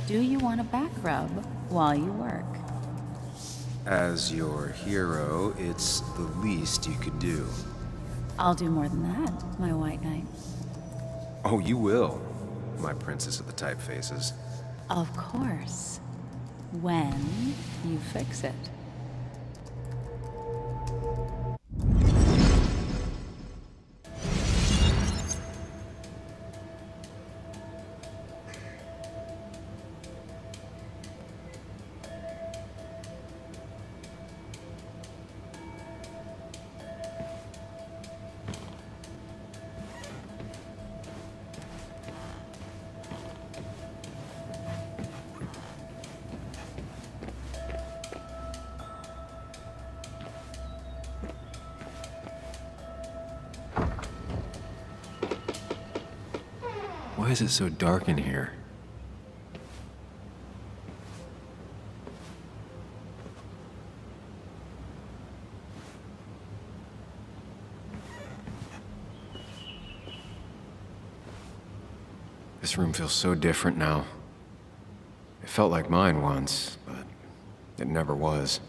Do you want a back rub while you work? As your hero, it's the least you could do. I'll do more than that, my white knight. Oh, you will, my princess of the typefaces. Of course. When you fix it. Why is it so dark in here? This room feels so different now. It felt like mine once, but it never was.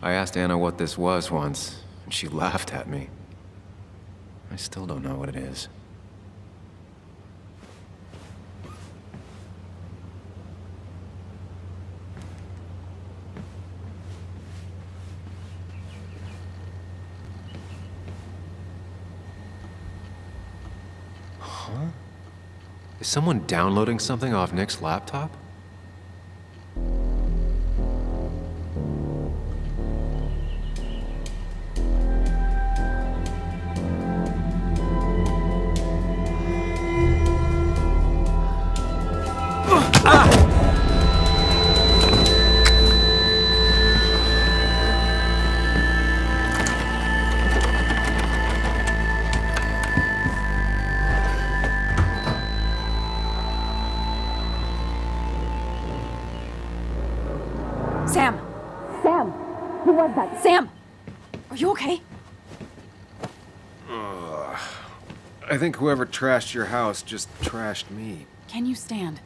I asked Anna what this was once, and she laughed at me. I still don't know what it is. Huh? Is someone downloading something off Nick's laptop? Sam! Sam! Who was that? Sam! Are you okay? I think whoever trashed your house just trashed me. Can you stand?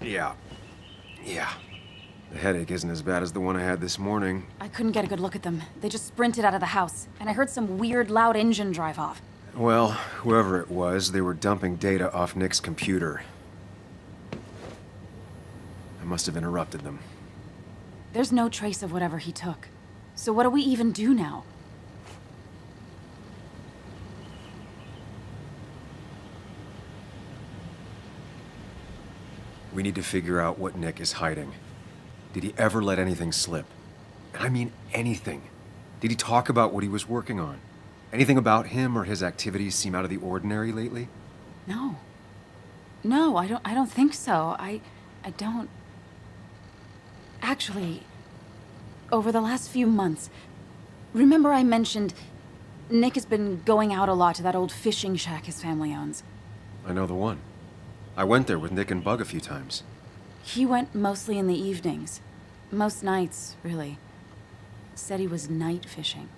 Yeah. The headache isn't as bad as the one I had this morning. I couldn't get a good look at them. They just sprinted out of the house, and I heard some weird, loud engine drive off. Well, whoever it was, they were dumping data off Nick's computer. I must have interrupted them. There's no trace of whatever he took. So what do we even do now? We need to figure out what Nick is hiding. Did he ever let anything slip? And I mean anything. Did he talk about what he was working on? Anything about him or his activities seem out of the ordinary lately? No. No, I don't think so. I don't... Actually, over the last few months, remember I mentioned Nick has been going out a lot to that old fishing shack his family owns? I know the one. I went there with Nick and Bug a few times. He went mostly in the evenings. Most nights, really. Said he was night fishing.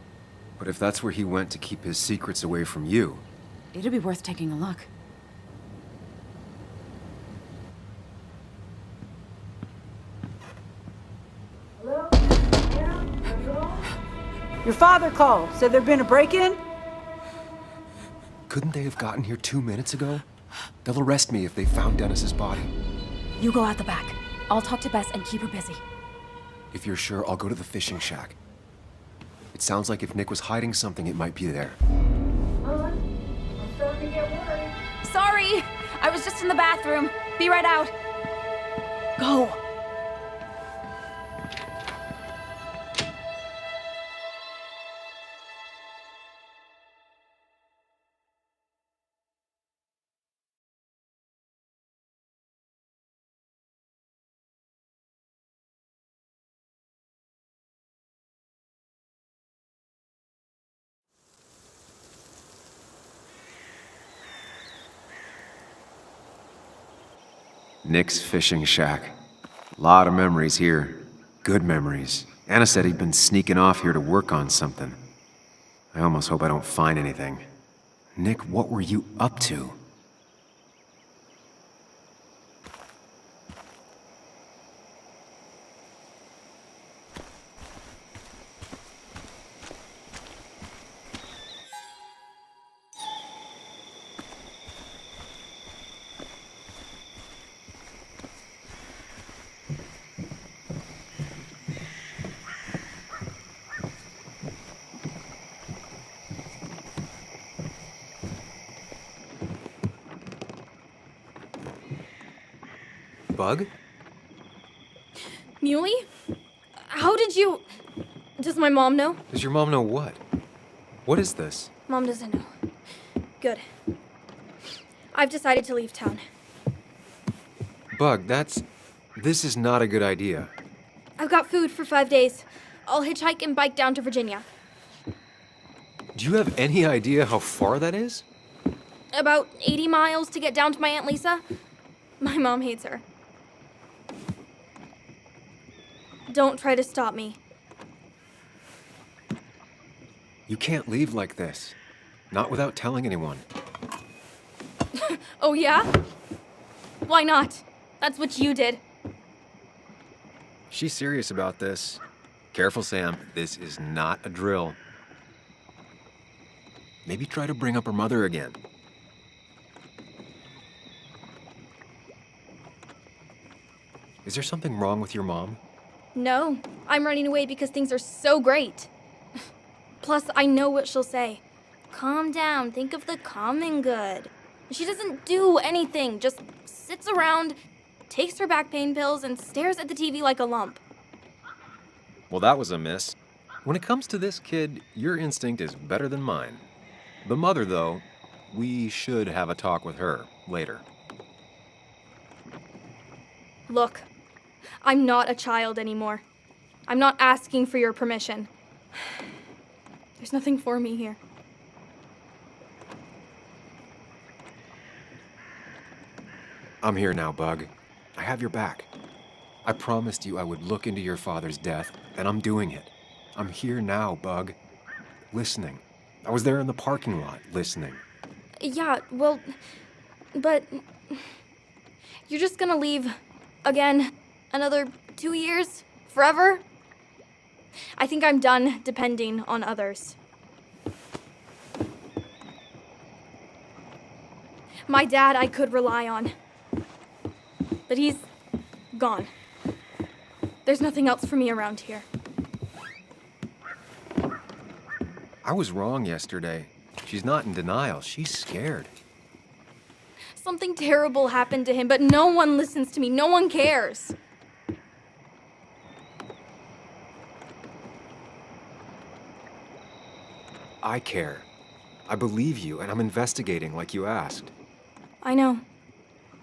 But if that's where he went to keep his secrets away from you... It'd be worth taking a look. Your father called, said there'd been a break-in? Couldn't they have gotten here 2 minutes ago? They'll arrest me if they found Dennis's body. You go out the back. I'll talk to Bess and keep her busy. If you're sure, I'll go to the fishing shack. It sounds like if Nick was hiding something, it might be there. I'm starting to get worried. Sorry! I was just in the bathroom. Be right out. Go. Nick's fishing shack. Lot of memories here. Good memories. Anna said he'd been sneaking off here to work on something. I almost hope I don't find anything. Nick, what were you up to? Bug? Muley? How did you... Does my mom know? Does your mom know what? What is this? Mom doesn't know. Good. I've decided to leave town. Bug, this is not a good idea. I've got food for 5 days. I'll hitchhike and bike down to Virginia. Do you have any idea how far that is? About 80 miles to get down to my Aunt Lisa. My mom hates her. Don't try to stop me. You can't leave like this. Not without telling anyone. Oh, yeah? Why not? That's what you did. She's serious about this. Careful, Sam. This is not a drill. Maybe try to bring up her mother again. Is there something wrong with your mom? No, I'm running away because things are so great. Plus, I know what she'll say. Calm down, think of the common good. She doesn't do anything, just sits around, takes her back pain pills, and stares at the TV like a lump. Well, that was a miss. When it comes to this kid, your instinct is better than mine. The mother, though, we should have a talk with her later. Look, I'm not a child anymore. I'm not asking for your permission. There's nothing for me here. I'm here now, Bug. I have your back. I promised you I would look into your father's death, and I'm doing it. I'm here now, Bug. Listening. I was there in the parking lot, listening. Yeah, well, but you're just gonna leave again another 2 years? Forever? I think I'm done depending on others. My dad I could rely on, but he's gone. There's nothing else for me around here. I was wrong yesterday. She's not in denial. She's scared. Something terrible happened to him, but no one listens to me. No one cares. I care. I believe you, and I'm investigating like you asked. I know.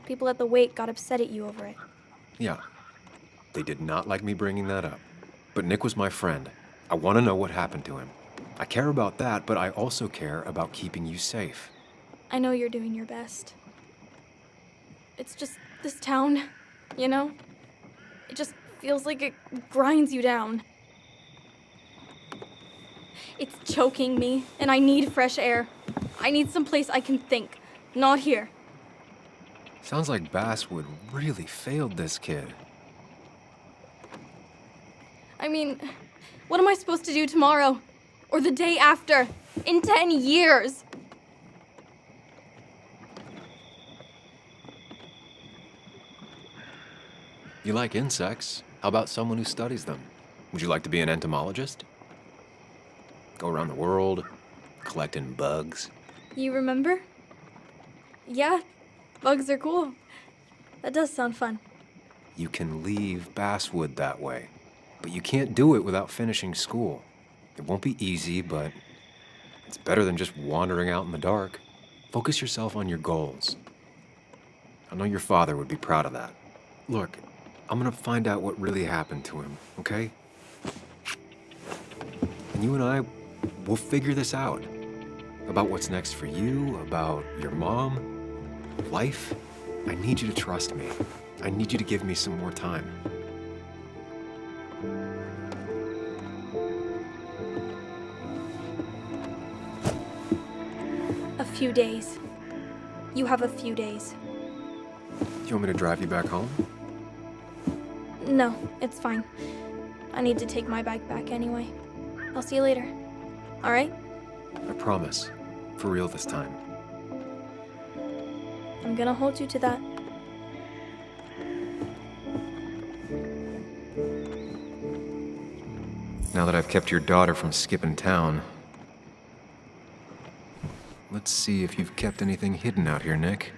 People at the wake got upset at you over it. Yeah. They did not like me bringing that up. But Nick was my friend. I want to know what happened to him. I care about that, but I also care about keeping you safe. I know you're doing your best. It's just this town, you know? It just feels like it grinds you down. It's choking me, and I need fresh air. I need someplace I can think, not here. Sounds like Basswood really failed this kid. I mean, what am I supposed to do tomorrow? Or the day after. In 10 years. You like insects. How about someone who studies them? Would you like to be an entomologist? Go around the world, collecting bugs. You remember? Yeah, bugs are cool. That does sound fun. You can leave Basswood that way, but you can't do it without finishing school. It won't be easy, but it's better than just wandering out in the dark. Focus yourself on your goals. I know your father would be proud of that. Look, I'm gonna find out what really happened to him, okay? And you and I, we'll figure this out. About what's next for you, about your mom, life. I need you to trust me. I need you to give me some more time. A few days. You have a few days. Do you want me to drive you back home? No, it's fine. I need to take my bike back anyway. I'll see you later. All right? I promise. For real this time. I'm gonna hold you to that. Now that I've kept your daughter from skipping town, let's see if you've kept anything hidden out here, Nick.